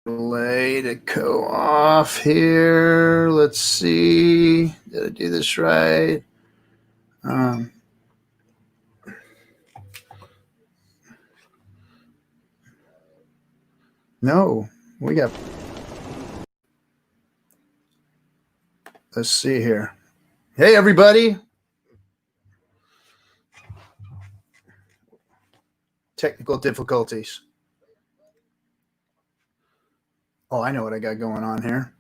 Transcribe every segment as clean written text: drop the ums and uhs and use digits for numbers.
Delay to go off here. Let's see. Did I do this right? No, we got. Let's see here. Hey, everybody. Technical difficulties. Oh, I know what I got going on here.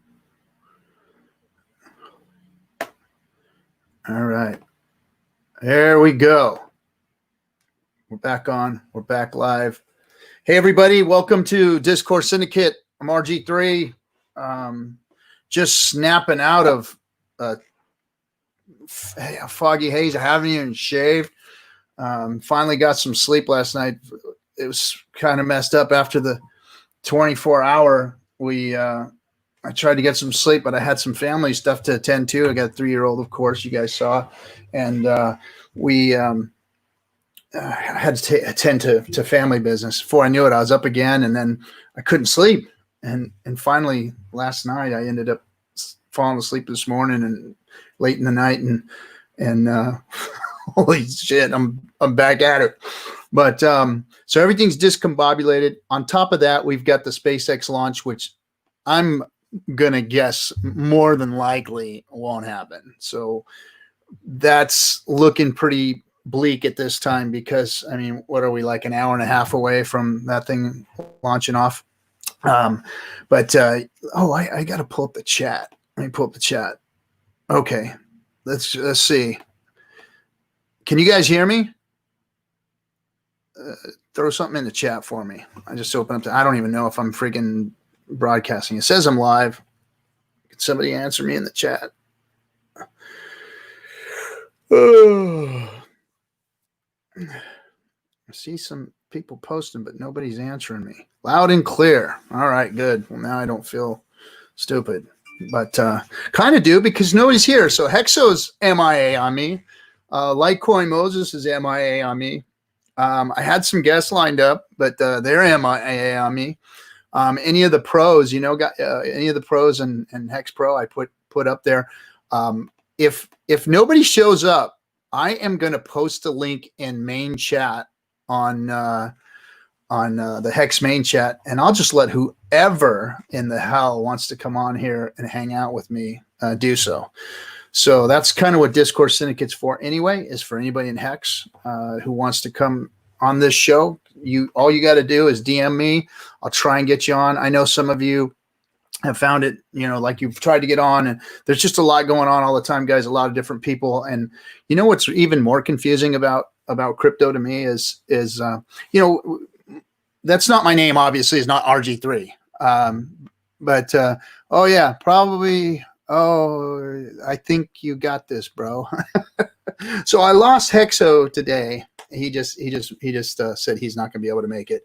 All right. There we go. We're back on. We're back live. Hey, everybody. Welcome to Discourse Syndicate. I'm RG3. Just snapping out of a foggy haze. I haven't even shaved. Finally got some sleep last night. It was kind of messed up after the 24-hour. I tried to get some sleep, but I had some family stuff to attend to. I got a 3-year-old, of course, you guys saw. And we had to attend to family business. Before I knew it, I was up again, and then I couldn't sleep. And finally, last night, I ended up falling asleep this morning and late in the night, and holy shit, I'm back at it. But so everything's discombobulated. On top of that, we've got the SpaceX launch, which I'm gonna guess more than likely won't happen. So that's looking pretty bleak at this time because, I mean, what are we, like an hour and a half away from that thing launching off? I got to pull up the chat. Let me pull up the chat. Okay, let's see. Can you guys hear me? Throw something in the chat for me. I just opened up. I don't even know if I'm freaking broadcasting. It says I'm live. Can somebody answer me in the chat? I see some people posting, but nobody's answering me. Loud and clear. All right, good. Well, now I don't feel stupid, but kind of do because nobody's here. So Hexo's MIA on me. Litecoin Moses is MIA on me. I had some guests lined up, but they're MIA on me. Any of the pros, any of the pros and Hex Pro I put up there. If nobody shows up, I am going to post a link in main chat on the Hex main chat, and I'll just let whoever in the hell wants to come on here and hang out with me do so. So that's kind of what Discourse Syndicate's for anyway, is for anybody in Hex who wants to come on this show. All you got to do is DM me. I'll try and get you on. I know some of you have found it, like you've tried to get on, and there's just a lot going on all the time, guys, a lot of different people. And what's even more confusing about crypto to me is that's not my name, obviously, is not RG3. Oh yeah, probably. Oh, I think you got this, bro. So I lost Hexo today. He just said he's not going to be able to make it.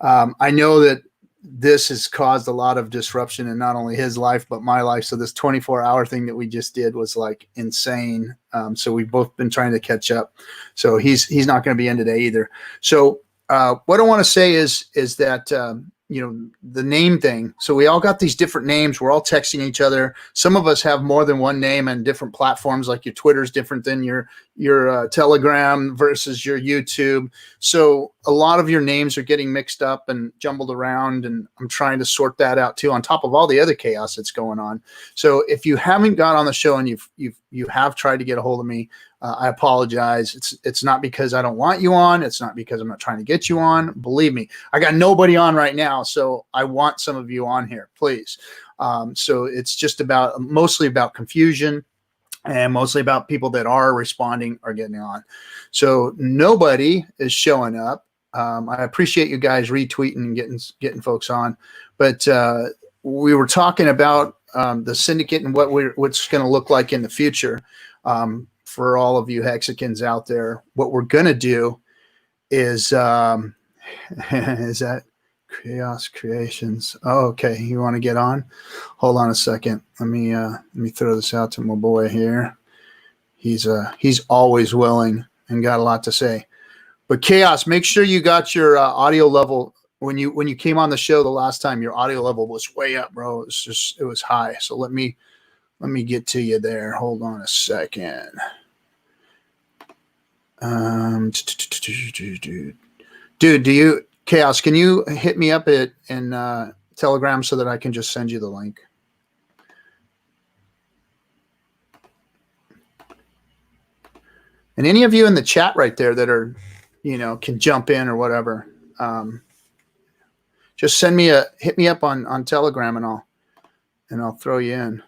I know that this has caused a lot of disruption in not only his life, but my life. So this 24-hour thing that we just did was like insane. So we've both been trying to catch up. So he's not going to be in today either. So what I want to say is that, the name thing. So we all got these different names. We're all texting each other. Some of us have more than one name on different platforms, like your Twitter's different than your Telegram versus your YouTube. So a lot of your names are getting mixed up and jumbled around, and I'm trying to sort that out too, on top of all the other chaos that's going on. So if you haven't got on the show and you have tried to get a hold of me, I apologize. It's not because I don't want you on. It's not because I'm not trying to get you on. Believe me, I got nobody on right now, so I want some of you on here, please. So it's just mostly about confusion, and mostly about people that are responding or getting on. So nobody is showing up. I appreciate you guys retweeting and getting folks on, but we were talking about the syndicate and what's going to look like in the future. For all of you Hexicans out there, what we're going to do is is that Chaos Creations? Oh, okay. You want to get on? Hold on a second. Let me throw this out to my boy here. He's always willing and got a lot to say. But Chaos, make sure you got your audio level when you came on the show the last time, your audio level was way up, bro. It was high. So let me get to you there. Hold on a second. Dude, Chaos, can you hit me up in Telegram so that I can just send you the link? And any of you in the chat right there that are, can jump in or whatever, just hit me up on Telegram and I'll throw you in.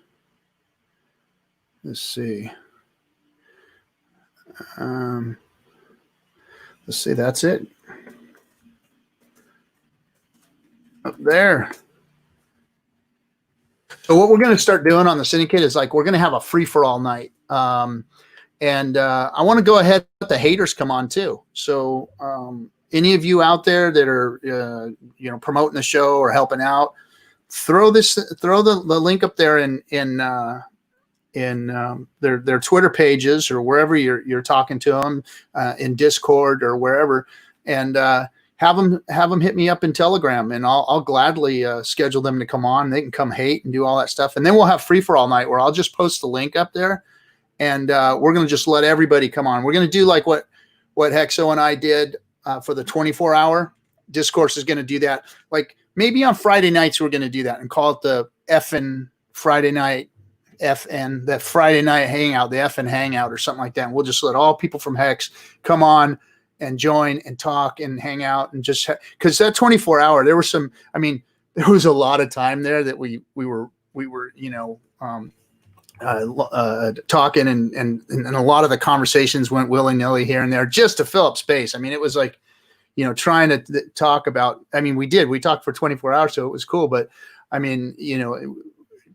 Let's see. Let's see. That's it. Up there. So what we're going to start doing on the Syndicate is we're going to have a free-for-all night. And I want to go ahead and let the haters come on too. So any of you out there that are promoting the show or helping out, throw the link up there in their Twitter pages or wherever you're talking to them, in Discord or wherever, and have them hit me up in Telegram, and I'll gladly schedule them to come on. They can come hate and do all that stuff, and then we'll have free for all night where I'll just post the link up there. And we're going to just let everybody come on. We're going to do like what Hexo and I did for the 24-hour. Discourse is going to do that. Like maybe on Friday nights we're going to do that and call it the FN Friday night, that Friday night hangout, the FN hangout or something like that. And we'll just let all people from Hex come on and join and talk and hang out and just because that 24-hour, there was a lot of time there that we were talking and a lot of the conversations went willy-nilly here and there just to fill up space. I mean, it was like, trying to talk about, we talked for 24 hours, so it was cool. But I mean,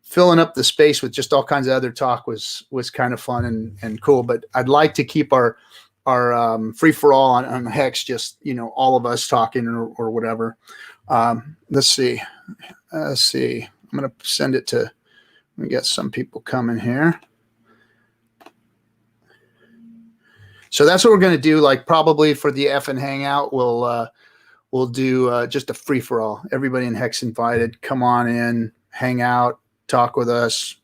filling up the space with just all kinds of other talk was kind of fun and cool. But I'd like to keep our free for all on Hex, just, all of us talking or whatever. Let's see. I'm going to send it to, we got some people coming here. So that's what we're going to do. Like probably for the F and hangout, we'll do just a free for all. Everybody in Hex invited. Come on in, hang out, talk with us,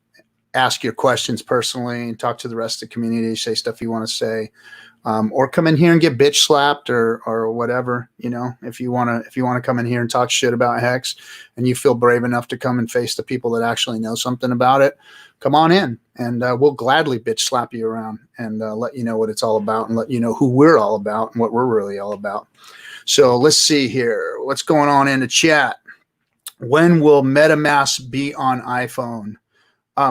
ask your questions personally, and talk to the rest of the community. Say stuff you want to say, or come in here and get bitch slapped or whatever. If you want to come in here and talk shit about Hex, and you feel brave enough to come and face the people that actually know something about it, come on in, and we'll gladly bitch slap you around and let you know what it's all about and let you know who we're all about and what we're really all about. So let's see here. What's going on in the chat? When will MetaMask be on iPhone?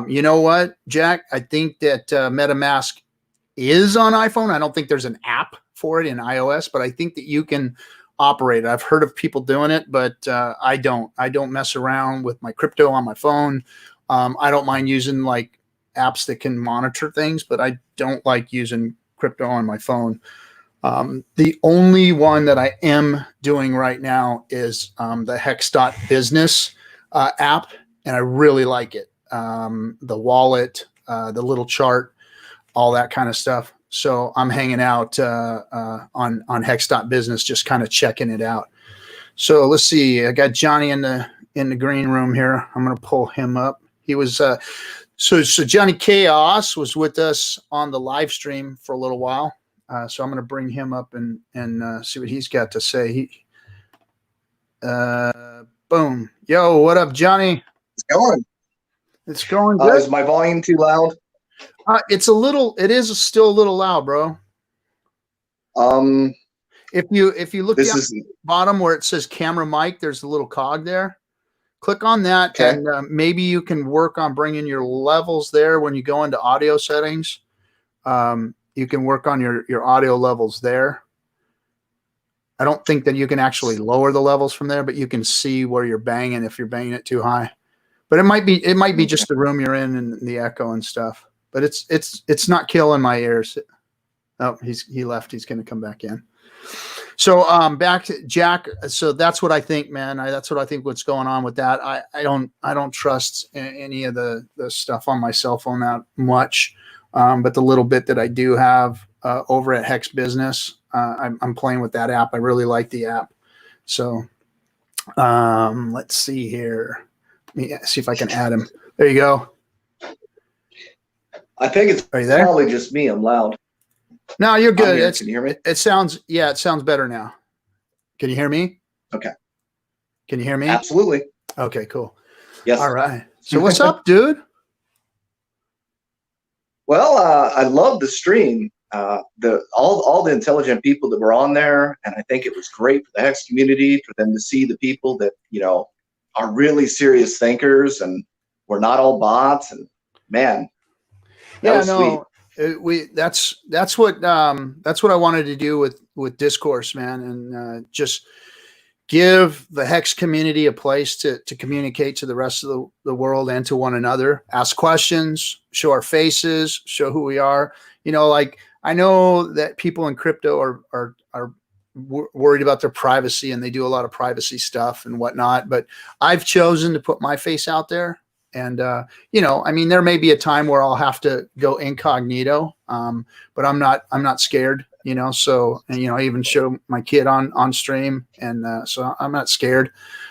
You know what, Jack? I think that MetaMask is on iPhone. I don't think there's an app for it in iOS, but I think that you can operate it. I've heard of people doing it, but I don't mess around with my crypto on my phone. I don't mind using like apps that can monitor things, but I don't like using crypto on my phone. The only one that I am doing right now is the Hex.business app, and I really like it. The wallet, the little chart, all that kind of stuff. So I'm hanging out on Hex.business, just kind of checking it out. So let's see. I got Johnny in the green room here. I'm going to pull him up. He was so Johnny Chaos was with us on the live stream for a little while. So I'm going to bring him up and see what he's got to say. Boom. Yo, what up, Johnny? It's going. It's going good. Is my volume too loud? It is still a little loud, bro. If you look down at the bottom where it says camera mic, there's a little cog there. Click on that, okay. And maybe you can work on bringing your levels there when you go into audio settings. You can work on your audio levels there. I don't think that you can actually lower the levels from there, but you can see where you're banging if you're banging it too high. But it might be just the room you're in and the echo and stuff. But it's not killing my ears. Oh, he left. He's going to come back in. So back to Jack. So that's what I think, man. That's what I think. What's going on with that? I don't trust any of the stuff on my cell phone that much. But the little bit that I do have over at Hex Business, I'm playing with that app. I really like the app. So Let's see here. Let me see if I can add him. There you go. I think it's probably just me. I'm loud. No, you're good. Can you hear me? It sounds better now. Can you hear me? Okay. Can you hear me? Absolutely. Okay, cool. Yes. All right. So what's up, dude? Well, I love the stream. All the intelligent people that were on there, and I think it was great for the Hex community for them to see the people that, you know, are really serious thinkers, and we're not all bots. And man, that was sweet. That's what I wanted to do with Discourse, man, and just give the Hex community a place to communicate to the rest of the world and to one another, ask questions, show our faces, show who we are. You know, like I know that people in crypto are worried about their privacy, and they do a lot of privacy stuff and whatnot, but I've chosen to put my face out there. And, you know, I mean, there may be a time where I'll have to go incognito, but I'm not scared, you know, so, and, you know, I even show my kid on stream, and so I'm not scared.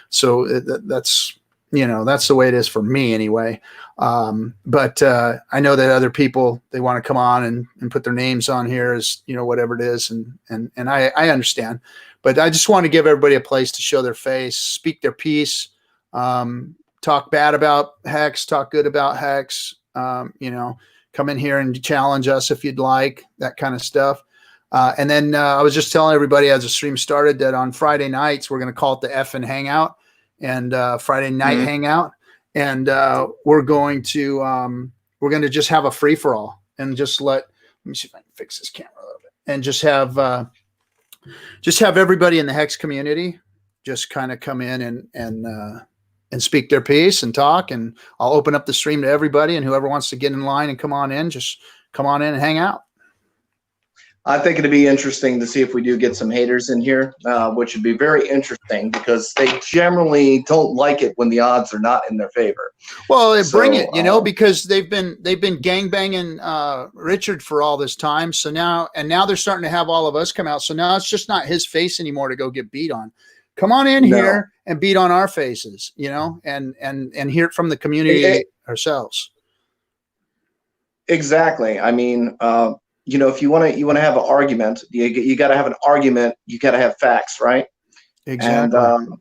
So that's, you know, that's the way it is for me anyway. But I know that other people, they want to come on and put their names on here as, you know, whatever it is. And I understand, but I just want to give everybody a place to show their face, speak their piece, talk bad about Hex, talk good about Hex, you know, come in here and challenge us if you'd like, that kind of stuff. And then I was just telling everybody as the stream started that on Friday nights, we're going to call it the effing hangout, and Friday night hangout. And we're going to just have a free for all, and just let me see if I can fix this camera a little bit, and just have everybody in the Hex community just kind of come in and speak their piece and talk, and I'll open up the stream to everybody, and whoever wants to get in line and come on in, just come on in and hang out. I think it'd be interesting to see if we do get some haters in here, which would be very interesting because they generally don't like it when the odds are not in their favor. Well, bring it, you know, because they've been gangbanging Richard for all this time. So now they're starting to have all of us come out. So now it's just not his face anymore to go get beat on. Come on in here and beat on our faces, you know, and hear it from the community ourselves. Exactly. I mean, you know, if you want to have an argument, you got to have an argument. You got to have facts, right? Exactly. And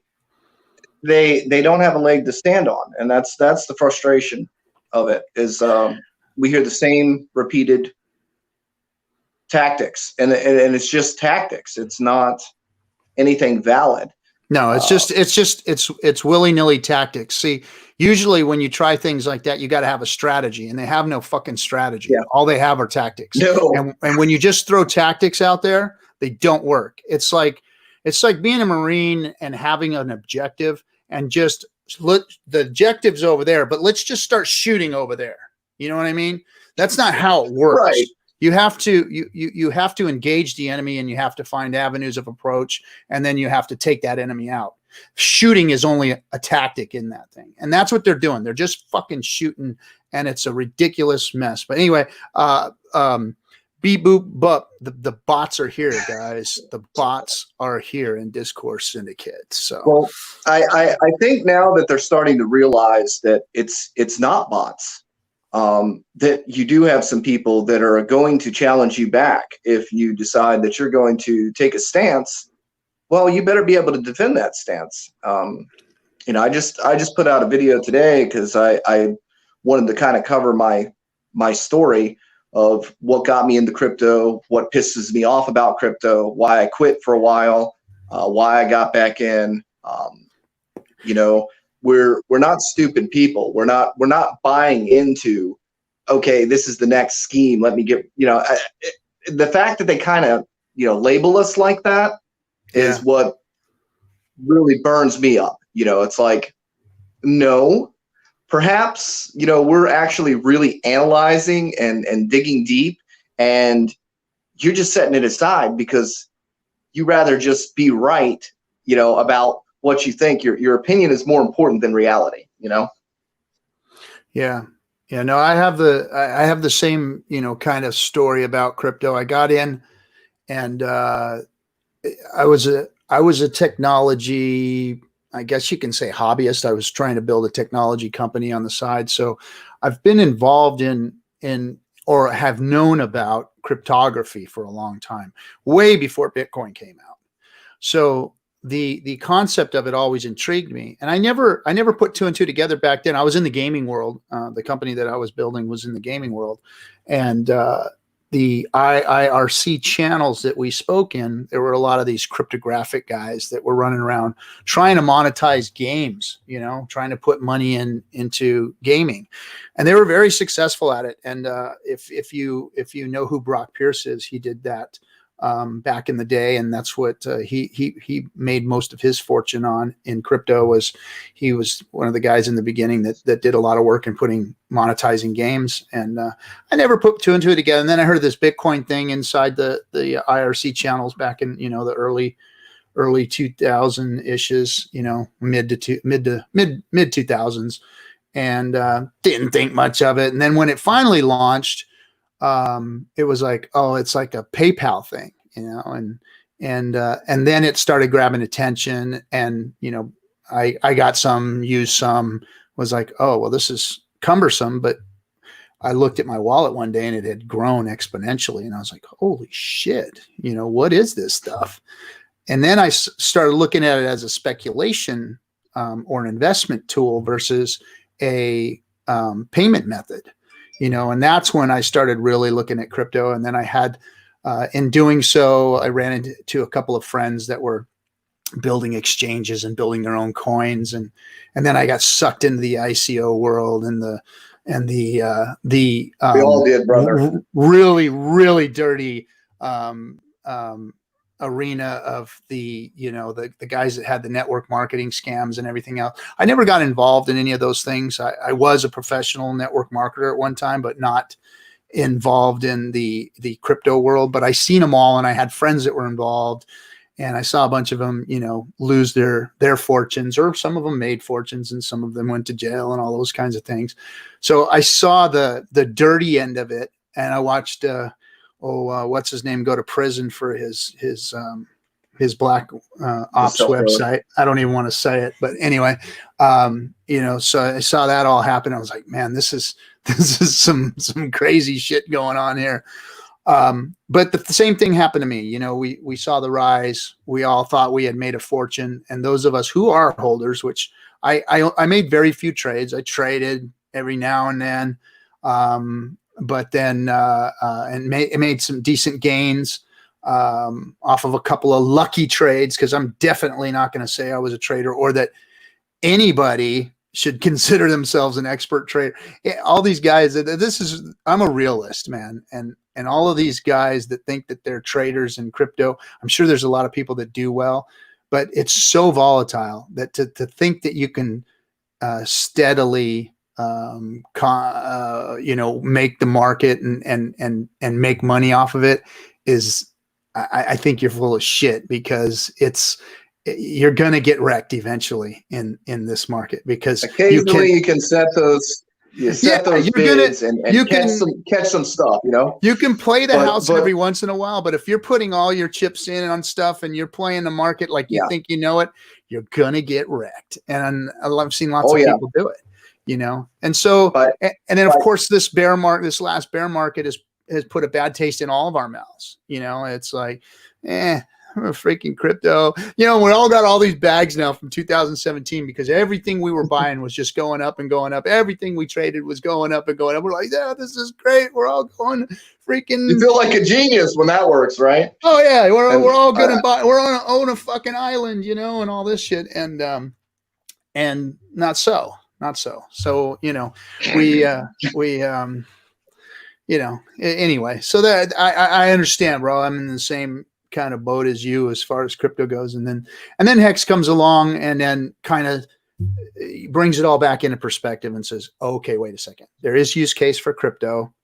they don't have a leg to stand on, and that's the frustration of it. Is we hear the same repeated tactics, and it's just tactics. It's not anything valid. No, it's willy-nilly tactics. See, usually when you try things like that, you got to have a strategy, and they have no fucking strategy. Yeah. All they have are tactics. No. And when you just throw tactics out there, they don't work. It's like being a Marine and having an objective, and just look, the objective's over there, but let's just start shooting over there. You know what I mean? That's not how it works. Right. You have to engage the enemy, and you have to find avenues of approach, and then you have to take that enemy out. Shooting is only a tactic in that thing, and that's what they're doing. They're just fucking shooting, and it's a ridiculous mess. But anyway, beep boop bup. The bots are here, guys. The bots are here in Discourse Syndicate. So, well, I think now that they're starting to realize that it's not bots. That you do have some people that are going to challenge you back if you decide that you're going to take a stance. Well, you better be able to defend that stance. You know, I just put out a video today because I wanted to kind of cover my story of what got me into crypto, what pisses me off about crypto, why I quit for a while, why I got back in. You know, we're not stupid people. We're not buying into, okay, this is the next scheme. Let me get, you know, the fact that they kind of, you know, label us like that is what really burns me up. You know, it's like, no, perhaps, you know, we're actually really analyzing and digging deep, and you're just setting it aside because you rather just be right, you know, about what you think. Your opinion is more important than reality, you know? Yeah. Yeah. No, I have the same, you know, kind of story about crypto. I got in, and I was a technology I guess you can say hobbyist. I was trying to build a technology company on the side. So I've been involved in or have known about cryptography for a long time, way before Bitcoin came out. So the concept of it always intrigued me. And I never put two and two together back then. I was in the gaming world. The company that I was building was in the gaming world. And the IRC channels that we spoke in, there were a lot of these cryptographic guys that were running around trying to monetize games, you know, trying to put money into gaming, and they were very successful at it. And if you know who Brock Pierce is, he did that back in the day, and that's what he made most of his fortune on in crypto. Was he was one of the guys in the beginning that did a lot of work in monetizing games. And I never put two and two together. And then I heard this Bitcoin thing inside the IRC channels back in, you know, the early 2000 issues, you know, mid 2000s, and didn't think much of it. And then when it finally launched, it was like, oh, it's like a PayPal thing, you know, and then it started grabbing attention, and, you know, I got some, used some, was like, oh, well, this is cumbersome. But I looked at my wallet one day and it had grown exponentially, and I was like, holy shit, you know, what is this stuff? And then I started looking at it as a speculation or an investment tool versus a payment method. You know, and that's when I started really looking at crypto. And then I had, in doing so, I ran into a couple of friends that were building exchanges and building their own coins. And then I got sucked into the ICO world and we all did, brother. Really, really dirty arena of the, you know, the guys that had the network marketing scams and everything else. I never got involved in any of those things. I was a professional network marketer at one time, but not involved in the crypto world. But I seen them all, and I had friends that were involved, and I saw a bunch of them, you know, lose their fortunes, or some of them made fortunes, and some of them went to jail and all those kinds of things. So I saw the dirty end of it, and I watched what's his name go to prison for his black ops website. I don't even want to say it, but anyway, you know, so I saw that all happen. I was like, man, this is some crazy shit going on here. But the same thing happened to me. You know, we saw the rise. We all thought we had made a fortune, and those of us who are holders, which I made very few trades. I traded every now and then. But then and made some decent gains off of a couple of lucky trades, because I'm definitely not going to say I was a trader, or that anybody should consider themselves an expert trader. All these guys, I'm a realist, man, and all of these guys that think that they're traders in crypto, I'm sure there's a lot of people that do well, but it's so volatile that to think that you can steadily you know, make the market and make money off of it is, I think you're full of shit, because you're gonna get wrecked eventually in this market, because occasionally you can set those bids and catch some stuff, you know. You can play the house every once in a while, but if you're putting all your chips in on stuff and you're playing the market like you think you know it, you're gonna get wrecked. And I've seen lots of people do it. You know, and so, and then of course this last bear market has put a bad taste in all of our mouths. You know, it's like, freaking crypto. You know, we all got all these bags now from 2017, because everything we were buying was just going up and going up. Everything we traded was going up and going up. We're like, yeah, this is great. We're all going freaking. You feel like a genius when that works, right? Oh yeah, we're all gonna buy. We're on own a fucking island, you know, and all this shit, and not so. Not so. So, you know, we, you know, anyway, so that I understand, bro. I'm in the same kind of boat as you as far as crypto goes. And then Hex comes along and then kind of brings it all back into perspective and says, okay, wait a second. There is use case for crypto.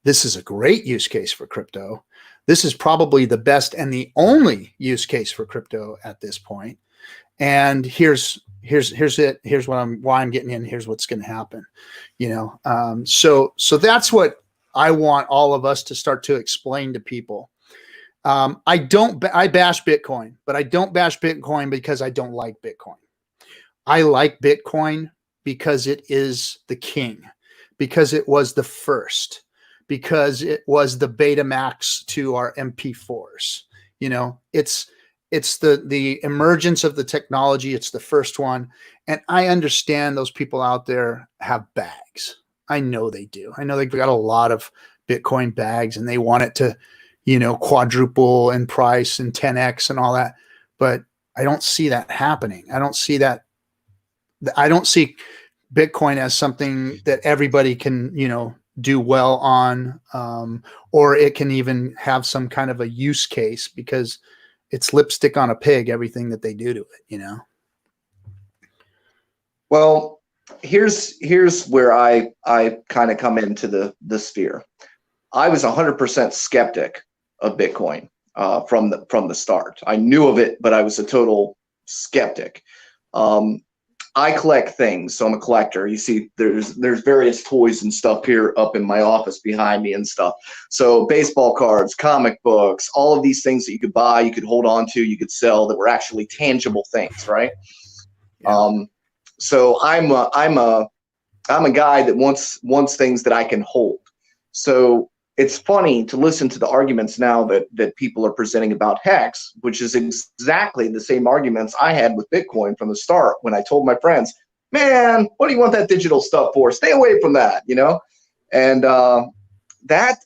This is a great use case for crypto. This is probably the best and the only use case for crypto at this point. And here's it. Here's why I'm getting in. Here's what's going to happen. You know, so that's what I want all of us to start to explain to people. I bash Bitcoin, but I don't bash Bitcoin because I don't like Bitcoin. I like Bitcoin because it is the king, because it was the first, because it was the Betamax to our MP4s. You know, it's the emergence of the technology. It's the first one. And I understand those people out there have bags. I know they do. I know they've got a lot of Bitcoin bags and they want it to, you know, quadruple in price and 10x and all that. But I don't see that happening. I don't see that. I don't see Bitcoin as something that everybody can, you know, do well on, or it can even have some kind of a use case, because it's lipstick on a pig, everything that they do to it, you know? Well, here's where I kind of come into the sphere. I was 100% skeptic of Bitcoin from the start. I knew of it, but I was a total skeptic. I collect things, so I'm a collector. You see, there's various toys and stuff here up in my office behind me and stuff. So baseball cards, comic books, all of these things that you could buy, you could hold on to, you could sell, that were actually tangible things, right? Yeah. So I'm a guy that wants things that I can hold. So it's funny to listen to the arguments now that people are presenting about Hex, which is exactly the same arguments I had with Bitcoin from the start, when I told my friends, man, what do you want that digital stuff for? Stay away from that, you know? And that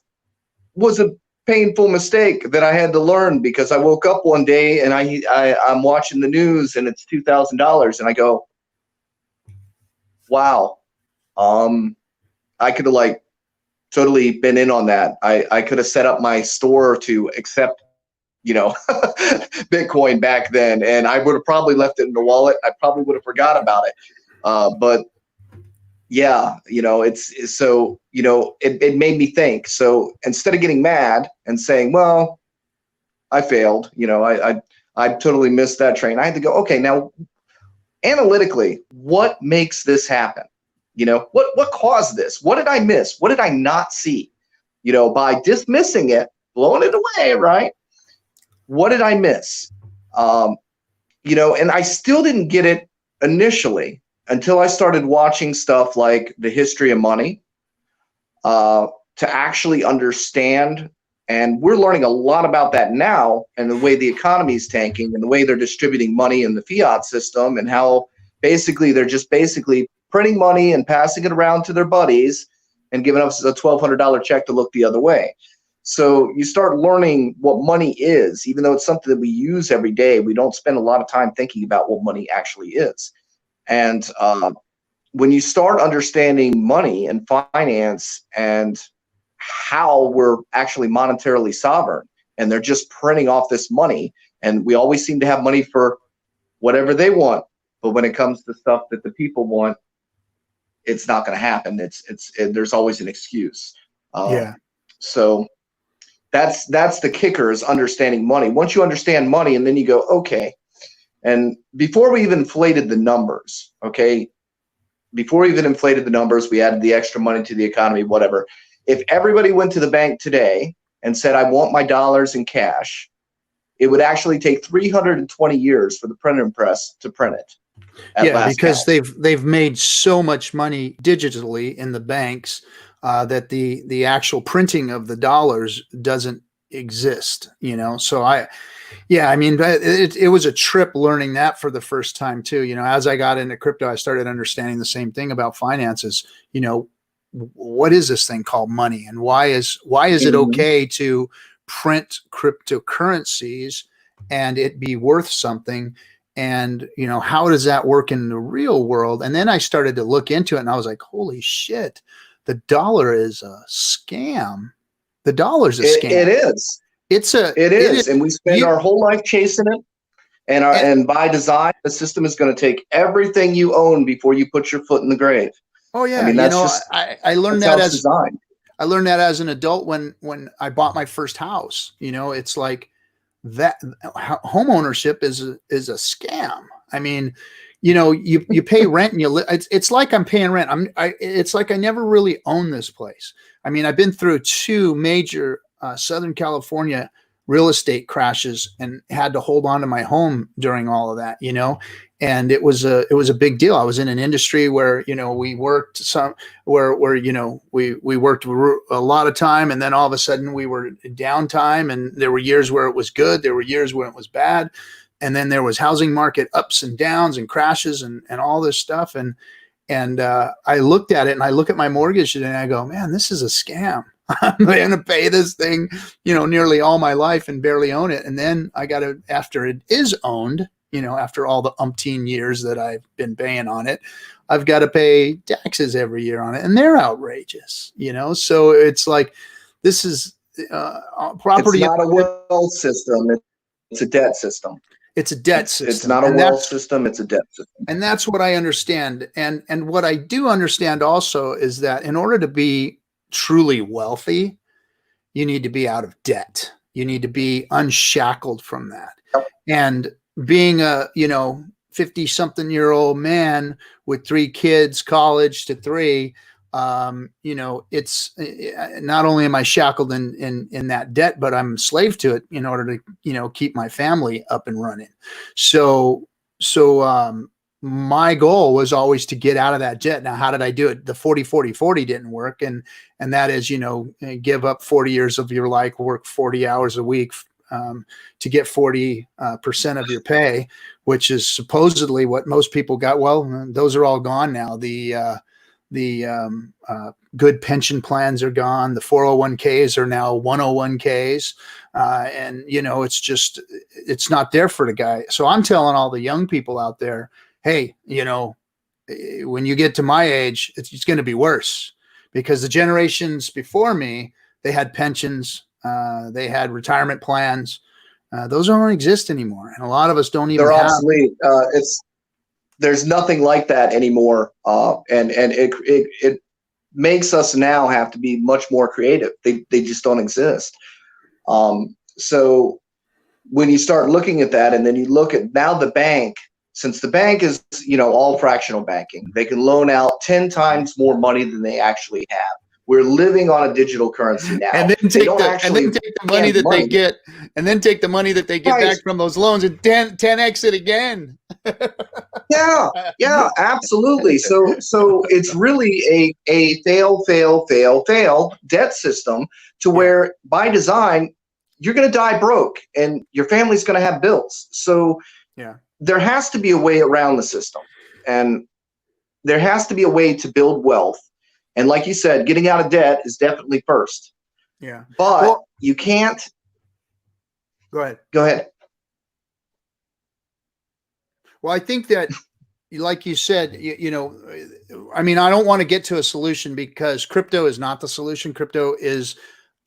was a painful mistake that I had to learn, because I woke up one day and I'm watching the news and it's $2,000 and I go, wow, I could have like totally been in on that. I could have set up my store to accept, you know, Bitcoin back then, and I would have probably left it in the wallet. I probably would have forgot about it. But yeah, you know, it's so, you know, it made me think. So instead of getting mad and saying, well, I failed, you know, I totally missed that train, I had to go, okay, now analytically, what makes this happen? You know, what caused this? What did I miss? What did I not see? You know, by dismissing it, blowing it away, right? What did I miss? You know, and I still didn't get it initially until I started watching stuff like The History of Money, to actually understand. And we're learning a lot about that now, and the way the economy is tanking and the way they're distributing money in the fiat system, and how basically they're just printing money and passing it around to their buddies and giving us a $1,200 check to look the other way. So you start learning what money is, even though it's something that we use every day. We don't spend a lot of time thinking about what money actually is. And when you start understanding money and finance and how we're actually monetarily sovereign, and they're just printing off this money, and we always seem to have money for whatever they want, but when it comes to stuff that the people want, it's not going to happen. There's always an excuse. Yeah. So that's the kicker, is understanding money. Once you understand money, and then you go, okay. And before we even inflated the numbers, okay, before we even inflated the numbers, we added the extra money to the economy, whatever. If everybody went to the bank today and said, I want my dollars in cash, it would actually take 320 years for the printing press to print it. Yeah, because they've made so much money digitally in the banks that the actual printing of the dollars doesn't exist, you know? So I mean, it was a trip learning that for the first time too. You know, as I got into crypto, I started understanding the same thing about finances. You know, what is this thing called money, and why is it okay to print cryptocurrencies and it be worth something? And, you know, how does that work in the real world? And then I started to look into it, and I was like, holy shit, the dollar is a scam. The dollar's a scam. It is. It is. And we spend our whole life chasing it. And by design, the system is going to take everything you own before you put your foot in the grave. Oh yeah. I mean, that's I learned that as designed. I learned that as an adult when I bought my first house. You know, it's like that home ownership is a scam. I mean, you know, you pay rent and it's like I'm paying rent. It's like I never really owned this place. I mean, I've been through two major Southern California real estate crashes and had to hold on to my home during all of that, you know. And it was a big deal. I was in an industry where, you know, we worked you know, we worked a lot of time, and then all of a sudden we were downtime, and there were years where it was good, there were years when it was bad, and then there was housing market ups and downs and crashes and all this stuff. And I looked at it, and I look at my mortgage and I go, man, this is a scam. I'm going to pay this thing, you know, nearly all my life and barely own it. And then I got to, after it is owned, you know, after all the umpteen years that I've been paying on it, I've got to pay taxes every year on it, and they're outrageous, you know? So it's like, this is property. It's not a wealth system. It's a debt system. It's a debt system. It's not a wealth system. It's a debt system. And that's what I understand. And what I do understand also is that in order to be truly wealthy, you need to be out of debt. You need to be unshackled from that. Yep. And being a, you know, 50-something-year-old man with 3 kids, college to 3, you know, it's not only am I shackled in that debt, but I'm slave to it in order to, you know, keep my family up and running. So my goal was always to get out of that debt. Now, how did I do it? The 40-40-40 didn't work. And that is, you know, give up 40 years of your life, work 40 hours a week, to get 40% of your pay, which is supposedly what most people got. Well, those are all gone now. The good pension plans are gone. The 401ks are now 101ks. And, you know, it's not there for the guy. So I'm telling all the young people out there, hey, you know, when you get to my age, it's going to be worse, because the generations before me, they had pensions, they had retirement plans. Those don't exist anymore. And a lot of us don't even They're have. obsolete. There's nothing like that anymore. And it makes us now have to be much more creative. They just don't exist. So when you start looking at that, and then you look at now the bank, since the bank is, you know, all fractional banking, they can loan out 10 times more money than they actually have. We're living on a digital currency now. And then take the money that they get, and then take the money that they get back from those loans and 10x it again. Yeah, absolutely. So it's really a fail debt system, to where by design you're going to die broke and your family's going to have bills. So yeah, there has to be a way around the system, and there has to be a way to build wealth. And like you said, getting out of debt is definitely first. Yeah. But you can't. Go ahead. Go ahead. Well, I think that, like you said, you know, I mean, I don't want to get to a solution, because crypto is not the solution. Crypto is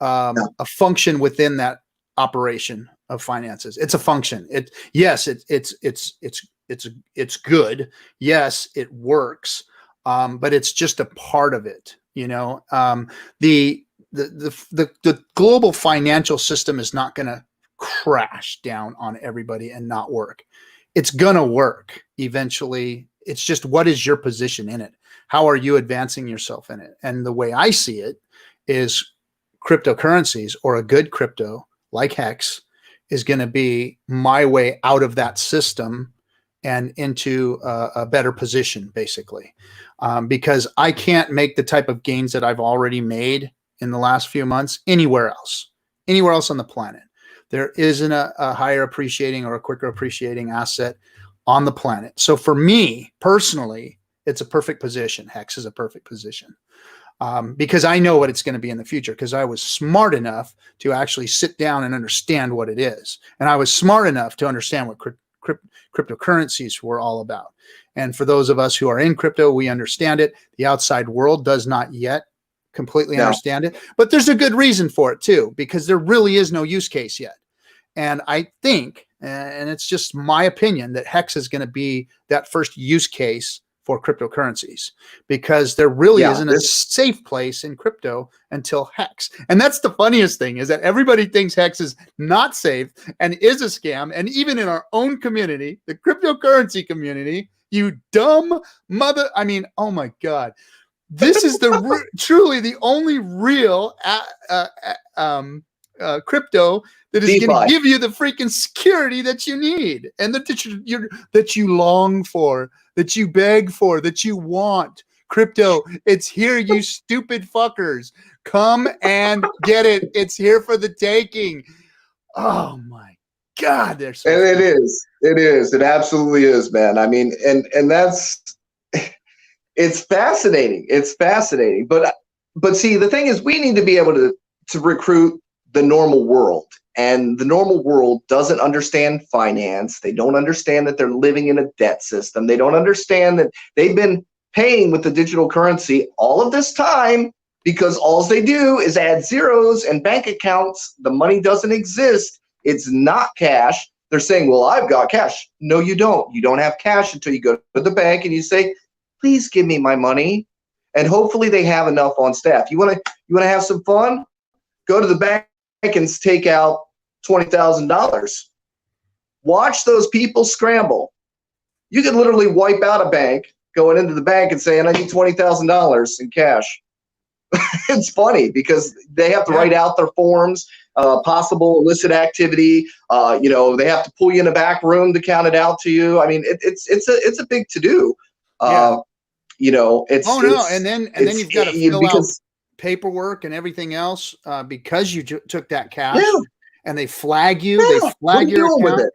a function within that operation of finances. It's a function. It's good. Yes, it works. But it's just a part of it, you know. The global financial system is not going to crash down on everybody and not work. It's going to work eventually. It's just, what is your position in it? How are you advancing yourself in it? And the way I see it is, cryptocurrencies, or a good crypto like Hex, is going to be my way out of that system and into a better position, basically. Because I can't make the type of gains that I've already made in the last few months anywhere else on the planet. There isn't a higher appreciating or a quicker appreciating asset on the planet. So for me personally, it's a perfect position. Hex is a perfect position, because I know what it's going to be in the future, because I was smart enough to actually sit down and understand what it is. And I was smart enough to understand what cryptocurrencies were all about. And for those of us who are in crypto, we understand it. The outside world does not yet completely understand it, but there's a good reason for it too, because there really is no use case yet. And I think, and it's just my opinion, that Hex is going to be that first use case for cryptocurrencies, because there really isn't a safe place in crypto until Hex. And that's the funniest thing, is that everybody thinks Hex is not safe and is a scam. And even in our own community, the cryptocurrency community, you dumb mother, I mean, oh my God, this is the truly the only real crypto that is going to DeFi. give you the freaking security that you need and that you long for, that you beg for, that you want. Crypto, it's here, you stupid fuckers. Come and get it. It's here for the taking. Oh my God, they're so. And it is. It is. It absolutely is, man. I mean, and that's. It's fascinating. It's fascinating. But see, the thing is, we need to be able to recruit the normal world. And the normal world doesn't understand finance. They don't understand that they're living in a debt system. They don't understand that they've been paying with the digital currency all of this time because all they do is add zeros and bank accounts. The money doesn't exist. It's not cash. They're saying, well, I've got cash. No, you don't. You don't have cash until you go to the bank and you say, please give me my money. And hopefully they have enough on staff. You want to have some fun? Go to the bank and take out $20,000. Watch those people scramble. You can literally wipe out a bank going into the bank and saying, I need $20,000 in cash. It's funny because they have to write out their forms, possible illicit activity. They have to pull you in the back room to count it out to you. I mean, it's a big to do. And then you've got to fill out paperwork and everything else because you took that cash, and they flag you. They flag your account. With it?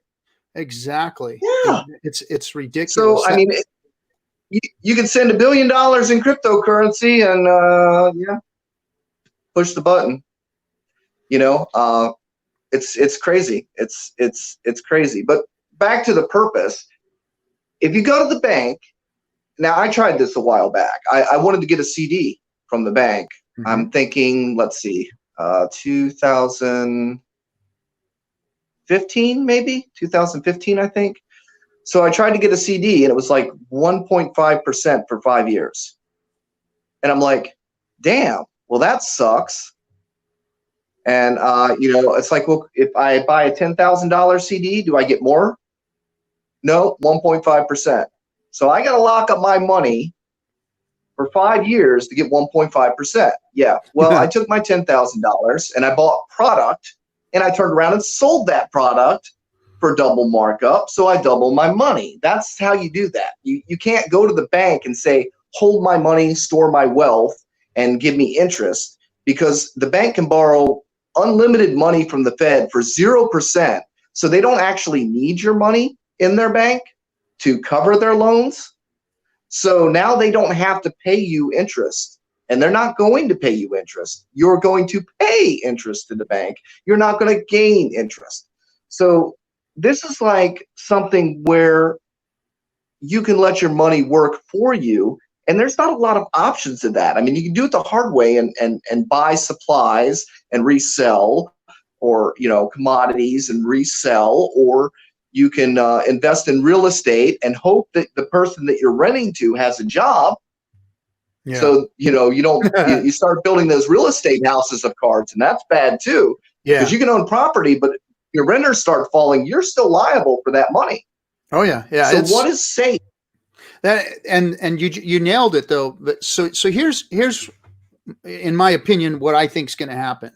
Exactly. Yeah, it's ridiculous. So I mean, you can send $1 billion in cryptocurrency and push the button. It's crazy. It's crazy. But back to the purpose. If you go to the bank. Now, I tried this a while back. I wanted to get a CD from the bank. Mm-hmm. I'm thinking, let's see, 2015, maybe? 2015, I think. So I tried to get a CD, and it was like 1.5% for 5 years. And I'm like, damn, well, that sucks. And, it's like, well, if I buy a $10,000 CD, do I get more? No, 1.5%. So I got to lock up my money for 5 years to get 1.5%. Yeah. Well, I took my $10,000 and I bought product, and I turned around and sold that product for double markup. So I double my money. That's how you do that. You can't go to the bank and say, hold my money, store my wealth, and give me interest, because the bank can borrow unlimited money from the Fed for 0%. So they don't actually need your money in their bank to cover their loans. So now they don't have to pay you interest, and they're not going to pay you interest. You're going to pay interest to the bank. You're not going to gain interest. So this is like something where you can let your money work for you, and there's not a lot of options to that. I mean, you can do it the hard way and buy supplies and resell, or commodities and resell, or you can invest in real estate and hope that the person that you're renting to has a job. Yeah. So, you don't, you start building those real estate houses of cards, and that's bad too. Yeah. Because you can own property, but if your renters start falling, you're still liable for that money. Oh yeah. Yeah. So what is safe? That, and you nailed it though. But so here's, in my opinion, what I think is going to happen.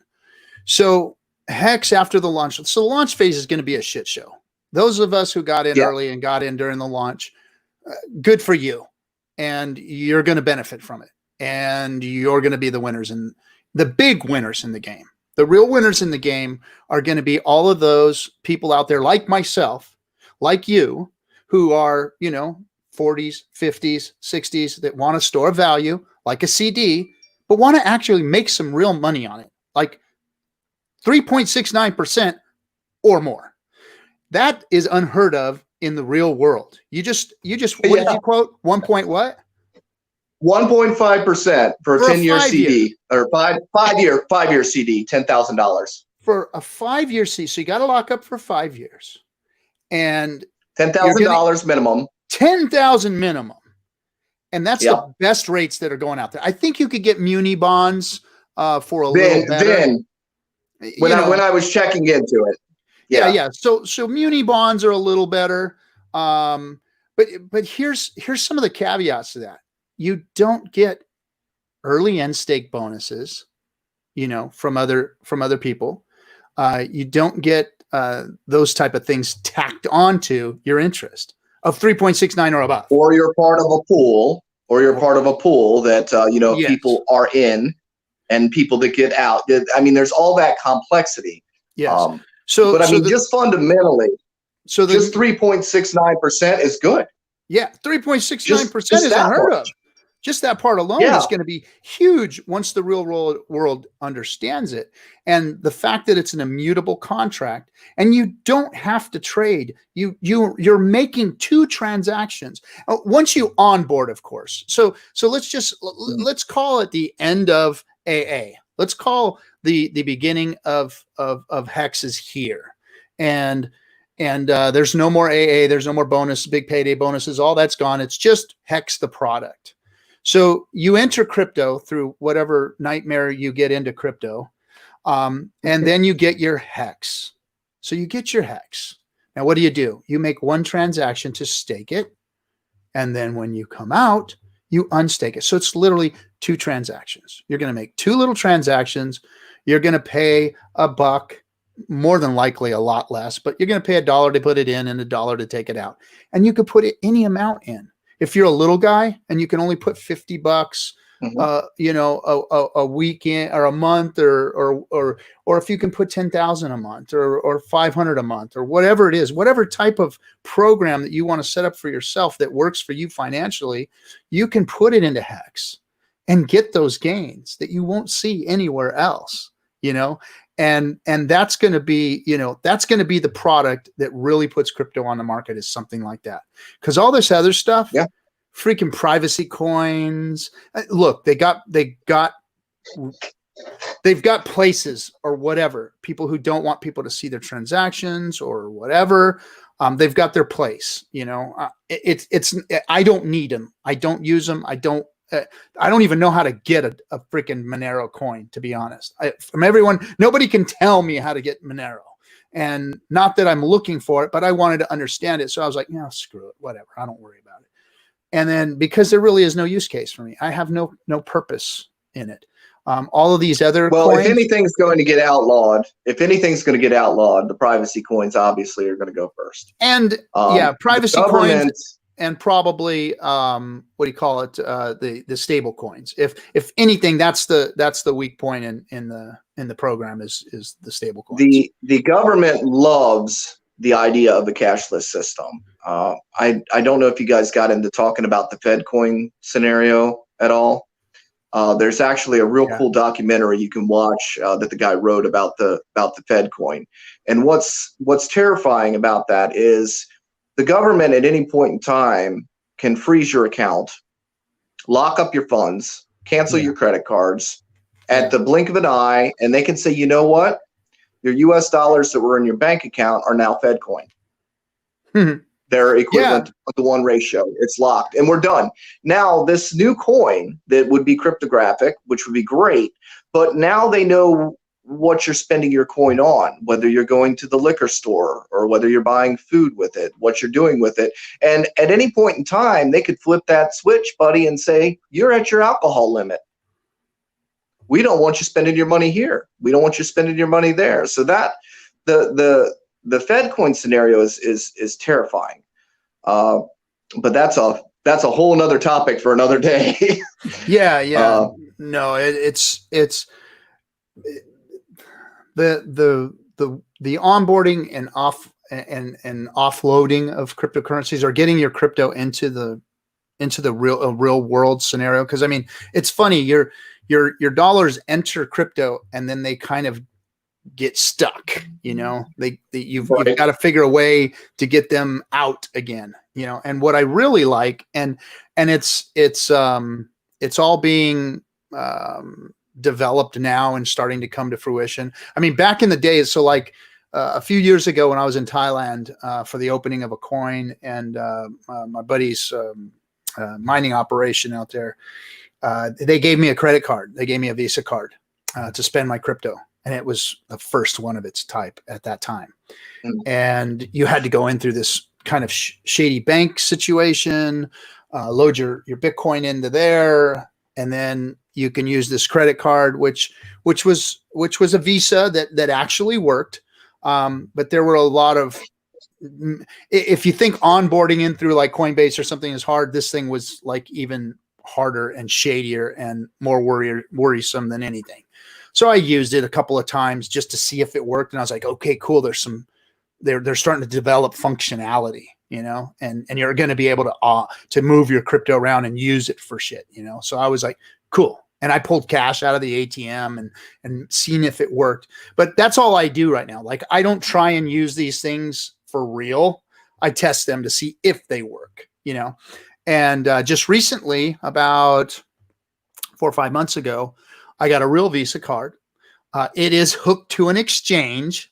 So Hex, after the launch, so the launch phase is going to be a shit show. Those of us who got in early and got in during the launch, good for you. And you're going to benefit from it. And you're going to be the winners, and the big winners in the game. The real winners in the game are going to be all of those people out there like myself, like you, who are, 40s, 50s, 60s, that want to store value like a CD, but want to actually make some real money on it, like 3.69% or more. That is unheard of in the real world. You just what did you quote? 1 point what? 1.5% for a 10-year CD, or five year CD, $10,000 for a 5-year CD. So you got to lock up for 5 years, and $10,000 minimum. 10,000 minimum, and that's the best rates that are going out there. I think you could get muni bonds for a little better. Then when I was checking into it. Yeah. So muni bonds are a little better. But here's some of the caveats to that. You don't get early end stake bonuses, from other people. You don't get those type of things tacked onto your interest of 3.69 or above. Or you're part of a pool, that Yes. people are in, and people that get out. I mean, there's all that complexity. Yes. But I mean, just fundamentally, so just 3.69% is good. Yeah, 3.69% is unheard of. Just that part alone is going to be huge once the real world understands it. And the fact that it's an immutable contract and you don't have to trade, you're making 2 transactions once you onboard, of course. So let's call it the end of AA. Let's call the beginning of Hex is here. And there's no more AA, there's no more bonus, big payday bonuses, all that's gone. It's just Hex the product. So you enter crypto through whatever nightmare you get into crypto, and then you get your Hex. So you get your Hex. Now, what do? You make 1 transaction to stake it, and then when you come out, you unstake it. So it's literally 2 transactions. You're going to make 2 little transactions. You're going to pay $1, more than likely a lot less, but you're going to pay $1 to put it in and $1 to take it out. And you could put it any amount in. If you're a little guy and you can only put $50, a week in or a month, or if you can put 10,000 a month or 500 a month or whatever it is, whatever type of program that you want to set up for yourself that works for you financially, you can put it into Hex and get those gains that you won't see anywhere else, and that's going to be, that's going to be the product that really puts crypto on the market, is something like that. Because all this other stuff, freaking privacy coins. Look, they've got places or whatever, people who don't want people to see their transactions or whatever. They've got their place, I don't need them. I don't use them. I don't even know how to get a freaking Monero coin, to be honest. From everyone, nobody can tell me how to get Monero. And not that I'm looking for it, but I wanted to understand it. So I was like, screw it, whatever. I don't worry about it. And then because there really is no use case for me, I have no purpose in it. All of these other coins, if anything's going to get outlawed, the privacy coins obviously are going to go first. And privacy coins. And probably what do you call it? The stable coins. If anything, that's the weak point in the program is the stable coins. The government loves the idea of a cashless system. I don't know if you guys got into talking about the Fed coin scenario at all. There's actually a real cool documentary you can watch that the guy wrote about the Fed coin. And what's terrifying about that is the government at any point in time can freeze your account, lock up your funds, cancel your credit cards at the blink of an eye, and they can say, you know what? Your US dollars that were in your bank account are now Fed coin. They're equivalent to 1 ratio. It's locked, and we're done. Now, this new coin that would be cryptographic, which would be great, but now they know what you're spending your coin on, whether you're going to the liquor store or whether you're buying food with it, what you're doing with it. And at any point in time, they could flip that switch, buddy, and say, you're at your alcohol limit. We don't want you spending your money here. We don't want you spending your money there. So that the Fed coin scenario is terrifying. But that's a whole nother topic for another day. No, it's the onboarding and offloading of cryptocurrencies, or getting your crypto into the real world scenario. Because I mean, it's funny, your dollars enter crypto and then they kind of get stuck. You've got to figure a way to get them out again. And what I really like, and it's all being developed now and starting to come to fruition. I mean, back in the days, so like a few years ago when I was in Thailand for the opening of a coin and my buddy's mining operation out there, they gave me a credit card. They gave me a Visa card to spend my crypto. And it was the first one of its type at that time. And you had to go in through this kind of shady bank situation, load your Bitcoin into there, and then you can use this credit card, which was a Visa that actually worked. But there were a lot of, if you think onboarding in through like Coinbase or something is hard, this thing was like even harder and shadier and more worrisome than anything. So I used it a couple of times just to see if it worked. And I was like, okay, cool. They're starting to develop functionality, you know, and you're going to be able to move your crypto around and use it for shit, you know? So I was like, cool. And I pulled cash out of the ATM and seen if it worked, but that's all I do right now. Like, I don't try and use these things for real. I test them to see if they work, you know? And just recently, about 4 or 5 months ago, I got a real Visa card. It is hooked to an exchange.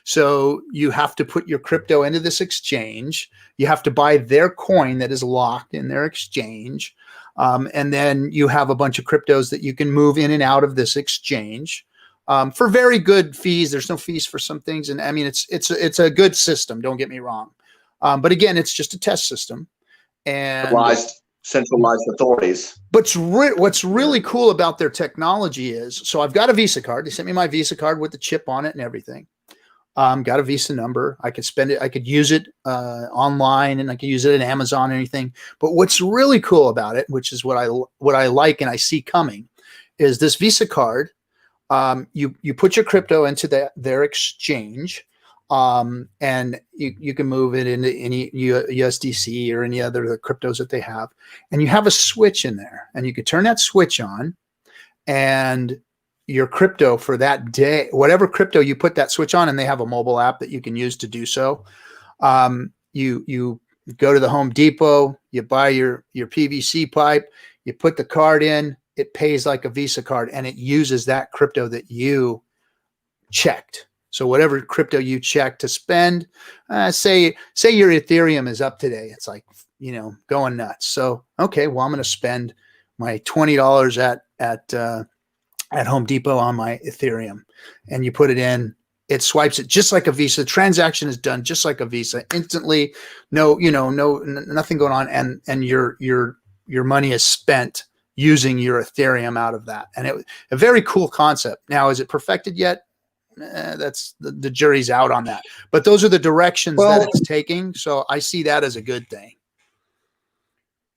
So you have to put your crypto into this exchange. You have to buy their coin that is locked in their exchange. And then you have a bunch of cryptos that you can move in and out of this exchange for very good fees. There's no fees for some things. And I mean, it's a good system. Don't get me wrong. But again, it's just a test system. And centralized authorities. But what's really cool about their technology is, so I've got a Visa card. They sent me my Visa card with the chip on it and everything. Got a Visa number. I could spend it. I could use it online, and I could use it at Amazon or anything. But what's really cool about it, which is what I like and I see coming, is this Visa card. You put your crypto into their exchange. And you can move it into any USDC or any other cryptos that they have. And you have a switch in there, and you can turn that switch on, and your crypto for that day, whatever crypto you put that switch on, and they have a mobile app that you can use to do so. You go to the Home Depot, you buy your PVC pipe, you put the card in, it pays like a Visa card, and it uses that crypto that you checked. So whatever crypto you check to spend, say your Ethereum is up today. It's like, you know, going nuts. So, okay, well, I'm going to spend my $20 at Home Depot on my Ethereum, and you put it in, it swipes it just like a Visa. The transaction is done just like a Visa instantly. Nothing going on. And your money is spent using your Ethereum out of that. And it a very cool concept. Now, is it perfected yet? That's the jury's out on that, but those are the directions that it's taking. So I see that as a good thing.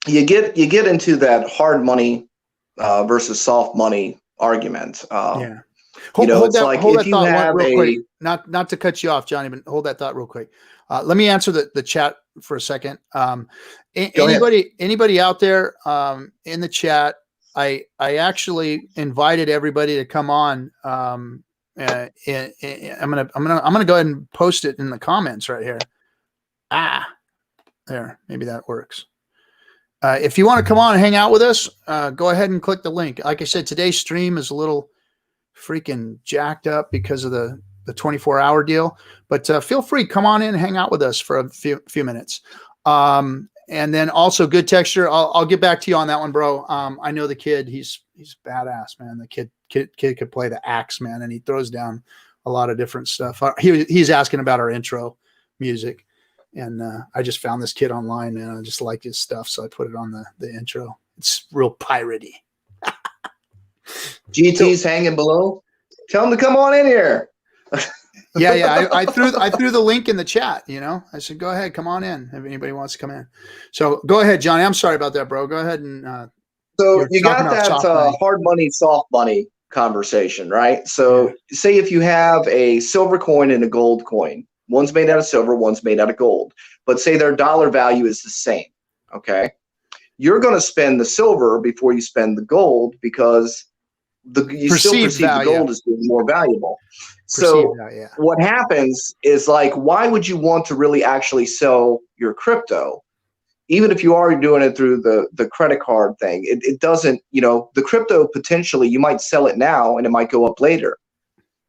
You get into that hard money versus soft money argument. Yeah. Hold that thought real quick. Not to cut you off, Johnny, but hold that thought real quick. Let me answer the chat for a second. Anybody out there in the chat? I actually invited everybody to come on. I'm gonna go ahead and post it in the comments right here. There, maybe that works. If you want to come on and hang out with us, go ahead and click the link. Like I said, today's stream is a little freaking jacked up because of the 24-hour deal, but feel free, come on in and hang out with us for a few minutes. And then also Good Texture. I'll get back to you on that one, bro. I know the kid, he's badass, man. The kid could play the axe, man, and he throws down a lot of different stuff. He's asking about our intro music, and I just found this kid online, man. I just like his stuff, so I put it on the intro. It's real piratey. GT's hanging below. Tell him to come on in here. Yeah. I threw the link in the chat. You know, I said, go ahead, come on in if anybody wants to come in. So go ahead, Johnny. I'm sorry about that, bro. Go ahead and. So you got that hard money, soft money conversation, right? So say if you have a silver coin and a gold coin, one's made out of silver, one's made out of gold, but say their dollar value is the same. Okay, you're going to spend the silver before you spend the gold because you still perceive the gold as being more valuable. So what happens is, like, why would you want to really actually sell your crypto? Even if you are doing it through the credit card thing, it doesn't, the crypto potentially, you might sell it now and it might go up later.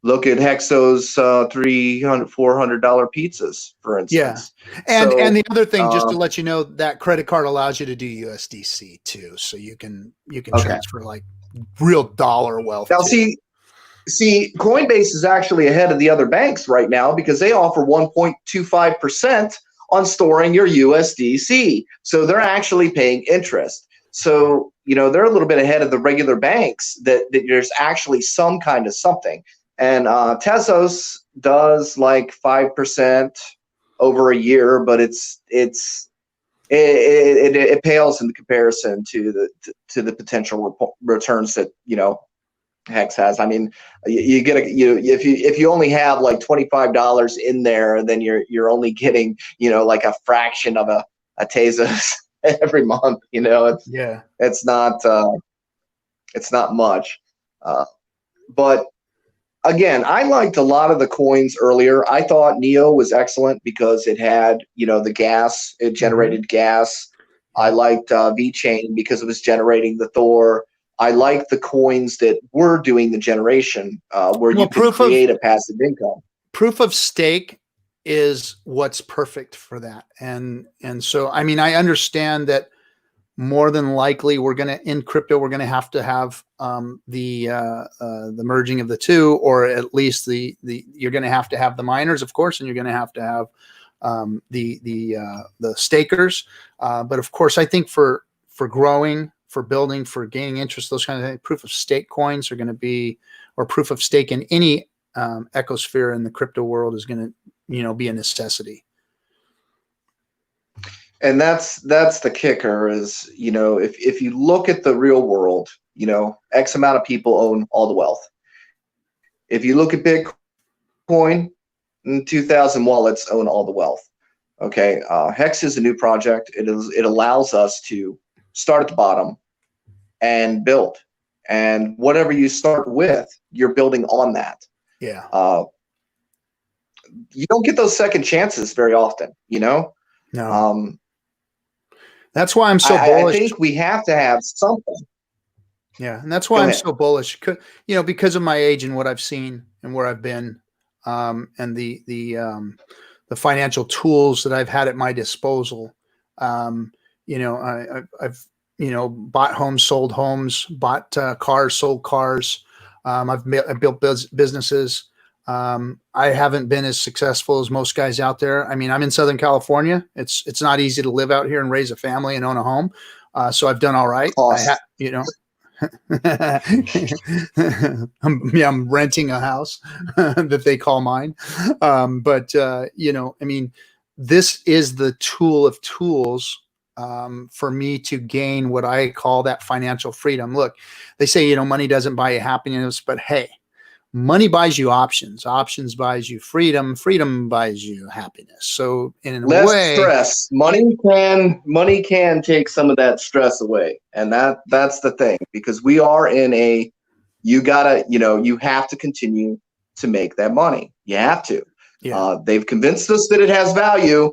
Look at Hexo's $300, $400 pizzas, for instance. Yeah. And the other thing, just to let you know, that credit card allows you to do USDC too. So you can transfer like real dollar wealth. Now see, Coinbase is actually ahead of the other banks right now because they offer 1.25% on storing your USDC. So they're actually paying interest. So you know, they're a little bit ahead of the regular banks that there's actually some kind of something. And Tezos does like 5% over a year, but it pales in comparison to the potential returns that, you know, Hex has. I mean, you get if you only have like $25 in there, then you're only getting, you know, like a fraction of a Tezos every month. You know, it's not much. But again, I liked a lot of the coins earlier. I thought Neo was excellent because it had, you know, the gas. It generated gas. I liked VeChain because it was generating the Thor. I liked the coins that were doing the generation where you could create a passive income. Proof of stake is what's perfect for that. And so, I mean, I understand that more than likely in crypto, we're going to have the merging of the two, or at least you're going to have the miners, of course, and you're going to have the stakers. But of course, I think for growing, for building, for gaining interest, those kind of things, proof of stake coins are going to be, or proof of stake in any ecosphere in the crypto world is going to, you know, be a necessity. And that's the kicker is, you know, if you look at the real world, you know, X amount of people own all the wealth. If you look at Bitcoin, 2,000 wallets own all the wealth. Okay, Hex is a new project. It allows us to start at the bottom and build. And whatever you start with, you're building on that. Yeah. You don't get those second chances very often, you know? No. That's why I'm so bullish. I think we have to have something. Yeah, and that's why I'm so bullish. You know, because of my age and what I've seen and where I've been, and the financial tools that I've had at my disposal. You know, I've you know, bought homes, sold homes, bought cars, sold cars. I've built businesses. I haven't been as successful as most guys out there. I mean, I'm in Southern California. It's not easy to live out here and raise a family and own a home. So I've done all right. You know, I'm renting a house that they call mine. But you know, I mean, this is the tool of tools for me to gain what I call that financial freedom. Look, they say, you know, money doesn't buy you happiness, but hey, money buys you options. Options buys you freedom. Freedom buys you happiness. So in a way, stress. Money can take some of that stress away, and that's the thing, because we are in a, you have to continue to make that money. You have to. Yeah. They've convinced us that it has value.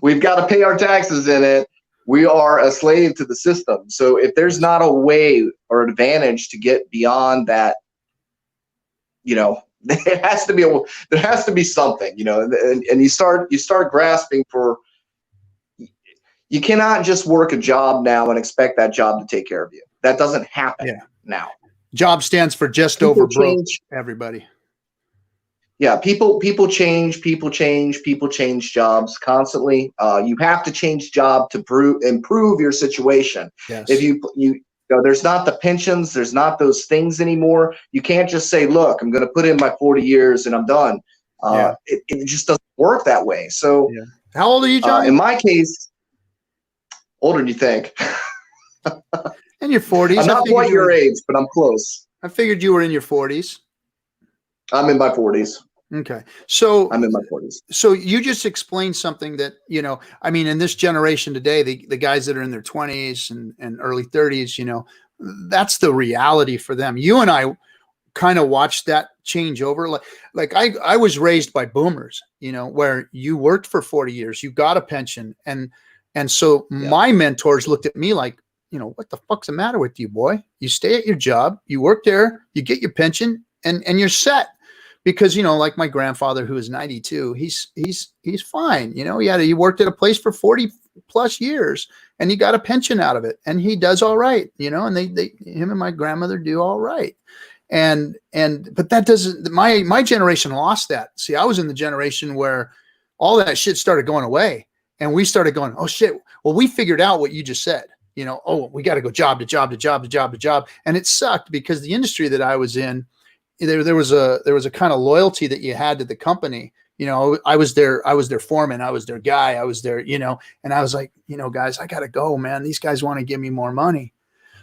We've got to pay our taxes in it. We are a slave to the system. So if there's not a way or advantage to get beyond that, you know, there has to be something, you know, and you start grasping for, you cannot just work a job now and expect that job to take care of you. That doesn't happen now. Job stands for just over broke, everybody. Yeah, people change jobs constantly. You have to change job to improve your situation. Yes. If you know, there's not the pensions, there's not those things anymore. You can't just say, look, I'm going to put in my 40 years and I'm done. It just doesn't work that way. So how old are you, John? In my case, older than you think. In your 40s. I'm not quite your age, but I'm close. I figured you were in your 40s. I'm in my 40s. Okay. So I'm in my 40s. So you just explained something that, you know, I mean, in this generation today, the guys that are in their 20s and early 30s, you know, that's the reality for them. You and I kind of watched that change over. Like I was raised by boomers, you know, where you worked for 40 years, you got a pension. And so my mentors looked at me like, you know, what the fuck's the matter with you, boy? You stay at your job, you work there, you get your pension, and you're set. Because, you know, like my grandfather, who is 92, he's fine. You know, he worked at a place for 40 plus years and he got a pension out of it and he does all right, you know, and him and my grandmother do all right. But that doesn't, my generation lost that. See, I was in the generation where all that shit started going away and we started going, oh shit. Well, we figured out what you just said. you know, oh, we got to go job to job to job to job to job. And it sucked because the industry that I was in, there was a kind of loyalty that you had to the company. You know, I was their foreman. I was their guy. I was their, you know, and I was like, you know, guys, I got to go, man. These guys want to give me more money.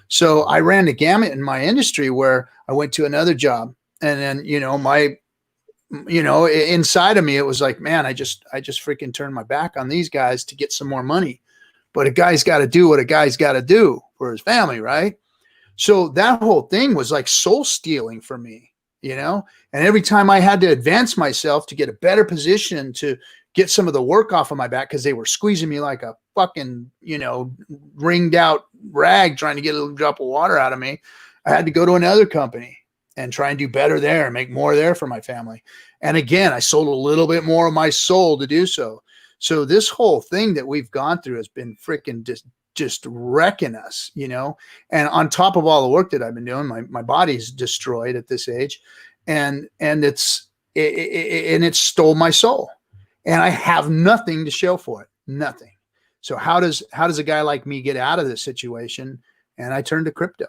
So I ran the gamut in my industry where I went to another job, and then, you know, inside of me, it was like, man, I just freaking turned my back on these guys to get some more money. But a guy's got to do what a guy's got to do for his family, right? So that whole thing was like soul stealing for me, you know? And every time I had to advance myself to get a better position to get some of the work off of my back, because they were squeezing me like a fucking, you know, wringed out rag trying to get a little drop of water out of me, I had to go to another company and try and do better there and make more there for my family. And again, I sold a little bit more of my soul to do so. So this whole thing that we've gone through has been freaking just wrecking us, you know? And on top of all the work that I've been doing, my body's destroyed at this age, and it stole my soul, and I have nothing to show for it. Nothing. So how does a guy like me get out of this situation? And I turned to crypto,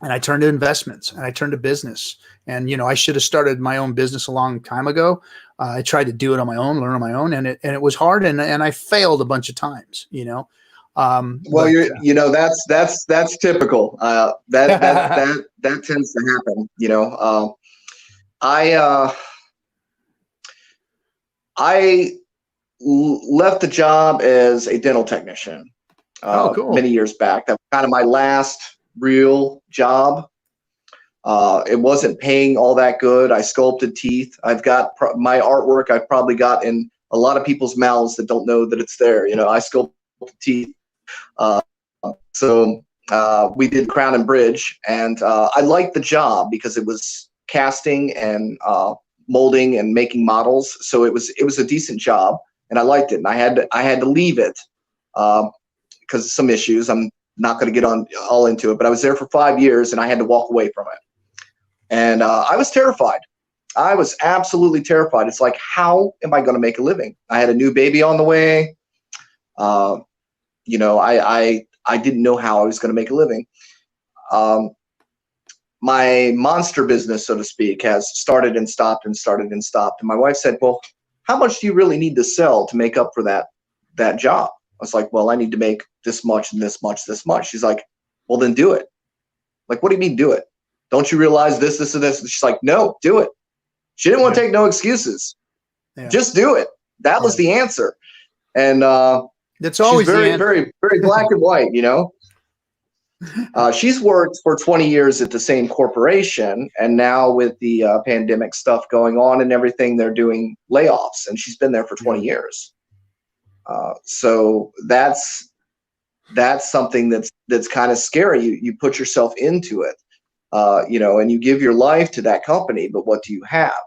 and I turned to investments, and I turned to business. And, you know, I should have started my own business a long time ago. I tried to do it on my own, learn on my own, and it was hard, and I failed a bunch of times, you know. Well, you know, that's typical. That tends to happen. You know, I left the job as a dental technician cool. many years back. That was kind of my last real job. It wasn't paying all that good. I sculpted teeth. I've got my artwork. I've probably got in a lot of people's mouths that don't know that it's there. You know, I sculpted teeth. So we did Crown and Bridge, and I liked the job because it was casting and molding and making models. So it was a decent job, and I liked it. And I had to leave it because of some issues. I'm not going to get all into it, but I was there for 5 years, and I had to walk away from it. And I was terrified. I was absolutely terrified. It's like, how am I going to make a living? I had a new baby on the way. You know, I didn't know how I was going to make a living. My monster business, so to speak, has started and stopped and started and stopped. And my wife said, well, how much do you really need to sell to make up for that job? I was like, well, I need to make this much and this much, this much. She's like, well, then do it. Like, what do you mean do it? Don't you realize this, this, and this? And she's like, no, do it. She didn't want to take no excuses. Yeah. Just do it. That was the answer. And that's always very, very, very black and white, you know. She's worked for 20 years at the same corporation, and now with the pandemic stuff going on and everything, they're doing layoffs, and she's been there for 20 years. So that's something that's kind of scary. You put yourself into it, you know, and you give your life to that company, but what do you have?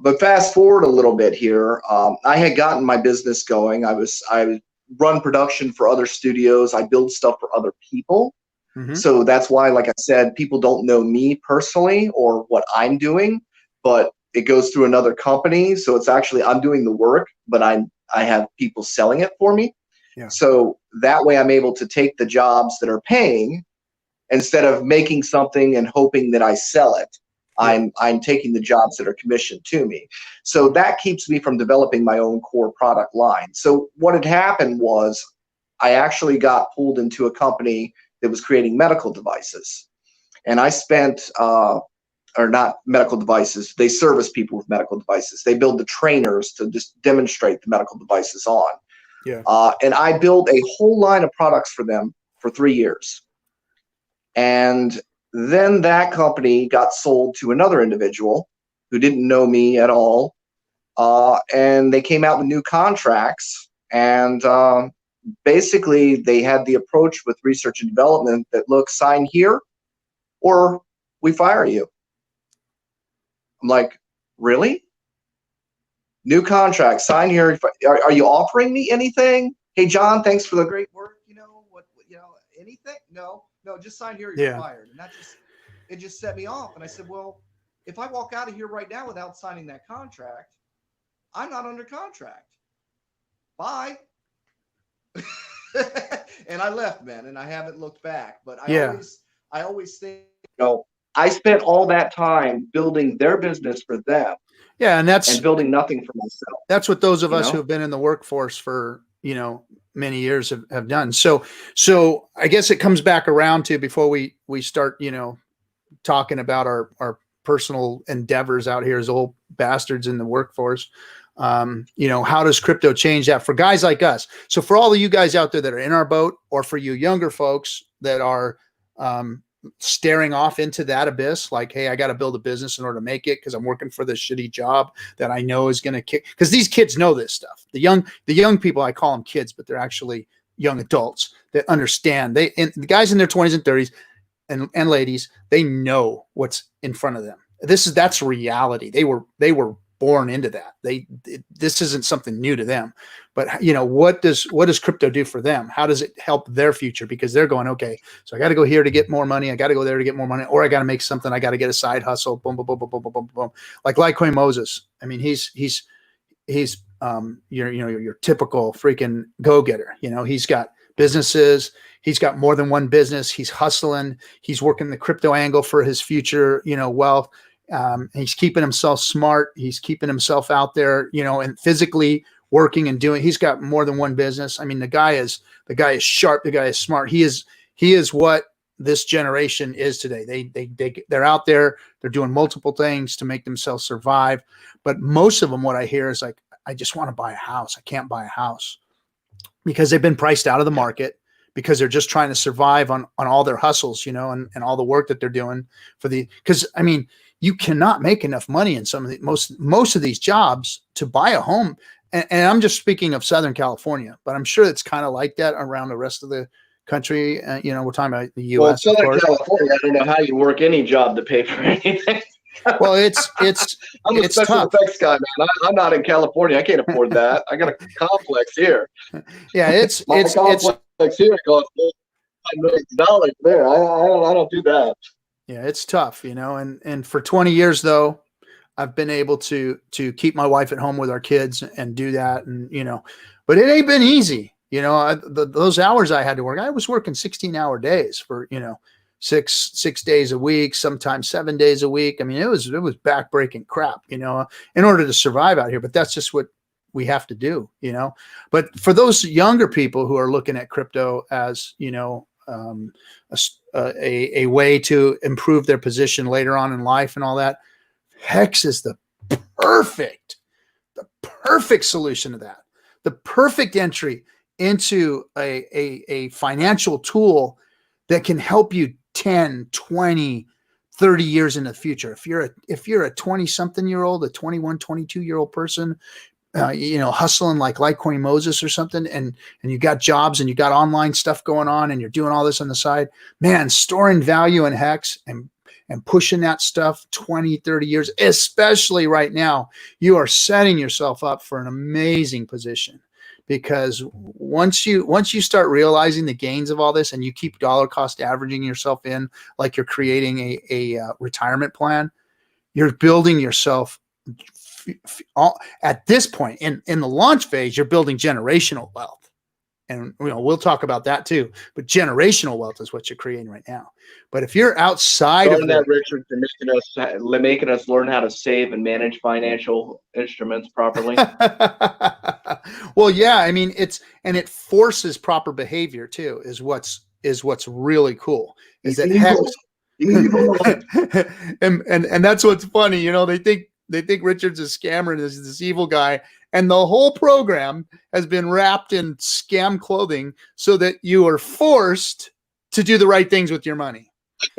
But fast forward a little bit here. I had gotten my business going. I run production for other studios. I build stuff for other people. Mm-hmm. So that's why, like I said, people don't know me personally or what I'm doing, but it goes through another company. So it's actually, I'm doing the work, but I have people selling it for me. Yeah. So that way I'm able to take the jobs that are paying instead of making something and hoping that I sell it. I'm taking the jobs that are commissioned to me. So that keeps me from developing my own core product line. So what had happened was I actually got pulled into a company that was creating medical devices. And I spent, or not medical devices, they service people with medical devices. They build the trainers to just demonstrate the medical devices on. Yeah. And I built a whole line of products for them for 3 years. And then that company got sold to another individual who didn't know me at all. And they came out with new contracts. And basically, they had the approach with research and development that, look, sign here or we fire you. I'm like, really? New contract, sign here. Are you offering me anything? Hey, John, thanks for the great work. You know, anything? No, just sign here, you're fired. And it just set me off. And I said, well, if I walk out of here right now without signing that contract, I'm not under contract. Bye. And I left, man, and I haven't looked back. But Yeah. I always think, I spent all that time building their business for them. Yeah. And building nothing for myself. That's what those of us who have been in the workforce for, many years have done. So I guess it comes back around to, before we start, talking about our personal endeavors out here as old bastards in the workforce. How does crypto change that for guys like us? So for all of you guys out there that are in our boat, or for you younger folks that are staring off into that abyss, like, hey, I got to build a business in order to make it because I'm working for this shitty job that I know is going to kick. Because these kids know this stuff. The young people, I call them kids, but they're actually young adults that understand. And the guys in their 20s and 30s and ladies, they know what's in front of them. That's reality. They were born into that. This isn't something new to them. But what does crypto do for them? How does it help their future? Because they're going, okay, so I got to go here to get more money. I got to go there to get more money, or I got to make something. I got to get a side hustle. Boom, boom, boom, boom, boom, boom, boom, boom. Like Litecoin Moses. I mean, he's your typical freaking go-getter. He's got businesses. He's got more than one business. He's hustling. He's working the crypto angle for his future, wealth. He's keeping himself smart. He's keeping himself out there, and physically working and doing. He's got more than one business. I mean, the guy is sharp. The guy is smart. He is what this generation is today. They're out there. They're doing multiple things to make themselves survive. But most of them, what I hear is like, I just want to buy a house. I can't buy a house because they've been priced out of the market, because they're just trying to survive on all their hustles, and all the work that they're doing because I mean, you cannot make enough money in some of the most of these jobs to buy a home. And I'm just speaking of Southern California, but I'm sure it's kind of like that around the rest of the country. We're talking about the U.S. Well, Southern California, I don't know how you work any job to pay for anything. Well, it's I'm a special effects guy, man. I'm not in California. I can't afford that. I got a complex here. Yeah, it's complex here costs $5 million there. I don't do that. Yeah, it's tough, and for 20 years though, I've been able to keep my wife at home with our kids and do that. And, but it ain't been easy. Those hours I had to work, I was working 16-hour days for, six days a week, sometimes 7 days a week. I mean, it was backbreaking crap, in order to survive out here, but that's just what we have to do, but for those younger people who are looking at crypto as, a way to improve their position later on in life and all that, Hex is the perfect solution to that. The perfect entry into a financial tool that can help you 10, 20, 30 years in the future. If you're a 20-something-year-old, a 21, 22-year-old person, hustling like Litecoin Moses or something, and you got jobs and you got online stuff going on and you're doing all this on the side, man, storing value in Hex and pushing that stuff 20, 30 years, especially right now, you are setting yourself up for an amazing position. Because once you start realizing the gains of all this and you keep dollar cost averaging yourself in, like you're creating a retirement plan, you're building yourself at this point in the launch phase, you're building generational wealth. And we'll talk about that too. But generational wealth is what you're creating right now. But if you're outside of that, Richard, for making us learn how to save and manage financial instruments properly. Well, yeah, I mean it forces proper behavior too. Is what's really cool. Is that and that's what's funny. They think Richard's a scammer and is this evil guy. And the whole program has been wrapped in scam clothing so that you are forced to do the right things with your money.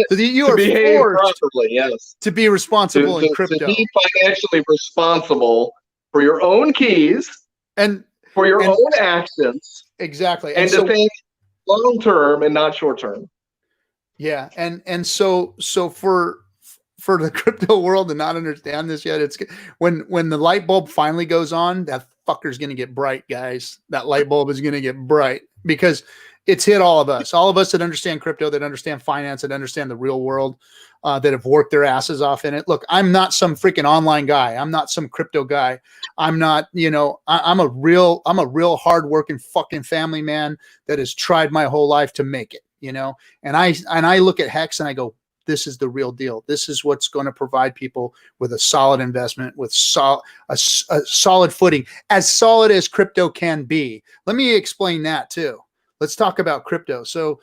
So that you are forced properly, yes, to be responsible in crypto. To be financially responsible for your own keys and for your own actions. Exactly. And to think long term and not short term. Yeah. And so for the crypto world to not understand this yet, it's when the light bulb finally goes on, that fucker's going to get bright, guys. That light bulb is going to get bright. because it's hit all of us that understand crypto, that understand finance, that understand the real world, that have worked their asses off in it. Look, I'm not some freaking online guy. I'm not some crypto guy. I'm not, I'm a real hardworking fucking family man that has tried my whole life to make it, and I look at Hex and I go, this is the real deal. This is what's going to provide people with a solid investment, with a solid footing, as solid as crypto can be. Let me explain that too. Let's talk about crypto. So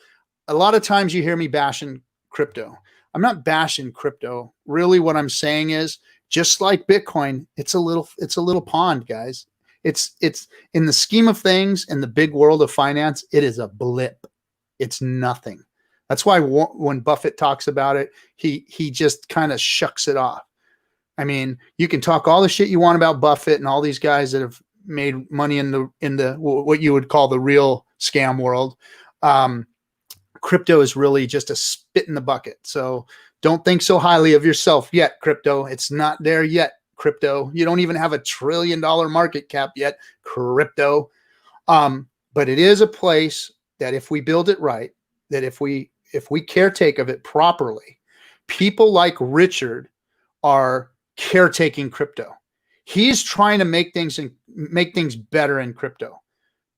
a lot of times you hear me bashing crypto. I'm not bashing crypto. Really what I'm saying is, just like Bitcoin, it's a little pond, guys. It's in the scheme of things, in the big world of finance, it is a blip. It's nothing. That's why when Buffett talks about it, he just kind of shucks it off. I mean, you can talk all the shit you want about Buffett and all these guys that have made money in the what you would call the real scam world. Crypto is really just a spit in the bucket. So don't think so highly of yourself yet, crypto. It's not there yet, crypto. You don't even have $1 trillion market cap yet, crypto. But it is a place that if we build it right, that if we caretake of it properly, people like Richard are caretaking crypto. He's trying to make things better in crypto.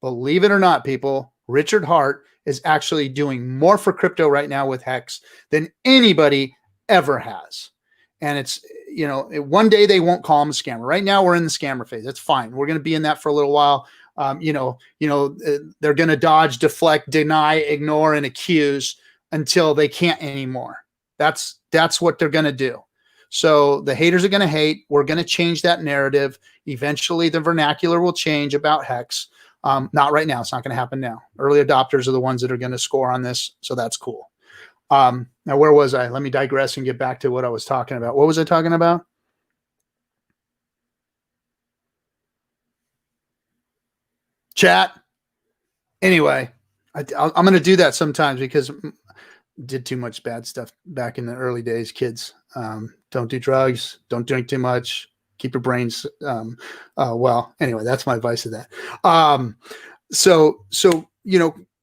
Believe it or not, people, Richard Hart is actually doing more for crypto right now with Hex than anybody ever has. And it's, one day they won't call him a scammer. Right now we're in the scammer phase. That's fine. We're going to be in that for a little while. They're going to dodge, deflect, deny, ignore, and accuse until they can't anymore. That's what they're going to do. So the haters are going to hate. We're going to change that narrative. Eventually the vernacular will change about Hex. Not right now. It's not going to happen now. Early adopters are the ones that are going to score on this. So that's cool. Now, where was I? Let me digress and get back to what I was talking about. What was I talking about? Chat. Anyway, I'm going to do that sometimes because did too much bad stuff back in the early days. Kids, don't do drugs. Don't drink too much. Keep your brains. Well, anyway, that's my advice to that. So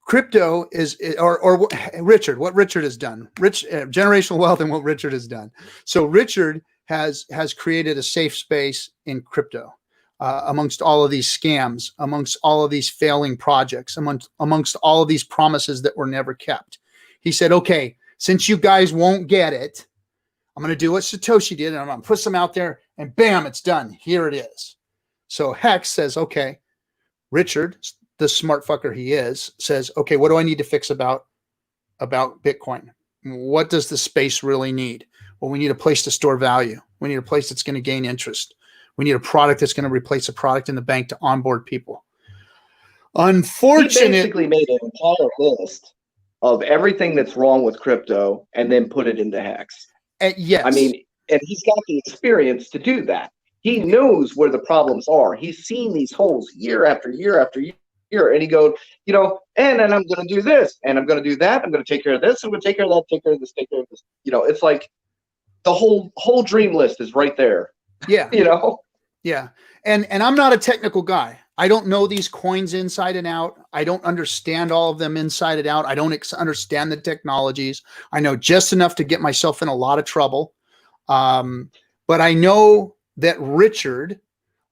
crypto is, or Richard, what Richard has done, generational wealth and what Richard has done. So Richard has created a safe space in crypto. Amongst all of these scams, amongst all of these failing projects, amongst all of these promises that were never kept. He said, okay, since you guys won't get it, I'm going to do what Satoshi did, and I'm going to put some out there, and bam, it's done. Here it is. So Hex says, okay, Richard, the smart fucker he is, says, okay, what do I need to fix about Bitcoin? What does the space really need? Well, we need a place to store value. We need a place that's going to gain interest. We need a product that's going to replace a product in the bank to onboard people. Unfortunately, he basically made an entire list of everything that's wrong with crypto and then put it into Hex. Yes. I mean, and he's got the experience to do that. He knows where the problems are. He's seen these holes year after year after year. And he goes, and then I'm going to do this and I'm going to do that. I'm going to take care of this. I'm going to take care of that, take care of this, take care of this. It's like the whole dream list is right there. Yeah. Yeah. And I'm not a technical guy. I don't know these coins inside and out. I don't understand all of them inside and out. I don't understand the technologies. I know just enough to get myself in a lot of trouble. But I know that Richard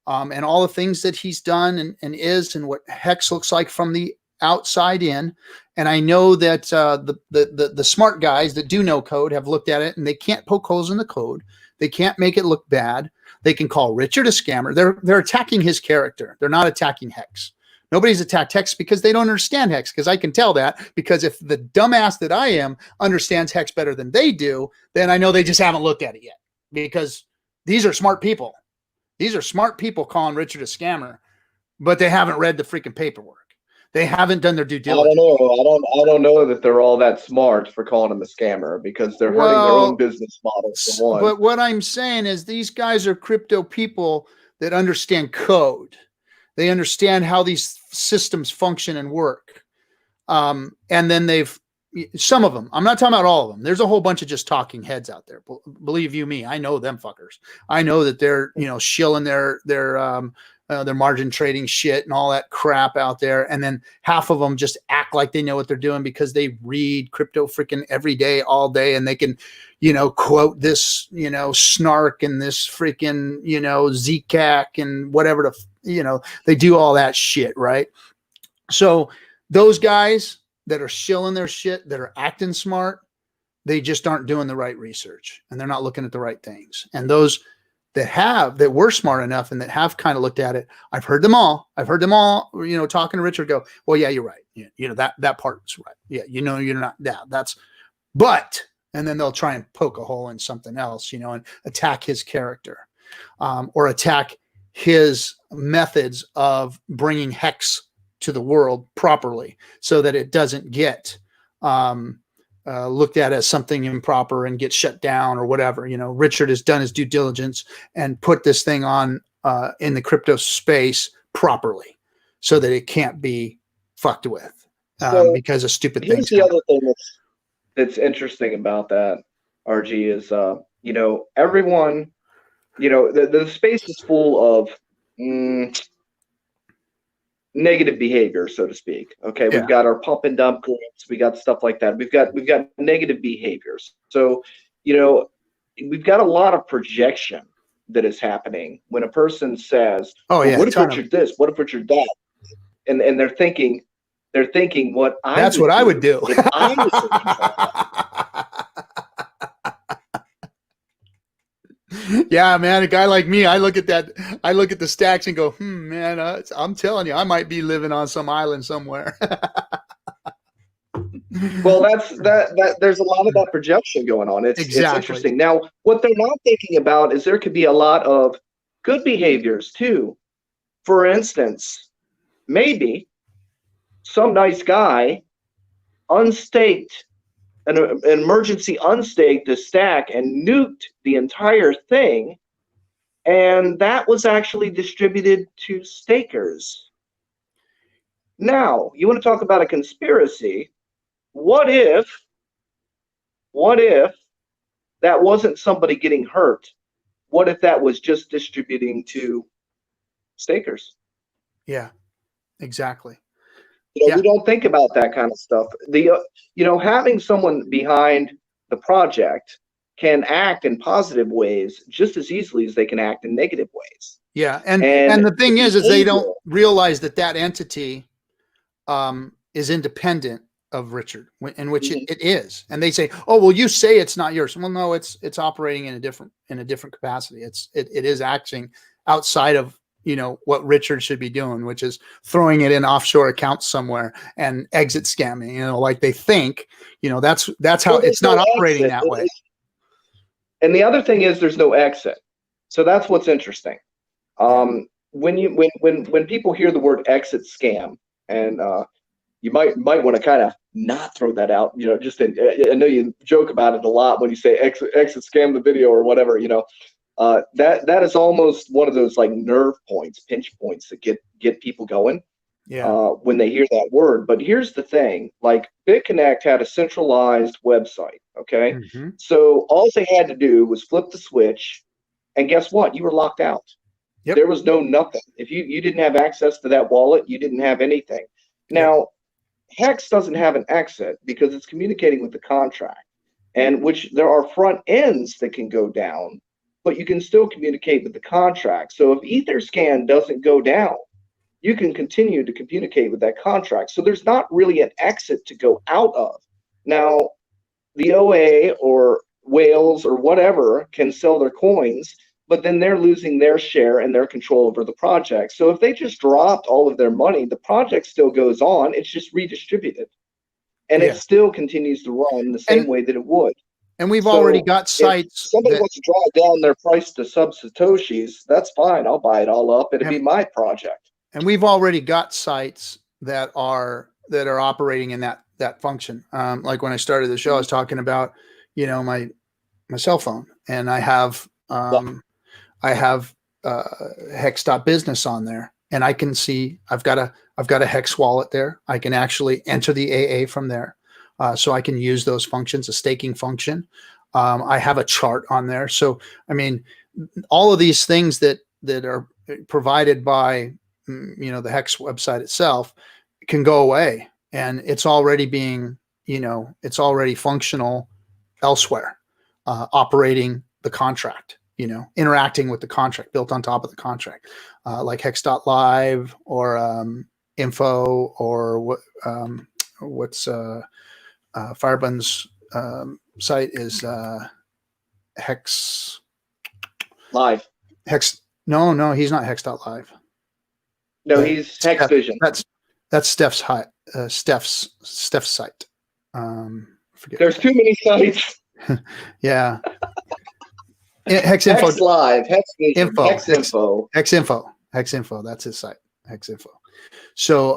and all the things that he's done and is and what Hex looks like from the outside in. And I know that the smart guys that do know code have looked at it and they can't poke holes in the code. They can't make it look bad. They can call Richard a scammer. They're attacking his character. They're not attacking Hex. Nobody's attacked Hex because they don't understand Hex, because I can tell that, because if the dumbass that I am understands Hex better than they do, then I know they just haven't looked at it yet, because these are smart people. These are smart people calling Richard a scammer, but they haven't read the freaking paperwork. They haven't done their due diligence. I don't know that they're all that smart for calling him a scammer, because they're hurting their own business model, for one. But what I'm saying is these guys are crypto people that understand code. They understand how these systems function and work. And then some of them, I'm not talking about all of them. There's a whole bunch of just talking heads out there. Believe you me, I know them fuckers. I know that they're, shilling their their margin trading shit and all that crap out there. And then half of them just act like they know what they're doing because they read crypto freaking every day, all day. And they can, quote this, snark and this freaking, Zcac and whatever they do all that shit. Right. So those guys that are shilling their shit, that are acting smart, they just aren't doing the right research and they're not looking at the right things. And those that were smart enough and that have kind of looked at it, I've heard them all, talking to Richard go, well, yeah, you're right. That part's right. Yeah. You're not, and then they'll try and poke a hole in something else, and attack his character, or attack his methods of bringing hex to the world properly so that it doesn't get, looked at as something improper and get shut down or whatever. Richard has done his due diligence and put this thing on in the crypto space properly so that it can't be fucked with because of stupid things. Here's the other thing that's interesting about that, RG, is everyone, the space is full of negative behavior, so to speak. Okay, Yeah. we've got our pump and dump groups, we got stuff like that. We've got negative behaviors. So, we've got a lot of projection that is happening when a person says, "Oh yeah, what if Richard this? What if Richard that?" And they're thinking what I would do if I was in control. Yeah, man, a guy like me, I look at the stacks and go, man, I'm telling you, I might be living on some island somewhere. Well, there's a lot of that projection going on. It's interesting. Now, what they're not thinking about is there could be a lot of good behaviors too. For instance, maybe some nice guy unstaked an emergency unstaked the stack and nuked the entire thing, and that was actually distributed to stakers. Now, you want to talk about a conspiracy? What if that wasn't somebody getting hurt? What if that was just distributing to stakers? Yeah, exactly. We don't think about that kind of stuff. Having someone behind the project can act in positive ways just as easily as they can act in negative ways. Yeah, and the thing is they don't realize that entity is independent of Richard, in which it is. And they say, "Oh, well, you say it's not yours." Well, no, it's operating in a different capacity. It is acting outside of what Richard should be doing, which is throwing it in offshore accounts somewhere and exit scamming, like they think, that's how it's not operating that way. And the other thing is there's no exit. So that's what's interesting. When people hear the word exit scam, and you might want to kind of not throw that out, I know you joke about it a lot when you say exit scam the video or whatever, that is almost one of those like nerve points, pinch points that get people going when they hear that word. But here's the thing, like BitConnect had a centralized website. Okay. Mm-hmm. So all they had to do was flip the switch, and guess what? You were locked out. Yep. There was nothing. If you didn't have access to that wallet, you didn't have anything. Now, Hex doesn't have an exit because it's communicating with the contract, and which there are front ends that can go down, but you can still communicate with the contract. So if Etherscan doesn't go down, you can continue to communicate with that contract. So there's not really an exit to go out of. Now, the OA or whales or whatever can sell their coins, but then they're losing their share and their control over the project. So if they just dropped all of their money, the project still goes on. It's just redistributed. And it still continues to run the same way that it would. And we've already got sites. If somebody wants to drive down their price to sub-Satoshis, that's fine. I'll buy it all up. It'll be my project. And we've already got sites that are operating in that function. Like when I started the show, I was talking about, my cell phone, and I have hex.business on there, and I can see I've got a Hex wallet there. I can actually enter the AA from there. So I can use those functions, a staking function. I have a chart on there. So, I mean, all of these things that are provided by, the Hex website itself can go away, and it's already being, it's already functional elsewhere, operating the contract, interacting with the contract, built on top of the contract, like Hex.live or info, or what's Firebund's site is Hex Live. Hex. No, he's not Hex.live. No, he's Hex Vision. That's Steph's Steph's site. Forget. There's too many sites. Yeah. Hex Info. Hex Live, Hex Vision, Info. Hex Info. Hex Info. That's his site. Hex Info. So,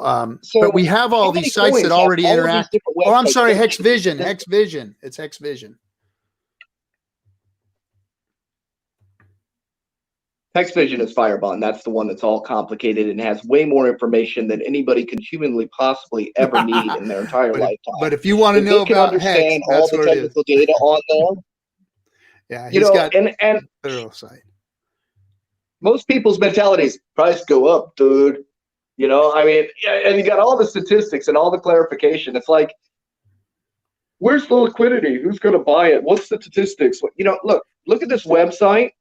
but we have all these sites that already interact. Oh, I'm sorry. Hex Vision. Hex Vision. It's Hex Vision. Hex Vision is Firebund. That's the one that's all complicated and has way more information than anybody can humanly possibly ever need in their entire lifetime. But if you want to know about Hex, all the technical data on there. Yeah, he's got and thorough site. Most people's mentalities, price go up, dude. I mean, and you got all the statistics and all the clarification. It's like, where's the liquidity? Who's going to buy it? What's the statistics? Look at this website.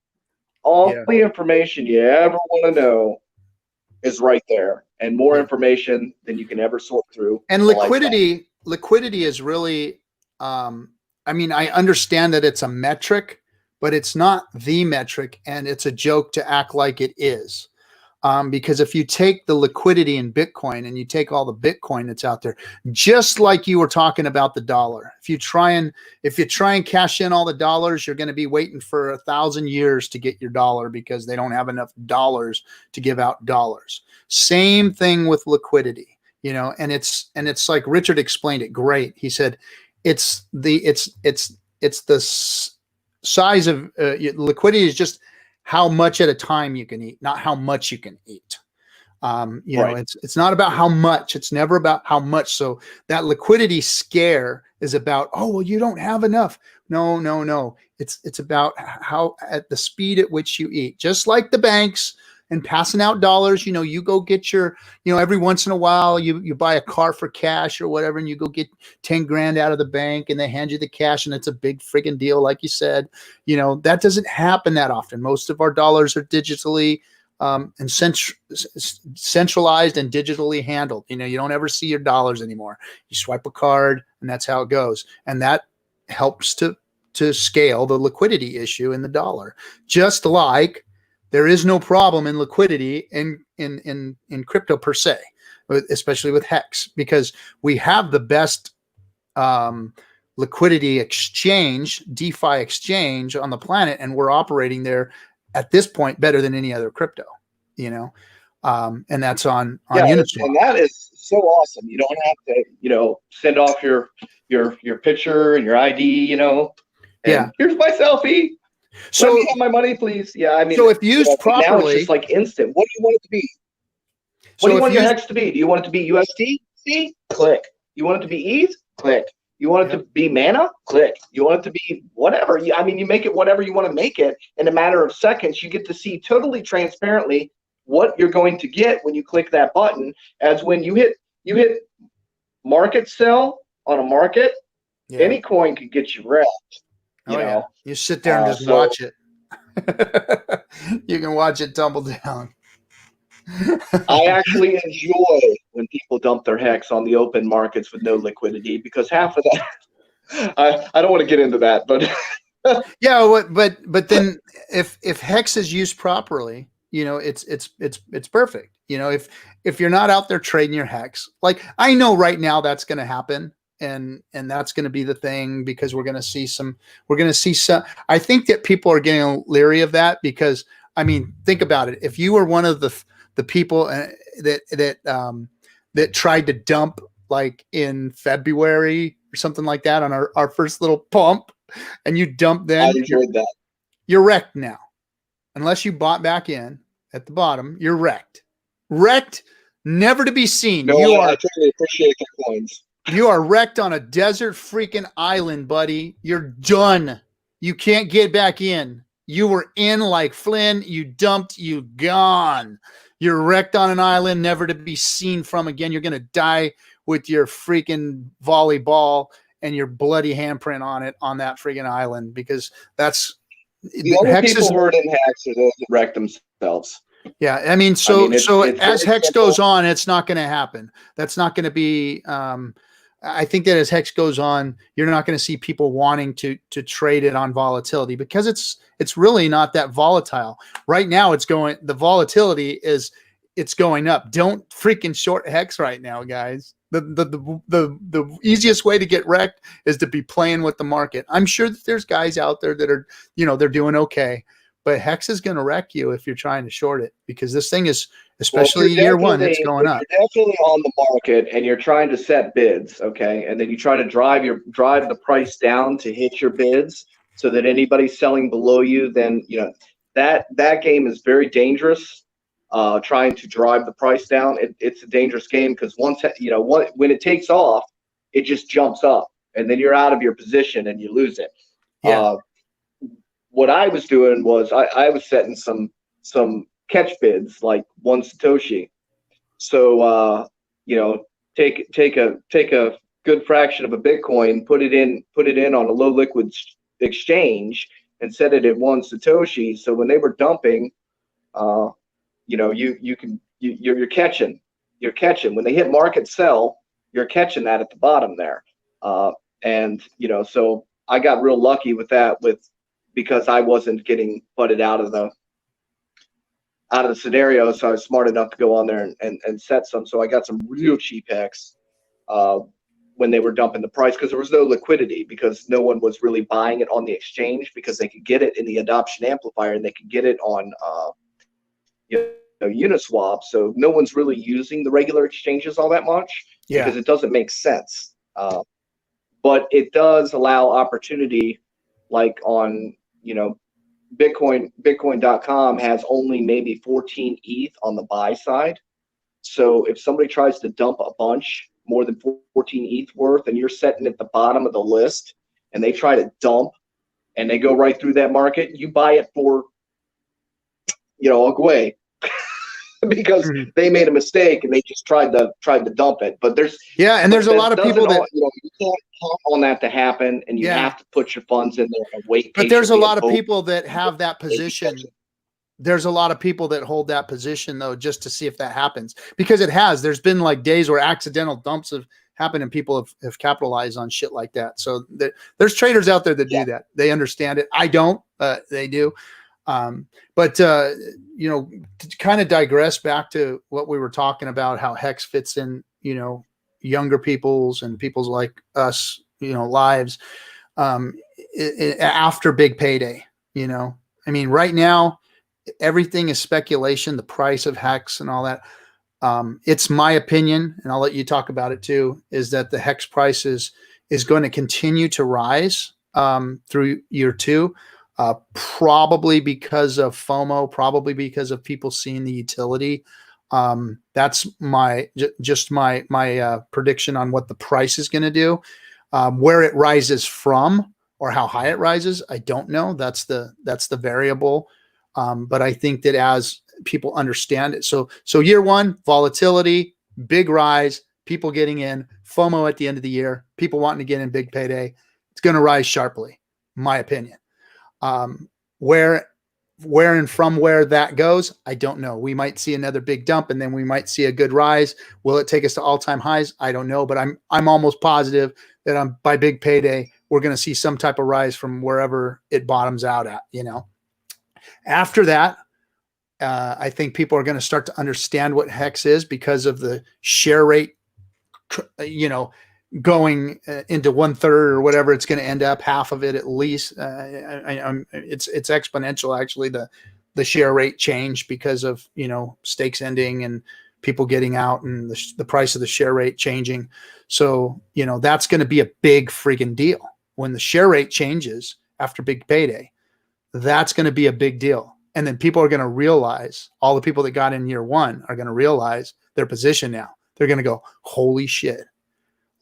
All the information you ever want to know is right there, and more information than you can ever sort through. And liquidity is really, I mean, I understand that it's a metric, but it's not the metric, and it's a joke to act like it is. Because if you take the liquidity in Bitcoin and you take all the Bitcoin that's out there, just like you were talking about the dollar, if you try and cash in all the dollars, you're going to be waiting for 1,000 years to get your dollar, because they don't have enough dollars to give out dollars. Same thing with liquidity, and it's like Richard explained it great. He said, it's the size of liquidity is just how much at a time you can eat, not how much you can eat. It's not about how much. It's never about how much. So that liquidity scare is about, oh, well, you don't have enough. No. It's about how, at the speed at which you eat, just like the banks and passing out dollars. You go get your, every once in a while you buy a car for cash or whatever, and you go get 10 grand out of the bank, and they hand you the cash, and it's a big friggin' deal. Like you said, that doesn't happen that often. Most of our dollars are digitally and centralized and digitally handled. You don't ever see your dollars anymore. You swipe a card, and that's how it goes. And that helps to scale the liquidity issue in the dollar. Just like there is no problem in liquidity in crypto per se, especially with Hex, because we have the best liquidity exchange, DeFi exchange on the planet, and we're operating there at this point better than any other crypto, and that's on Uniswap. And that is so awesome. You don't have to, send off your picture and your ID, and here's my selfie. So let me have my money, please. Yeah, I mean, so if used properly, now it's just like instant. What do you want it to be? What do you want your Hex to be? Do you want it to be USD? Click. You want it to be ETH? Click. You want it to be Mana? Click. You want it to be whatever. You make it whatever you want to make it. In a matter of seconds, you get to see totally transparently what you're going to get when you click that button. As when you hit market sell on a market, any coin could get you wrecked. You sit there and just watch it. You can watch it tumble down. I actually enjoy when people dump their Hex on the open markets with no liquidity, because half of that, I don't want to get into that, but but then if Hex is used properly, it's perfect. If you're not out there trading your Hex, like I know right now that's going to happen. And that's going to be the thing, because we're going to see some, I think that people are getting leery of that, because I mean, think about it. If you were one of the people that tried to dump like in February or something like that on our first little pump, and you dump then, I enjoyed that. You're wrecked now. Unless you bought back in at the bottom, you're wrecked, never to be seen. No, I totally appreciate the coins. You are wrecked on a desert freaking island, buddy. You're done. You can't get back in. you were in like Flynn, you dumped, you gone. You're wrecked on an island, never to be seen from again. You're going to die with your freaking volleyball and your bloody handprint on it on that freaking island, because that's the only Hex people is, hurt in Hex are those that wreck themselves. yeah. I mean, so it's as Hex simple. goes on, it's not going to happen. That's not going to be, I think that as Hex goes on, you're not going to see people wanting to trade it on volatility, because it's really not that volatile right now. The volatility is, it's going up. Don't freaking short Hex right now, guys. The easiest way to get wrecked is to be playing with the market. I'm sure that there's guys out there that are, they're doing okay, but Hex is going to wreck you if you're trying to short it, because this thing is, especially year one, it's going up. You're definitely on the market and you're trying to set bids, okay, and then you try to drive the price down to hit your bids, so that anybody's selling below you, then that game is very dangerous. Trying to drive the price down, it's a dangerous game, because once when it takes off, it just jumps up, and then you're out of your position and you lose it. Yeah. What I was doing was I was setting some catch bids, like 1 Satoshi. So take a good fraction of a Bitcoin, put it in on a low liquid exchange, and set it at 1 Satoshi. So when they were dumping, you're catching when they hit market sell, you're catching that at the bottom there. So I got real lucky with that, because I wasn't getting putted out of the scenario. So I was smart enough to go on there and set some. So I got some real cheap Hex when they were dumping the price, because there was no liquidity, because no one was really buying it on the exchange, because they could get it in the adoption amplifier and they could get it on Uniswap. So no one's really using the regular exchanges all that much, because it doesn't make sense. But it does allow opportunity, like on Bitcoin.com has only maybe 14 ETH on the buy side. So if somebody tries to dump a bunch, more than 14 ETH worth, and you're sitting at the bottom of the list, and they try to dump and they go right through that market, you buy it for away. Because they made a mistake and they just tried to dump it. But there's a lot of people that you can't count on that to happen, and you have to put your funds in there and wait. But there's a lot of people that have that position. There's a lot of people that hold that position, though, just to see if that happens, because there's been like days where accidental dumps have happened and people have capitalized on shit like that. So there's traders out there that do that. They understand it. I don't. They do. But to kind of digress back to what we were talking about, how Hex fits in, younger people's and people's like us, lives, after big payday, I mean, right now, everything is speculation, the price of Hex and all that. It's my opinion, and I'll let you talk about it too, is that the Hex price is going to continue to rise, through year 2. Probably because of FOMO, probably because of people seeing the utility. That's my prediction on what the price is going to do. Where it rises from or how high it rises, I don't know. That's the variable. But I think that as people understand it, so year 1, volatility, big rise, people getting in, FOMO at the end of the year, people wanting to get in big payday, it's going to rise sharply, my opinion. Where and from where that goes, I don't know. We might see another big dump, and then we might see a good rise. Will it take us to all-time highs? I don't know, but I'm almost positive that by big payday, we're going to see some type of rise from wherever it bottoms out at, After that, I think people are going to start to understand what Hex is, because of the share rate, going into 1/3 or whatever it's going to end up, half of it at least. It's exponential, actually, the share rate change, because of stakes ending and people getting out, and the price of the share rate changing. So that's going to be a big freaking deal when the share rate changes after big payday. That's going to be a big deal, and then people are going to realize, all the people that got in year 1 are going to realize their position now. They're going to go, holy shit,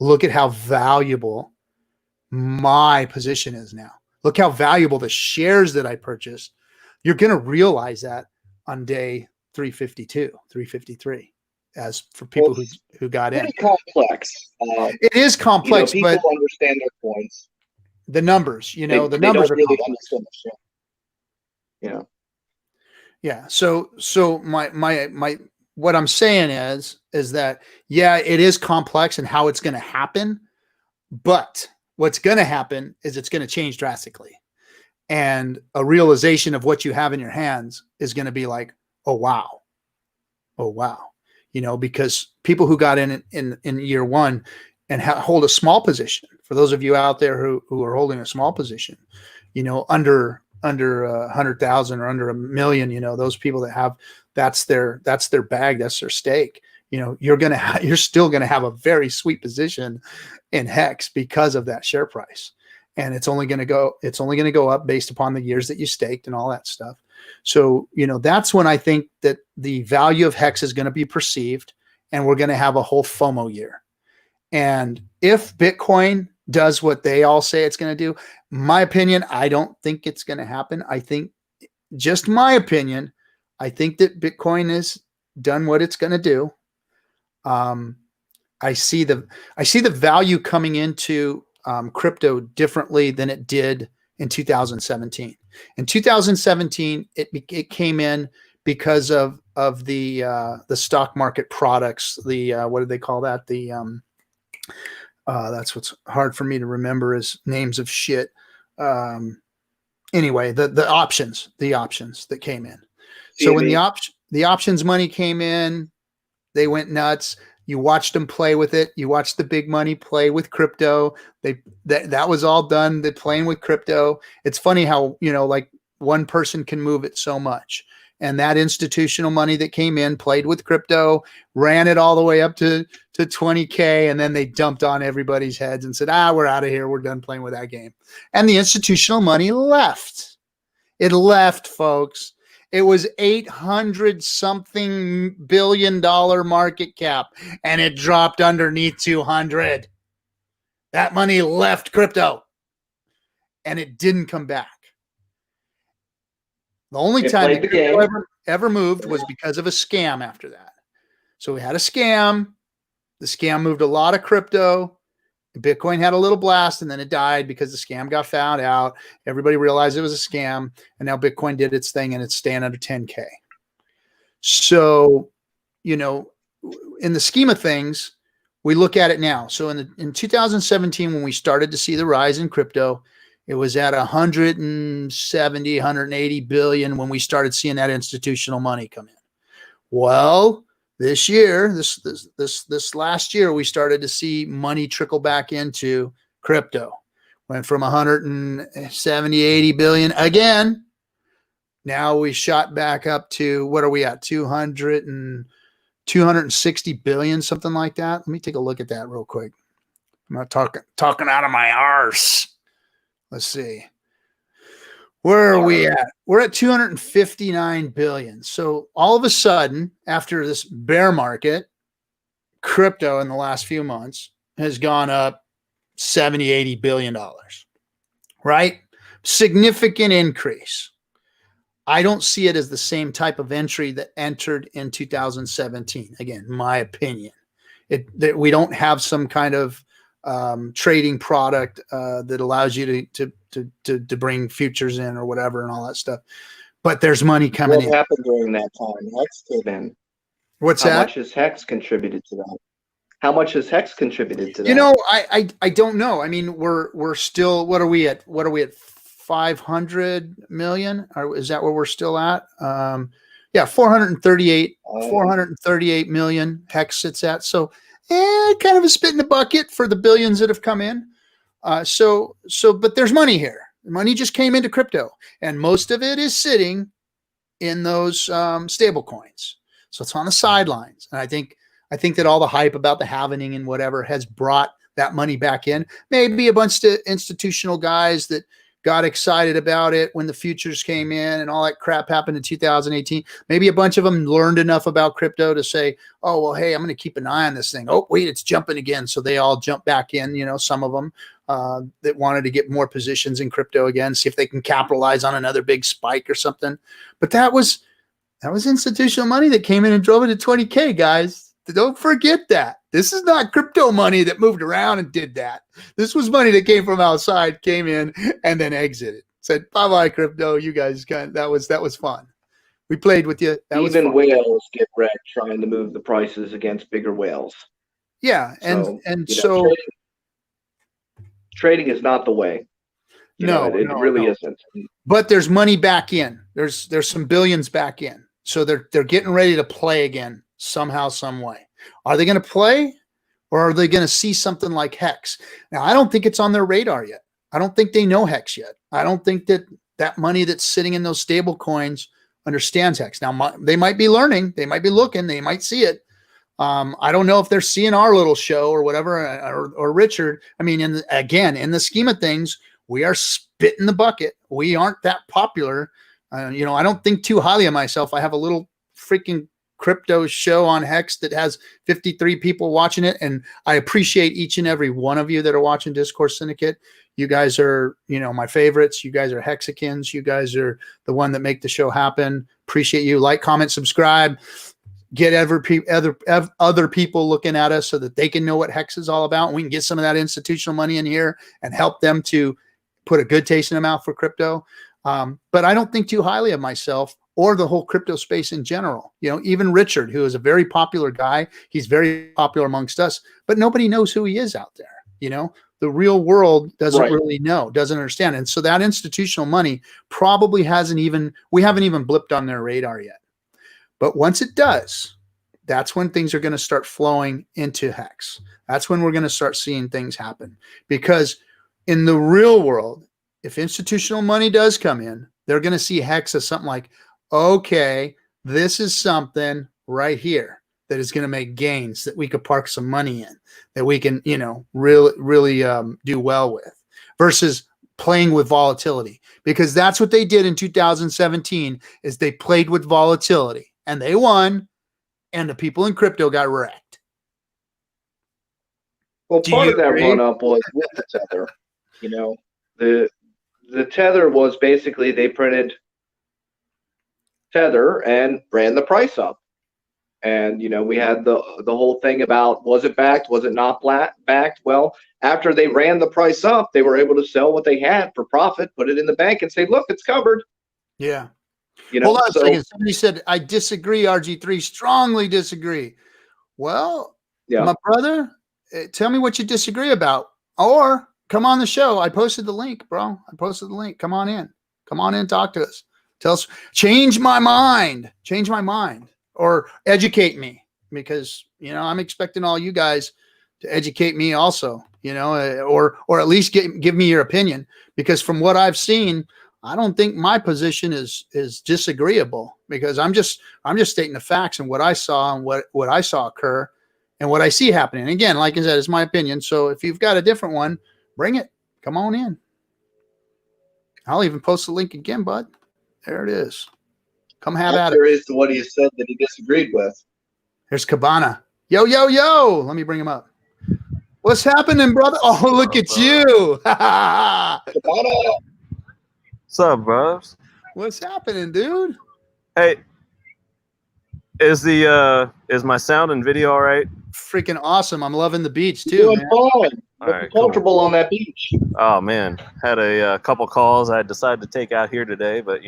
look at how valuable my position is now. Look how valuable the shares that I purchased You're going to realize that on day 352, 353, as for people who got in. Pretty complex. It is complex, people but understand their points. The numbers, the numbers don't are really complex. understand the shit. Yeah. So my what I'm saying is that, yeah, it is complex and how it's going to happen, but what's going to happen is it's going to change drastically. And a realization of what you have in your hands is going to be like, oh, wow. Because people who got in year one and hold a small position, for those of you out there who are holding a small position, under 100,000 or under $1 million, those people that have, that's their bag, that's their stake. You're still going to have a very sweet position in Hex because of that share price. And it's only going to go up based upon the years that you staked and all that stuff. So, that's when I think that the value of Hex is going to be perceived, and we're going to have a whole FOMO year. And if Bitcoin does what they all say it's going to do, my opinion, I don't think it's going to happen. I think, just my opinion, I think that Bitcoin has done what it's going to do. I see the value coming into crypto differently than it did in 2017. In 2017, it came in because of the stock market products. What do they call that? That's what's hard for me to remember is names of shit. Anyway, the options that came in. So when the options money came in, they went nuts. You watched them play with it. You watched the big money play with crypto. That was all done. They're playing with crypto. It's funny how, like one person can move it so much. And that institutional money that came in played with crypto, ran it all the way up to 20K. And then they dumped on everybody's heads and said, we're out of here. We're done playing with that game. And the institutional money left. It left, folks. It was $800 something billion market cap, and it dropped underneath 200. That money left crypto, and it didn't come back. The only time it ever moved was because of a scam after that. So we had a scam. The scam moved a lot of crypto. Bitcoin had a little blast, and then it died because the scam got found out. Everybody realized it was a scam, and now Bitcoin did its thing, and it's staying under 10K. So, in the scheme of things, we look at it now. So in 2017, when we started to see the rise in crypto, it was at 170, 180 billion when we started seeing that institutional money come in. Well, this year, this last year, we started to see money trickle back into crypto. Went from 170, 80 billion again. Now we shot back up to, what are we at? 260 billion, something like that. Let me take a look at that real quick. I'm not talking out of my arse. Let's see. Where are we at? We're at 259 billion. So all of a sudden, after this bear market, crypto in the last few months has gone up 70, 80 billion dollars, right? Significant increase. I don't see it as the same type of entry that entered in 2017. Again, my opinion. That we don't have some kind of trading product that allows you to bring futures in or whatever and all that stuff. But there's money coming in. What happened during that time? Hex came in. What's that? How much has Hex contributed to that? How much has Hex contributed to that? I don't know. I mean, we're still, what are we at? 500 million? Or is that where we're still at? 438 million Hex sits at. So kind of a spit in the bucket for the billions that have come in. But there's money here. Money just came into crypto, and most of it is sitting in those stable coins. So it's on the sidelines. And I think that all the hype about the halvening and whatever has brought that money back in. Maybe a bunch of institutional guys that got excited about it when the futures came in and all that crap happened in 2018. Maybe a bunch of them learned enough about crypto to say, oh, well, hey, I'm going to keep an eye on this thing. Oh, wait, it's jumping again. So they all jump back in, some of them. that wanted to get more positions in crypto again, see if they can capitalize on another big spike or something. But that was institutional money that came in and drove it to 20K, guys. Don't forget that. This is not crypto money that moved around and did that. This was money that came from outside, came in, and then exited. Said, bye-bye, crypto. You guys that was fun. We played with you. Even whales get wrecked trying to move the prices against bigger whales. Yeah, so trading is not the way. It really isn't. But there's money back in. There's some billions back in. So they're getting ready to play again somehow, some way. Are they going to play, or are they going to see something like Hex? Now, I don't think it's on their radar yet. I don't think they know Hex yet. I don't think that money that's sitting in those stable coins understands Hex. Now, they might be learning. They might be looking. They might see it. I don't know if they're seeing our little show or whatever, or Richard. I mean, in the scheme of things, we are spit in the bucket. We aren't that popular. I don't think too highly of myself. I have a little freaking crypto show on Hex that has 53 people watching it. And I appreciate each and every one of you that are watching Discourse Syndicate. You guys are, my favorites. You guys are Hexicans. You guys are the one that make the show happen. Appreciate you. Like, comment, subscribe. Get other people looking at us so that they can know what Hex is all about. And we can get some of that institutional money in here and help them to put a good taste in their mouth for crypto. But I don't think too highly of myself or the whole crypto space in general. Even Richard, who is a very popular guy, he's very popular amongst us, but nobody knows who he is out there. The real world doesn't really know, doesn't understand. And so that institutional money probably we haven't even blipped on their radar yet. But once it does, that's when things are going to start flowing into Hex. That's when we're going to start seeing things happen. Because in the real world, if institutional money does come in, they're going to see Hex as something like, okay, this is something right here that is going to make gains that we could park some money in, that we can, really do well with, versus playing with volatility. Because that's what they did in 2017, is they played with volatility and they won, and the people in crypto got wrecked. Well, part of that run up was with the tether. The tether was basically they printed tether and ran the price up. And, we had the whole thing about, was it backed? Was it not backed? Well, after they ran the price up, they were able to sell what they had for profit, put it in the bank and say, look, it's covered. Yeah. Hold on a second. Somebody said, I disagree, RG3, strongly disagree. Well, my brother, tell me what you disagree about, or come on the show. I posted the link, bro. I posted the link. Come on in. Come on in. Talk to us. Tell us, change my mind, or educate me, because, I'm expecting all you guys to educate me also, or at least give me your opinion, because from what I've seen, I don't think my position is disagreeable, because I'm just stating the facts and what I saw and what I saw occur and what I see happening. And again, like I said, it's my opinion. So if you've got a different one, bring it. Come on in. I'll even post the link again, bud. There it is. Come have at it. There is what he said that he disagreed with. There's Cabana. Yo, yo, yo. Let me bring him up. What's happening, brother? Oh, look at you. Cabana. What's up, bros? What's happening, dude? Hey, is my sound and video all right? Freaking awesome. I'm loving the beach too. Doing man. fine. Right, comfortable on that beach. Oh man, had a couple calls I decided to take out here today, but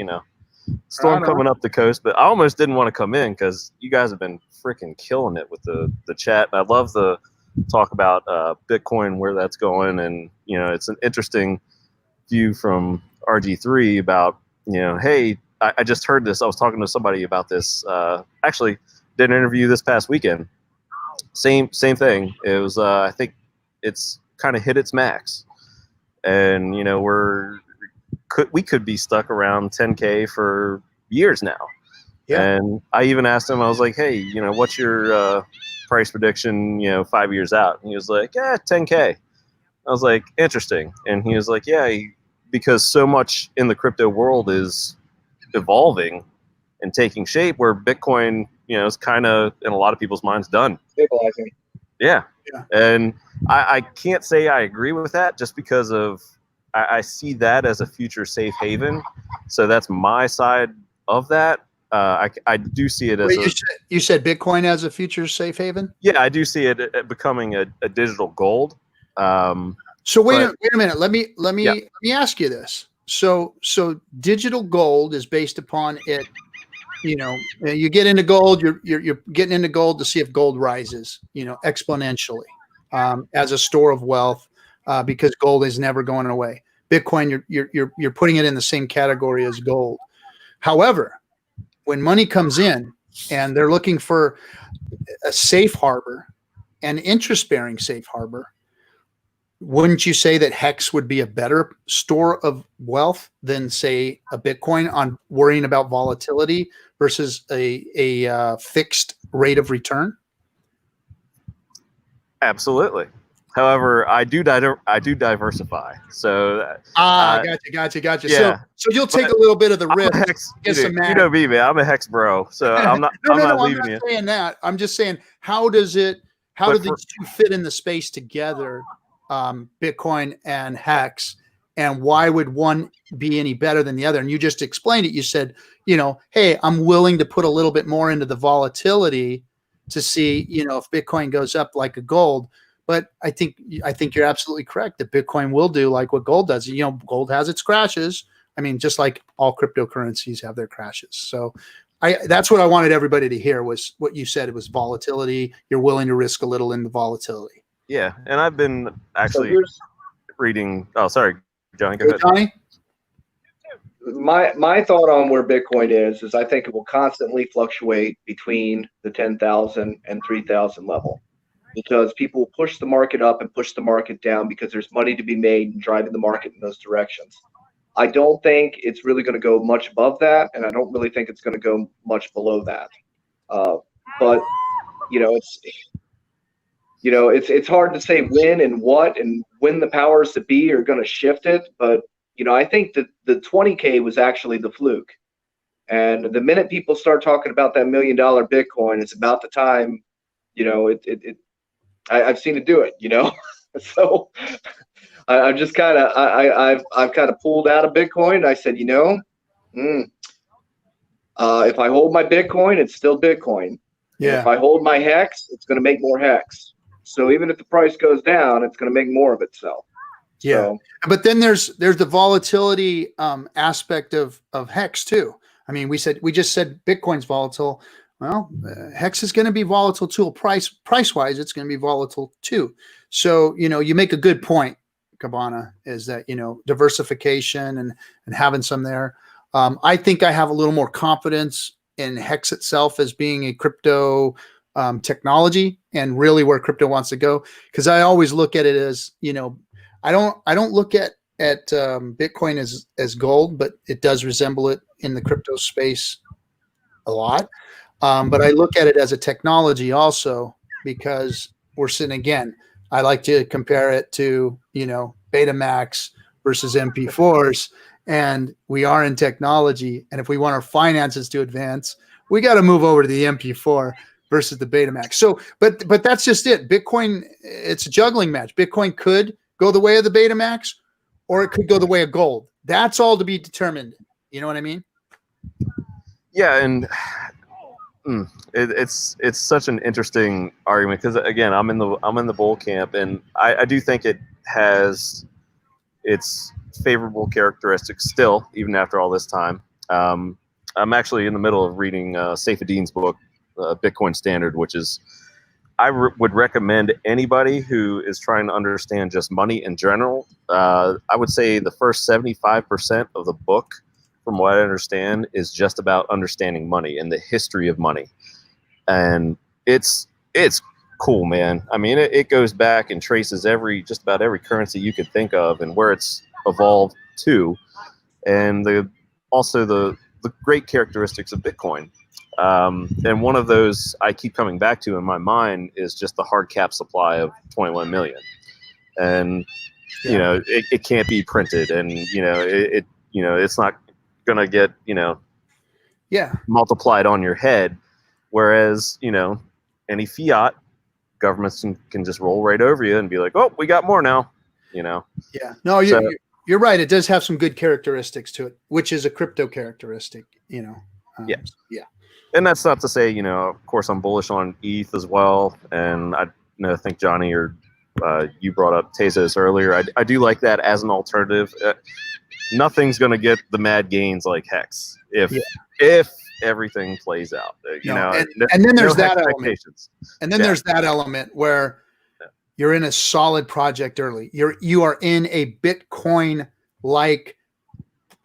storm coming up the coast. But I almost didn't want to come in because you guys have been freaking killing it with the chat. And I love the talk about Bitcoin, where that's going, and it's an interesting view from RG3 about hey, I just heard this. I was talking to somebody about this. Actually, did an interview this past weekend. Same thing. It was I think it's kind of hit its max, and we could be stuck around 10K for years now. Yeah. And I even asked him, I was like, hey, what's your price prediction 5 years out? And he was like, yeah, 10K. I was like, interesting. And he was like, yeah, because so much in the crypto world is evolving and taking shape, where Bitcoin is kind of, in a lot of people's minds, done. Stabilizing. Yeah. Yeah. And I can't say I agree with that just because of I see that as a future safe haven. So that's my side of that. I do see it as Wait, you said Bitcoin as a future safe haven? yeah, I do see it becoming a digital gold. So wait but- a minute. Let me ask you this. So digital gold is based upon it. You know, you get into gold. You're getting into gold to see if gold rises. You know, exponentially as a store of wealth because gold is never going away. Bitcoin, you're putting it in the same category as gold. However, when money comes in and they're looking for a safe harbor, an interest-bearing safe harbor, wouldn't you say that Hex would be a better store of wealth than, say, a Bitcoin on worrying about volatility versus a fixed rate of return? Absolutely. However, I do diversify. So Gotcha. yeah. So you'll take a little bit of the I'm risk. a Hex, Get some you know me, man. I'm a Hex bro. So I'm not no, I'm not I'm leaving not you. saying that. I'm just saying how do these two fit in the space together, Bitcoin and Hex, and why would one be any better than the other? And you just explained it. You said, you know, hey, I'm willing to put a little bit more into the volatility to see, you know, if Bitcoin goes up like a gold. But I think you're absolutely correct that Bitcoin will do like what gold does. You know, gold has its crashes. I mean, just like all cryptocurrencies have their crashes. So that's what I wanted everybody to hear was what you said. It was volatility. You're willing to risk a little in the volatility. Yeah. And I've been actually reading. Oh, sorry, Johnny. Go Hey, ahead. Johnny? My thought on where Bitcoin is I think it will constantly fluctuate between the 10,000 and 3,000 level, because people will push the market up and push the market down because there's money to be made and driving the market in those directions. I don't think it's really going to go much above that, and I don't really think it's going to go much below that. But it's hard to say when and what and when the powers that be are going to shift it. But I think that the 20K was actually the fluke, and the minute people start talking about that $1 million Bitcoin, it's about the time I've seen it do it, So I've just kind of I've kind of pulled out of Bitcoin. I said, if I hold my Bitcoin, it's still Bitcoin. Yeah. And if I hold my Hex, it's going to make more Hex. So even if the price goes down, it's going to make more of itself. Yeah. So, but then there's the volatility aspect of Hex too. I mean, we just said Bitcoin's volatile. Well, Hex is going to be volatile too. Price wise, it's going to be volatile too. So, you make a good point, Cabana, is that, diversification and having some there. I think I have a little more confidence in Hex itself as being a crypto technology and really where crypto wants to go. Because I always look at it as, I don't look at Bitcoin as gold, but it does resemble it in the crypto space a lot. But I look at it as a technology also, because we're sitting again. I like to compare it to, Betamax versus MP4s, and we are in technology. And if we want our finances to advance, we got to move over to the MP4 versus the Betamax. So, but that's just it. Bitcoin, it's a juggling match. Bitcoin could go the way of the Betamax, or it could go the way of gold. That's all to be determined. You know what I mean? Yeah, and it's such an interesting argument because again, I'm in the bull camp, and I do think it has its favorable characteristics still, even after all this time. I'm actually in the middle of reading Saifedean's book, Bitcoin Standard, which is would recommend anybody who is trying to understand just money in general. I would say the first 75% of the book, from what I understand, is just about understanding money and the history of money. And it's cool, man. I mean, it goes back and traces just about every currency you could think of and where it's evolved to, and also the great characteristics of Bitcoin. And one of those I keep coming back to in my mind is just the hard cap supply of 21 million. And, it can't be printed, and, it's not going to get, multiplied on your head. Whereas, any fiat governments can just roll right over you and be like, oh, we got more now, you know? Yeah, no, you're right. It does have some good characteristics to it, which is a crypto characteristic, you know? Yeah. Yeah. And that's not to say, you know, of course I'm bullish on ETH as well. And I think Johnny or you brought up Tezos earlier. I do like that as an alternative. Nothing's going to get the mad gains like Hex if everything plays out. You know, and then there's that element. And then there's that element where you're in a solid project early. You are in a Bitcoin like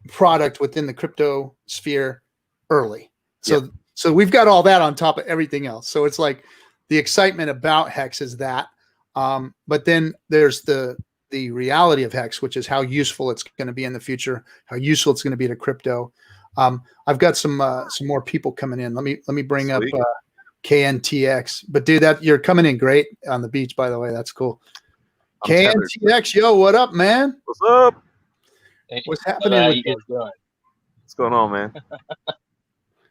product within the crypto sphere early. So we've got all that on top of everything else. So it's like the excitement about Hex is that. But then there's the reality of Hex, which is how useful it's going to be in the future, how useful it's going to be to crypto. I've got some more people coming in. Let me bring up KNTX. But dude, that you're coming in great on the beach, by the way. That's cool. KNTX, yo, what up, man? What's up? Hey, what's happening? How you guys doing? What's going on, man?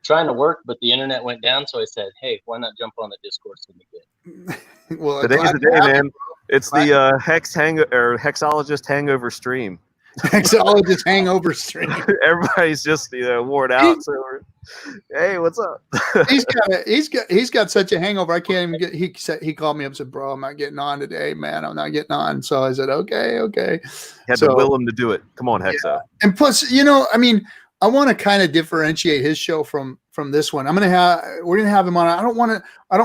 Trying to work, but the internet went down, so I said, "Hey, why not jump on the Discord Syndicate?" Well, today's the day, man. It's the Hexologist hangover stream. Hexologist hangover stream. Everybody's just worn out. So hey, what's up? he's got such a hangover. I can't even get. He called me up and said, "Bro, I'm not getting on today, man. I'm not getting on." So I said, "Okay." Had to will him to do it. Come on, Hexo. Yeah. And plus, you know, I mean, I want to kind of differentiate his show from this one. We're gonna have him on. I don't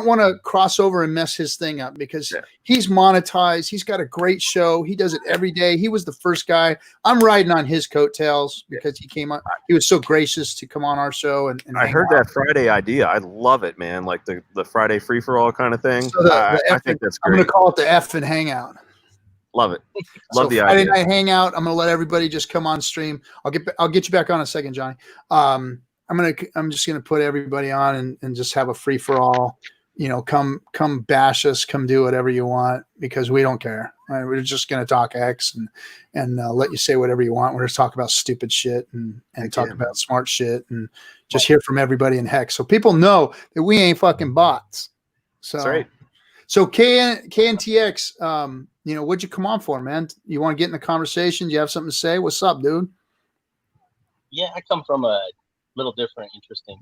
want to cross over and mess his thing up because he's monetized. He's got a great show. He does it every day. He was the first guy. I'm riding on his coattails because he came on. He was so gracious to come on our show. And I heard that Friday idea. I love it, man. Like the Friday free for all kind of thing. So I think that's great. I'm gonna call it the F and Hangout. Love it. Love the Friday idea. night hangout. I'm gonna let everybody just come on stream. I'll get you back on in a second, Johnny. I'm just gonna put everybody on and just have a free for all. You know, come bash us, come do whatever you want because we don't care. Right? We're just gonna talk X and let you say whatever you want. We're gonna talk about stupid shit and talk about smart shit and just hear from everybody in Hex so people know that we ain't fucking bots. So that's right. So KNTX, you know, what'd you come on for, man? You want to get in the conversation? Do you have something to say? What's up, dude? Yeah, I come from a little different, interesting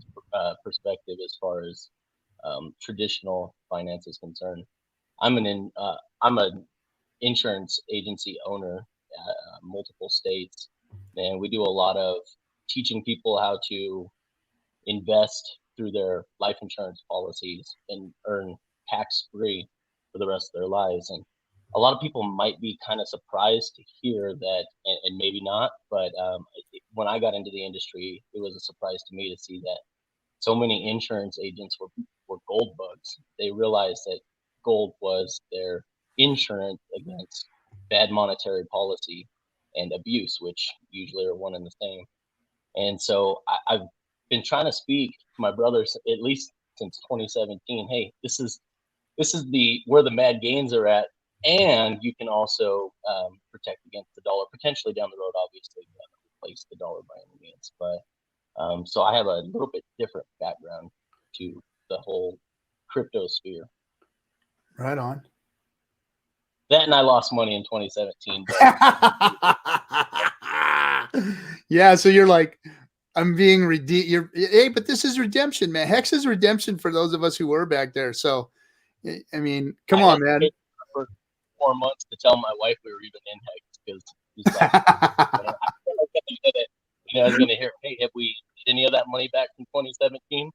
perspective as far as traditional finance is concerned. I'm an insurance agency owner at multiple states, and we do a lot of teaching people how to invest through their life insurance policies and earn tax-free for the rest of their lives. And a lot of people might be kind of surprised to hear that, and maybe not, but when I got into the industry, it was a surprise to me to see that so many insurance agents were gold bugs. They realized that gold was their insurance against bad monetary policy and abuse, which usually are one and the same. And so I've been trying to speak to my brothers, at least since 2017, hey, this is where the mad gains are at, and you can also protect against the dollar potentially down the road. Obviously, you have to replace the dollar by any means, but so I have a little bit different background to the whole crypto sphere. Right on. That and I lost money in 2017. Yeah, so you're like, I'm being redeemed. Hey, but this is redemption, man. Hex is redemption for those of us who were back there. So, I mean, come on, man. For 4 months to tell my wife we were even in Hex because she's like, I was going to hear, hey, have we did any of that money back from 2017?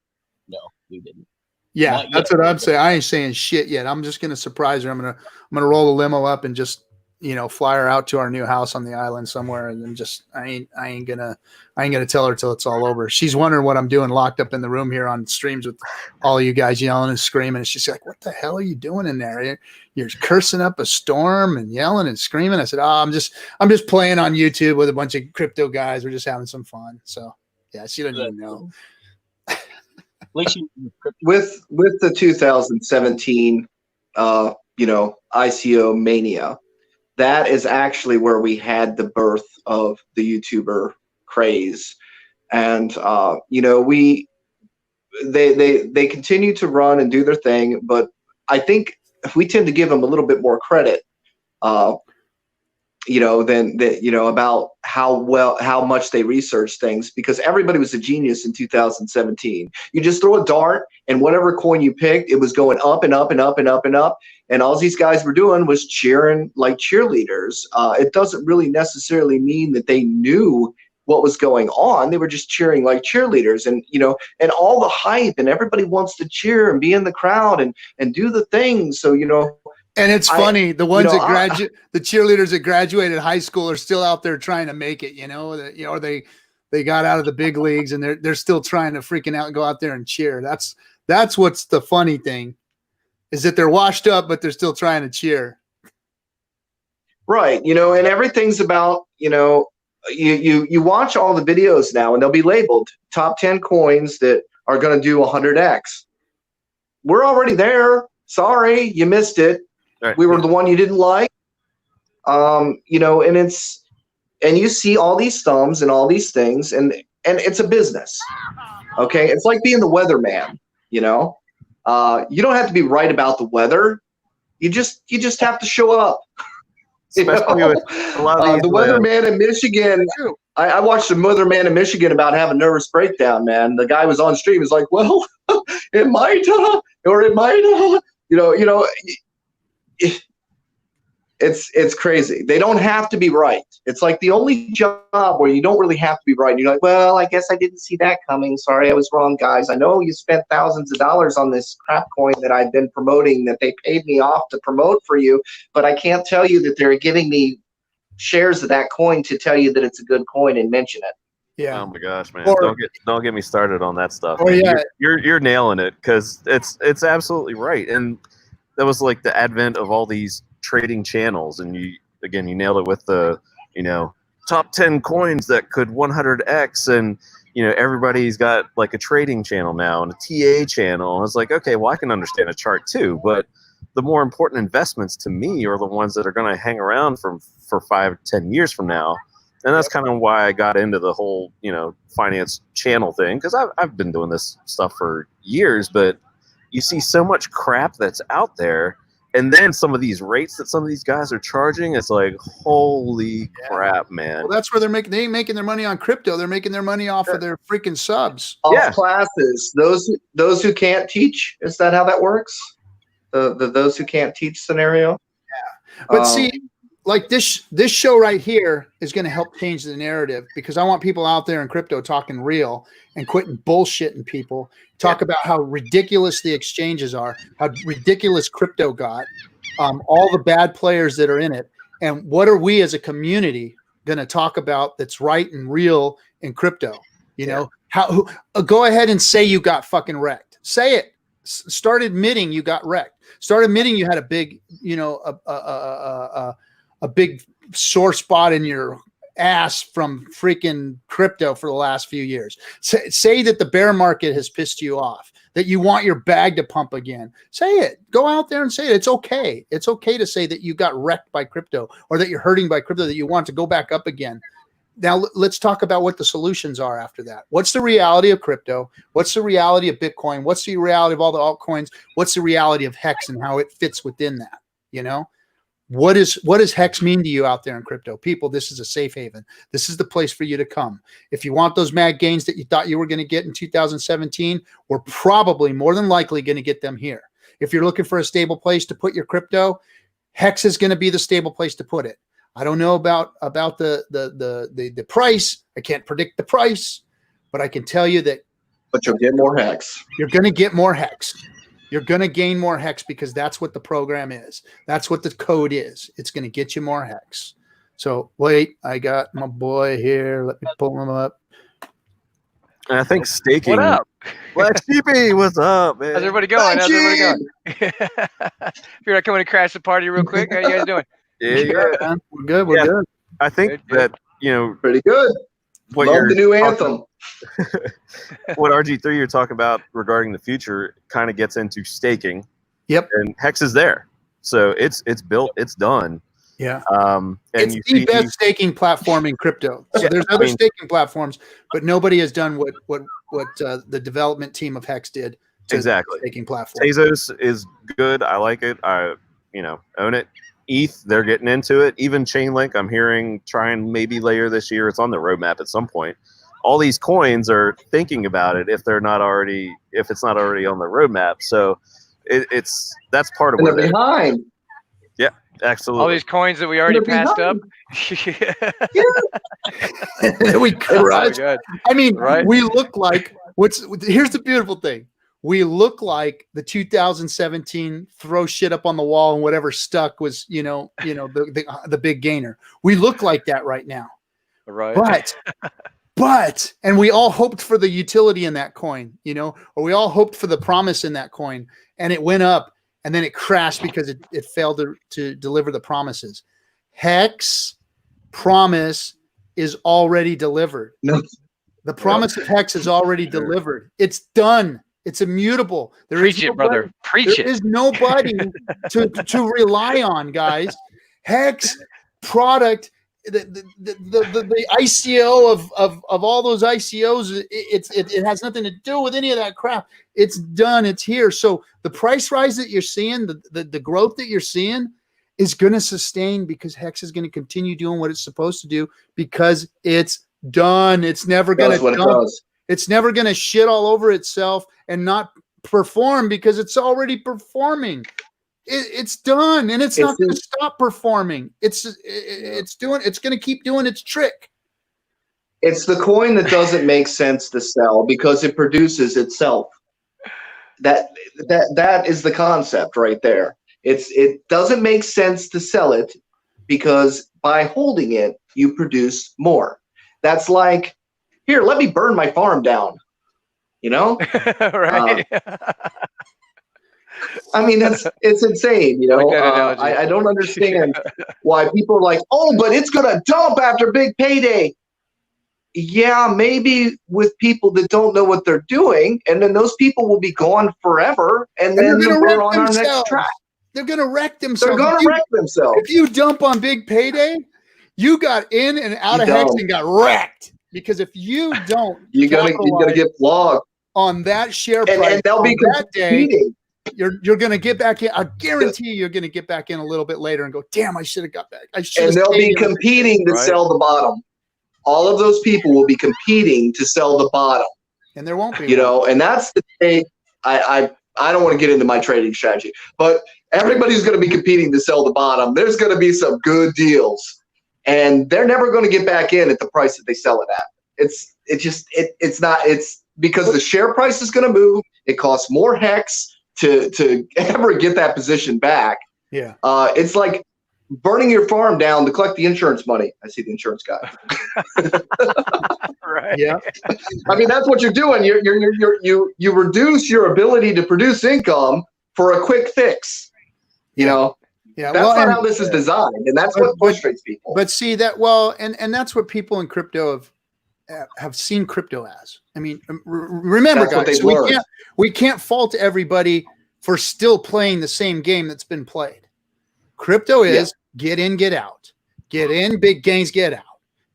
No, we didn't. Yeah, that's what I'm saying. I ain't saying shit yet. I'm just gonna surprise her. I'm gonna roll the limo up and just, you know, fly her out to our new house on the island somewhere, and then just I ain't gonna tell her till it's all over. She's wondering what I'm doing, locked up in the room here on streams with all of you guys yelling and screaming. And she's like, "What the hell are you doing in there? You're cursing up a storm and yelling and screaming." I said, "Oh, I'm just playing on YouTube with a bunch of crypto guys. We're just having some fun." So yeah, she doesn't even know. With the 2017 ICO mania, that is actually where we had the birth of the YouTuber craze. And they continue to run and do their thing, but I think we tend to give them a little bit more credit, you know, than that, you know, about how much they research things, because everybody was a genius in 2017. You just throw a dart and whatever coin you picked, it was going up and up and up and up and up. And all these guys were doing was cheering like cheerleaders. It doesn't really necessarily mean that they knew what was going on. They were just cheering like cheerleaders, and, you know, and all the hype, and everybody wants to cheer and be in the crowd and do the things. So, you know, and it's funny, the ones that the cheerleaders that graduated high school are still out there trying to make it, you know, that, you know, they got out of the big leagues and they're still trying to freaking out and go out there and cheer. That's what's the funny thing, is that they're washed up, but they're still trying to cheer. Right. You know, and everything's about, you know, you watch all the videos now and they'll be labeled top 10 coins that are going to do 100x. We're already there. Sorry, you missed it. Right. We were the one you didn't like. You know, and you see all these thumbs and all these things, and it's a business. Okay. It's like being the weatherman, you know. You don't have to be right about the weather. You just have to show up. Especially with a lot of these, the weatherman in Michigan. I watched a weatherman in Michigan about having a nervous breakdown, man. The guy was on stream. He's like, well, it might, or it might, you know, it's crazy. They don't have to be right. It's like the only job where you don't really have to be right. And you're like, well, I guess I didn't see that coming. Sorry, I was wrong, guys. I know you spent thousands of dollars on this crap coin that I've been promoting, that they paid me off to promote for you, but I can't tell you that they're giving me shares of that coin to tell you that it's a good coin and mention it. Yeah. Oh my gosh, man! Or, don't get me started on that stuff. Oh yeah, you're nailing it, because it's absolutely right. And that was like the advent of all these trading channels, and you nailed it with the, you know, top 10 coins that could 100x, and, you know, everybody's got like a trading channel now and a TA channel, and it's like, okay, well, I can understand a chart too, but the more important investments to me are the ones that are going to hang around for 5-10 years from now. And that's kind of why I got into the whole, you know, finance channel thing, because I've been doing this stuff for years, but you see so much crap that's out there. And then some of these rates that some of these guys are charging, it's like, holy crap, man. Well, that's where they ain't making their money on crypto. They're making their money off of their freaking subs. Off classes. Those who can't teach. Is that how that works? The those who can't teach scenario? Yeah. But see, like this show right here is going to help change the narrative, because I want people out there in crypto talking real and quitting bullshitting people. Talk about how ridiculous the exchanges are, how ridiculous crypto got, all the bad players that are in it, and what are we as a community going to talk about that's right and real in crypto? You know, go ahead and say you got fucking wrecked. Say it. Start admitting you got wrecked. Start admitting you had a big, you know, a big sore spot in your ass from freaking crypto for the last few years. Say that the bear market has pissed you off, that you want your bag to pump again. Say it. Go out there and say it. It's okay. It's okay to say that you got wrecked by crypto, or that you're hurting by crypto, that you want to go back up again. Now let's talk about what the solutions are after that. What's the reality of crypto? What's the reality of Bitcoin? What's the reality of all the altcoins? What's the reality of Hex and how it fits within that? You know? What does Hex mean to you out there in crypto? People, this is a safe haven. This is the place for you to come. If you want those mad gains that you thought you were going to get in 2017, we're probably more than likely going to get them here. If you're looking for a stable place to put your crypto, Hex is going to be the stable place to put it. I don't know about the price. I can't predict the price, but I can tell you that. But you'll get more Hex. You're going to get more Hex. You're going to gain more Hex, because that's what the program is. That's what the code is. It's going to get you more Hex. So wait, I got my boy here. Let me pull him up. And I think staking. What up? Black Sheepy, what's up, man? How's everybody going? How's everybody going? Figured I'd come in and crash the party real quick. How you guys doing? Yeah. We're good. We're good. I think that, you know, pretty good. What Love the new anthem. What RG3 you're talking about regarding the future kind of gets into staking. Yep. And Hex is there. So it's built, it's done. Yeah. And it's the best staking platform in crypto. So there's other staking platforms, but nobody has done what the development team of Hex did. to Exactly. the staking platform. Tezos is good. I like it. I own it. ETH, they're getting into it. Even Chainlink, I'm hearing trying maybe later this year. It's on the roadmap at some point. All these coins are thinking about it if it's not already on the roadmap. So that's part of And where they're behind. Yeah, absolutely. All these coins that we already they're passed up. We crushed. God. I mean, Right? we look like here's the beautiful thing. We look like the 2017 throw shit up on the wall and whatever stuck was, the big gainer. We look like that right now. Right. But and we all hoped for the utility in that coin, or we all hoped for the promise in that coin, and it went up and then it crashed because it failed to deliver the promises. Hex promise is already delivered. No. The promise of Hex is already delivered. It's done. It's immutable. Preach it, brother. Preach it. There is nobody to rely on, guys. Hex product, the ICO of all those ICOs, it has nothing to do with any of that crap. It's done. It's here. So the price rise that you're seeing, the growth that you're seeing, is going to sustain because Hex is going to continue doing what it's supposed to do because it's done. It's never going to. It's never going to shit all over itself and not perform because it's already performing. It's done, and it's not going to stop performing. It's going to keep doing its trick. It's the coin that doesn't make sense to sell because it produces itself. That is the concept right there. It doesn't make sense to sell it because by holding it, you produce more. That's like, here, let me burn my farm down. Right. I mean, it's insane. I don't understand why people are like, oh, but it's gonna dump after big payday. Yeah, maybe with people that don't know what they're doing, and then those people will be gone forever, and then we're on our next track. They're gonna wreck themselves. They're gonna wreck themselves. If you dump on big payday, you got in and out of Hex and got wrecked. Because if you don't, you're gonna get flogged on that share price, and they'll be competing. You're gonna get back in. I guarantee you're gonna get back in a little bit later and go, damn, I should have got back. And they'll be competing to sell the bottom. All of those people will be competing to sell the bottom. And there won't be. And that's the thing. I don't want to get into my trading strategy, but everybody's going to be competing to sell the bottom. There's going to be some good deals. And they're never going to get back in at the price that they sell it at. It's because the share price is going to move. It costs more Hex to ever get that position back. Yeah. It's like burning your farm down to collect the insurance money. I see the insurance guy. Right. Yeah. I mean, that's what you're doing. You reduce your ability to produce income for a quick fix. Yeah, that's not how this is designed, and that's what frustrates people. But see that and that's what people in crypto have seen crypto as. I mean, remember, guys, we can't fault everybody for still playing the same game that's been played. Crypto is get in, get out, get in, big gains, get out,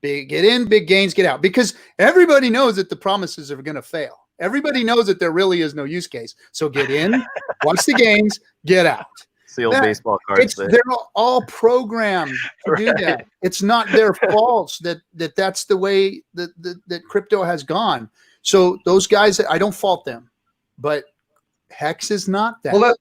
get in, big gains, get out, because everybody knows that the promises are going to fail. Everybody knows that there really is no use case. So get in, watch the gains, get out. The old baseball cards. They're all programmed to do that. It's not their fault that's the way that crypto has gone. So those guys, I don't fault them, but Hex is not that. Well,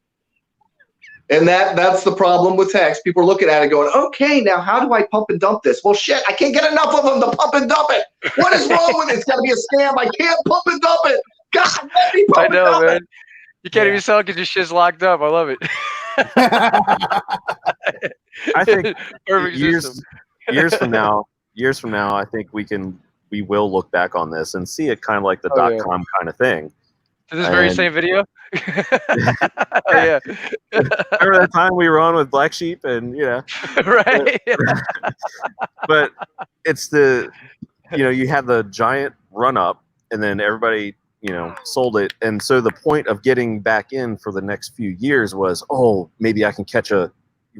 that's the problem with Hex. People are looking at it going, okay, now how do I pump and dump this? Well, shit, I can't get enough of them to pump and dump it. What is wrong with it? It's got to be a scam. I can't pump and dump it. God, let me pump I know, and dump man. it. You can't even sell because your shit's locked up. I love it. I think Perfect years from now, I think we will look back on this and see it kind of like the .com kind of thing. Is this very same video? Yeah. Remember that time we were on with Black Sheep and right. But it's you had the giant run up and then everybody sold it. And so the point of getting back in for the next few years was, maybe I can catch a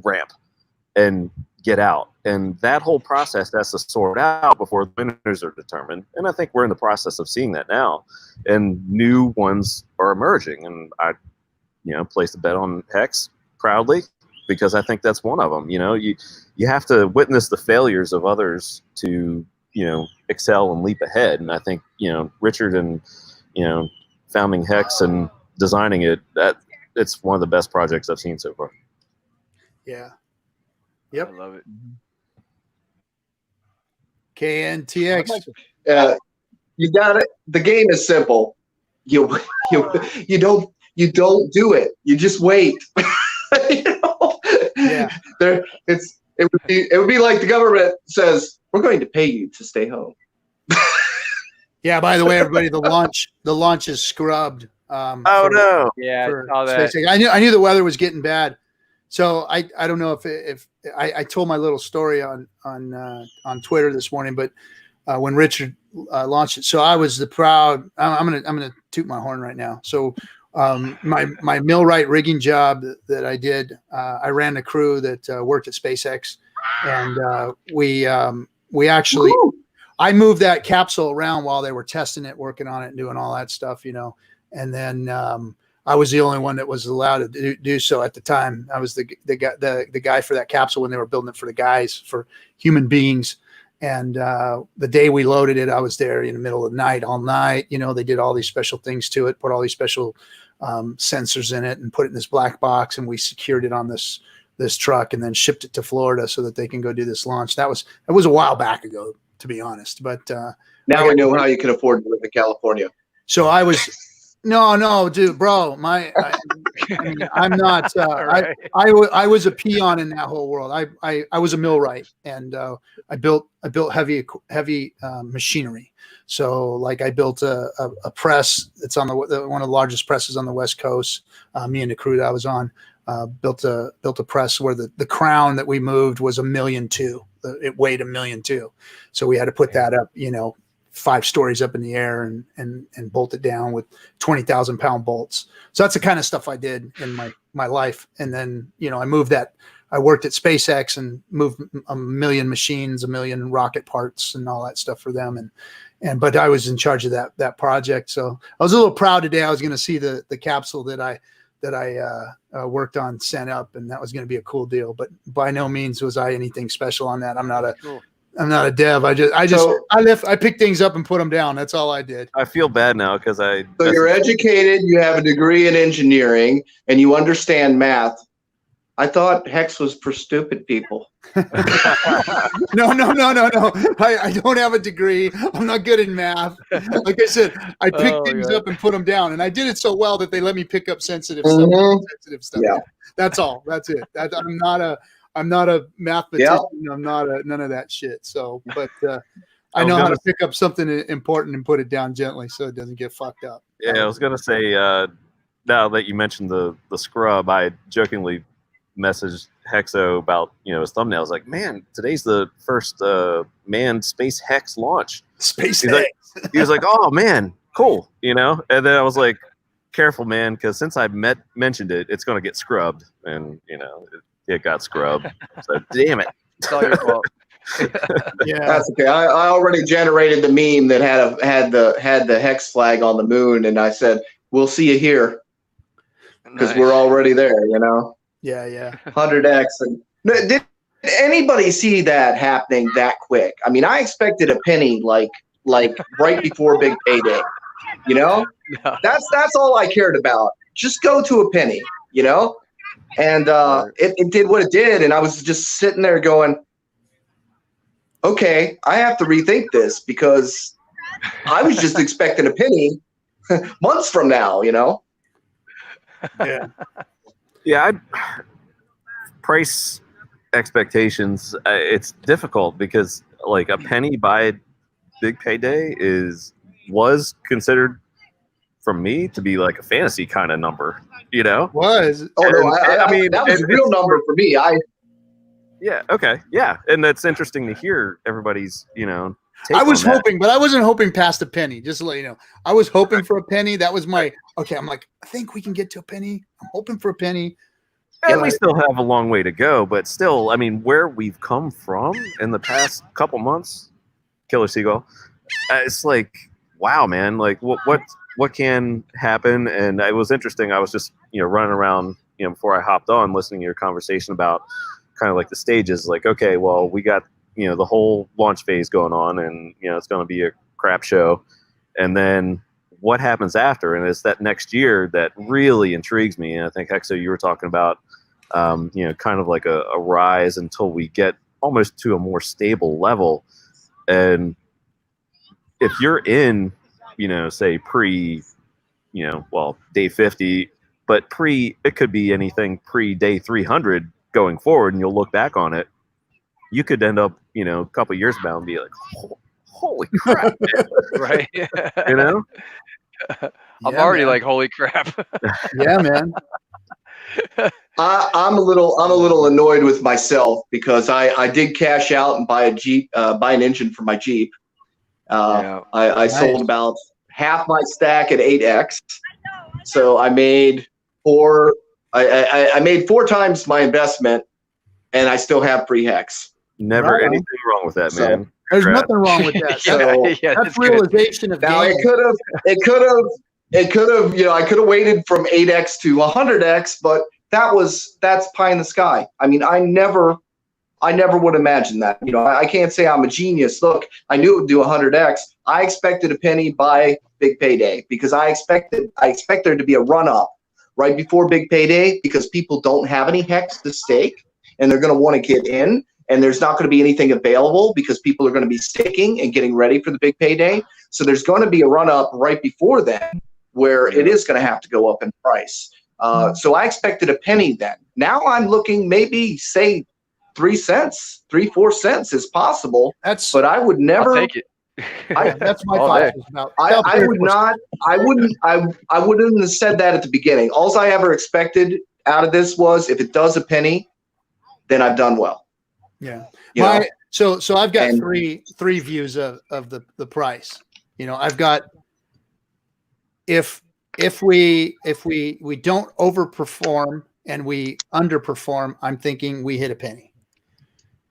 ramp and get out. And that whole process has to sort out before the winners are determined. And I think we're in the process of seeing that now. And new ones are emerging. And I, placed a bet on Hex proudly because I think that's one of them. You have to witness the failures of others to, excel and leap ahead. And I think, Richard and, founding Hex and designing it, it's one of the best projects I've seen so far. Yeah. Yep. I love it. KNTX. You got it. The game is simple. You don't do it. You just wait. Yeah. It would be like the government says, we're going to pay you to stay home. Yeah, by the way, everybody, the launch is scrubbed. No. Yeah, I saw that. I knew the weather was getting bad. So I don't know if I told my little story on Twitter this morning, but when Richard launched it, so I was the proud. I'm gonna toot my horn right now. So my millwright rigging job that I did, I ran the crew that worked at SpaceX, and we actually I moved that capsule around while they were testing it, working on it, and doing all that stuff, and then. I was the only one that was allowed to do so at the time. I was the guy for that capsule when they were building it for the guys, for human beings. And the day we loaded it, I was there in the middle of the night, all night. They did all these special things to it, put all these special sensors in it and put it in this black box. And we secured it on this truck and then shipped it to Florida so that they can go do this launch. That was a while back ago, to be honest. But now we know how you can afford to live in California. So I was... No, dude, bro. I'm not. Right. I was a peon in that whole world. I was a millwright, and I built heavy machinery. So, like, I built a press that's on one of the largest presses on the West Coast. Me and the crew that I was on built a press where the crown that we moved was 1.2 million. It weighed 1.2 million. So we had to put that up, 5 stories up in the air and bolt it down with 20,000 pound bolts. So that's the kind of stuff I did in my life. And then, I moved that. I worked at SpaceX and moved 1 million machines, 1 million rocket parts and all that stuff for them. But I was in charge of that project. So I was a little proud today. I was going to see the capsule that I worked on sent up, and that was going to be a cool deal. But by no means was I anything special on that. I'm not a dev. I picked things up and put them down. That's all I did. I feel bad now because So you're educated, you have a degree in engineering, and you understand math. I thought Hex was for stupid people. No. I don't have a degree. I'm not good in math. Like I said, I picked things up and put them down, and I did it so well that they let me pick up sensitive stuff. Yeah. That's all. That's it. I'm not a mathematician. Yeah. I'm not none of that shit. So, but I know how to pick up something important and put it down gently so it doesn't get fucked up. Yeah, I was gonna say. Now that you mentioned the scrub, I jokingly messaged Hexo about his thumbnail. I was like, man, today's the first manned space Hex launch. Space He's Hex. He was like, oh man, cool, And then I was like, careful, man, because since I mentioned it, it's gonna get scrubbed, and it got scrubbed. So damn it. It's all your fault. Yeah, that's okay. I already generated the meme that had the Hex flag on the moon, and I said, "We'll see you here," because we're already there. Yeah. 100x. And did anybody see that happening that quick? I mean, I expected a penny like right before big payday. No. That's all I cared about. Just go to a penny. And it did what it did, and I was just sitting there going, okay, I have to rethink this because I was just expecting a penny months from now, Yeah. Price expectations, it's difficult because like a penny by big payday was considered from me to be like a fantasy kind of number, Was. Oh, no, I mean, that was a real number for me. Yeah. Okay. Yeah. And that's interesting to hear everybody's, take I was on that. hoping, but I wasn't hoping past a penny. Just to let you know, I was hoping for a penny. That was my, okay. I'm like, I think we can get to a penny. I'm hoping for a penny. And we still have a long way to go, but still, I mean, where we've come from in the past couple months, Killer Seagull, it's like, wow, man, like what can happen? And it was interesting. I was just, running around, before I hopped on, listening to your conversation about kind of like the stages. Like, okay, well, we got, the whole launch phase going on, and it's going to be a crap show, and then what happens after? And it's that next year that really intrigues me. And I think, Hexo, you were talking about, kind of like a rise until we get almost to a more stable level. And if you're in, say pre, day 50, but it could be anything pre day 300 going forward, and you'll look back on it, you could end up, a couple of years about and be like, holy crap, man. Right. I'm already like, holy crap. Yeah, man. I'm a little annoyed with myself because I did cash out and buy an engine for my Jeep. I sold about half my stack at 8X, so I made I made 4 times my investment, and I still have free Hex. Never anything wrong with that, man. There's nothing wrong with that. So that's realization of now game. it could have, I could have waited from 8X to 100X, but that's pie in the sky. I mean, I never would imagine that. I can't say I'm a genius. Look, I knew it would do 100X. I expected a penny by big payday because I expect there to be a run up right before big payday because people don't have any Hex to stake and they're going to want to get in, and there's not going to be anything available because people are going to be staking and getting ready for the big payday. So there's going to be a run up right before then where it is going to have to go up in price. So I expected a penny then. Now I'm looking maybe say 3 cents, 3-4 cents is possible. But I would never I'll take it. That's my thought. About I would not. I wouldn't have said that at the beginning. All I ever expected out of this was if it does a penny, then I've done well. Yeah. So I've got three views of the price. I've got if we don't overperform and we underperform, I'm thinking we hit a penny.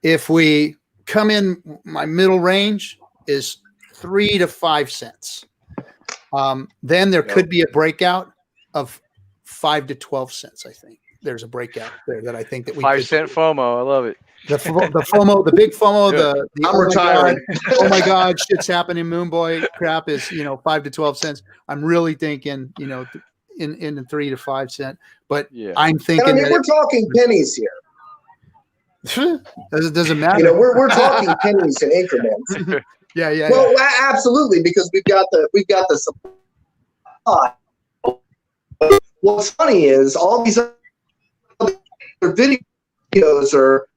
If we come in, my middle range is 3 to 5 cents. Then there could be a breakout of 5 to 12 cents. I think there's a breakout there that I think that we 5 cent FOMO. I love it. The FOMO, the big FOMO, the I'm retiring. Oh my God, shit's happening. Moon Boy crap is 5 to 12 cents. I'm really thinking in the 3 to 5 cent. But I'm thinking we're talking pennies here. Doesn't matter. We're talking pennies and increments. Yeah. Well, absolutely, because we've got the supply. What's funny is all these other videos are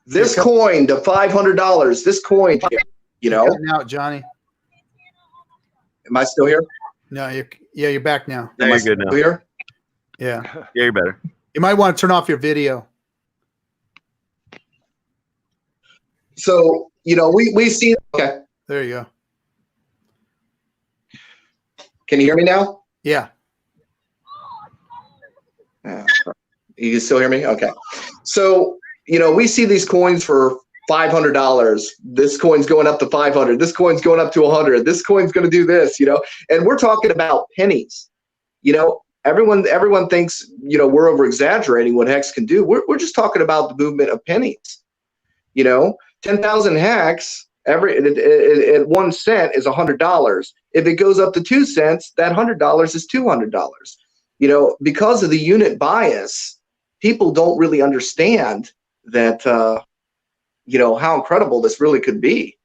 this coin to $500. This coin, Now, Johnny. Am I still here? No, you're back now. No, you're good now. Here? Yeah. Yeah, you're better. You might want to turn off your video. So, we see. Okay. There you go. Can you hear me now? Yeah. You can still hear me? Okay. So, we see these coins for $500. This coin's going up to 500. This coin's going up to 100. This coin's going to do this, and we're talking about pennies. Everyone thinks, we're over exaggerating what Hex can do. We're just talking about the movement of pennies. 10,000 Hex at 1 cent is $100. If it goes up to 2 cents, that $100 is $200. Because of the unit bias, people don't really understand that, how incredible this really could be.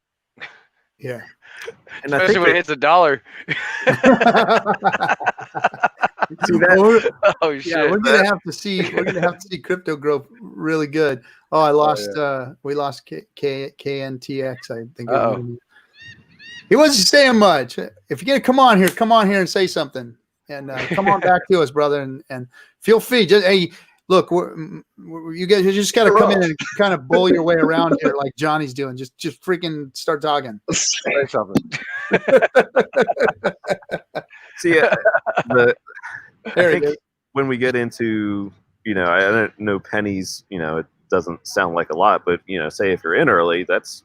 Yeah. And especially when it hits $1. See that? Oh shit! Yeah, we're gonna have to see crypto grow really good. Oh, I lost. We lost KNTX. I think. He wasn't saying much. If you're gonna come on here and say something, and come on back to us, brother, and feel free. Just look, you guys just got to come in and kind of bull your way around here like Johnny's doing. Just freaking start talking. Say something. See, There it is. when we get into you know, I don't know pennies, you know, it doesn't sound like a lot, but, you know, say if you're in early, that's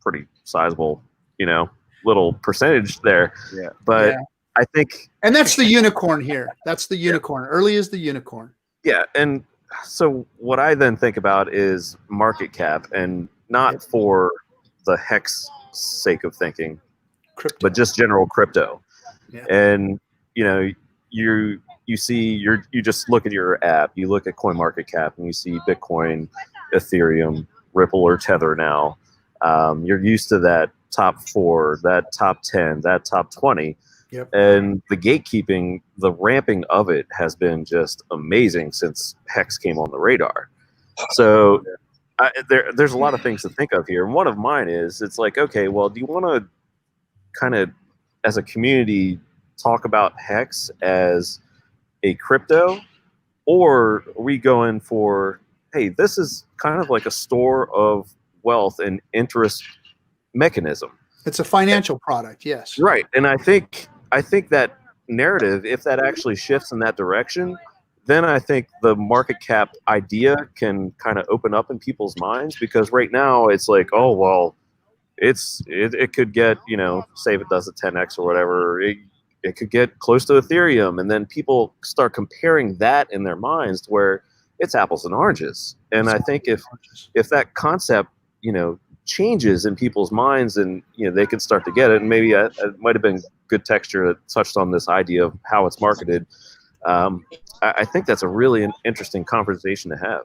pretty sizable, you know, little percentage there. Yeah. But Yeah. I think, And that's the unicorn here. That's the unicorn. Early is the unicorn. yeah. And so what I then think about is market cap, and not for the hex sake of thinking, Crypto. but just general crypto. Yeah. And, you know, you just look at your app, you look at CoinMarketCap, and you see Bitcoin, Ethereum, Ripple, or Tether now. You're used to that top 4, that top 10, that top 20. Yep. And the gatekeeping, the ramping of it has been just amazing since Hex came on the radar. So there's a lot of things to think of here. And one of mine is, it's like, okay, well, do you want to kind of, as a community, talk about Hex as a crypto, or are we going for, hey, this is kind of like a store of wealth and interest mechanism? It's a financial product, yes. Right. And I think that narrative, if that actually shifts in that direction, then I think the market cap idea can kind of open up in people's minds, because right now it's like, oh, well, it could get, you know, say if it does a 10x or whatever, it could get close to Ethereum, and then people start comparing that in their minds to where it's apples and oranges. And I think if that concept, you know, changes in people's minds, and, you know, they can start to get it, and maybe it might have been good texture that touched on this idea of how it's marketed. I think that's a really interesting conversation to have.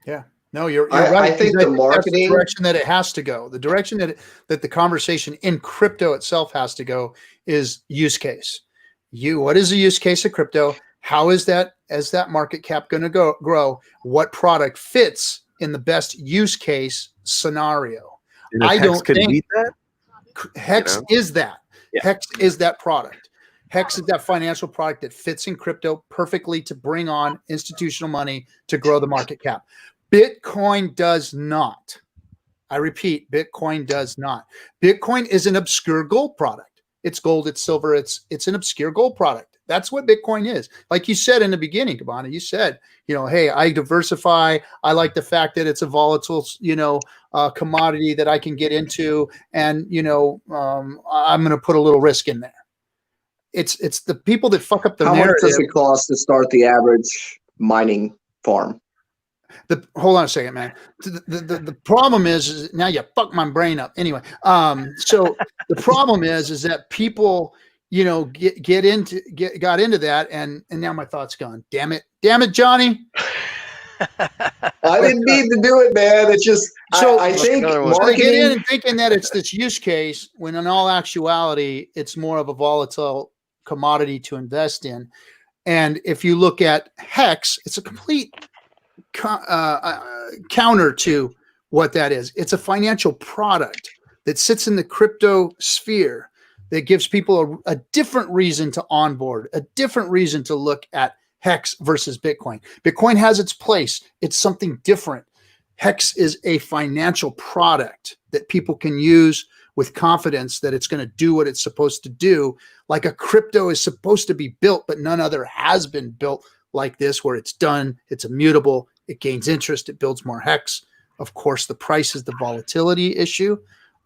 Yeah. No, you're I right. think the marketing, that's the direction that it has to go. The direction that the conversation in crypto itself has to go is use case. What is the use case of crypto? How is that, as that market cap, going to grow? What product fits in the best use case scenario? And if Hex could beat that? Hex is that. Yeah. Hex is that product. Hex is that financial product that fits in crypto perfectly to bring on institutional money to grow the market cap. Bitcoin does not. I repeat, Bitcoin does not. Bitcoin is an obscure gold product. It's gold, it's silver, it's an obscure gold product. That's what Bitcoin is. Like you said in the beginning, Cabana, you said, you know, hey, I diversify. I like the fact that it's a volatile, you know, commodity that I can get into, and, you know, I'm going to put a little risk in there. It's the people that fuck up the narrative. How much does it cost to start the average mining farm? Hold on a second, man. The problem is now you fuck my brain up. Anyway, so the problem is that people, you know, got into that, and now my thought's gone. Damn it, Johnny. I didn't mean to do it, man. It's just, so I think they get in and thinking that it's this use case, when in all actuality, it's more of a volatile commodity to invest in. And if you look at Hex, it's a complete counter to what that is. It's a financial product that sits in the crypto sphere that gives people a different reason to onboard, a different reason to look at Hex versus Bitcoin. Bitcoin has its place. It's something different. Hex is a financial product that people can use with confidence that it's going to do what it's supposed to do, like a crypto is supposed to be built, but none other has been built like this, where it's done, it's immutable, it gains interest, it builds more Hex. Of course, the price is the volatility issue.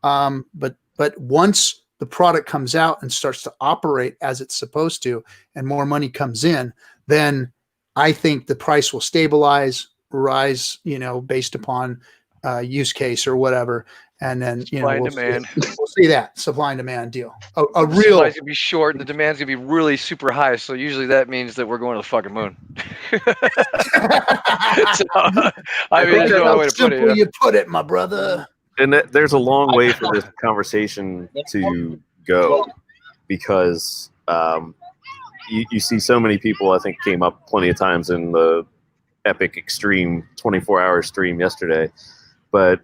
But once the product comes out and starts to operate as it's supposed to, and more money comes in, then I think the price will stabilize, rise, you know, based upon use case or whatever. And then, you know, we'll see that supply and demand deal. A real supply's gonna be short and the demand's gonna be really super high. So usually that means that we're going to the fucking moon. So, I mean, that's no way to put it. You put it, my brother. And there's a long way for this conversation to go, because you see so many people, I think came up plenty of times in the Epic Extreme 24-hour stream yesterday, but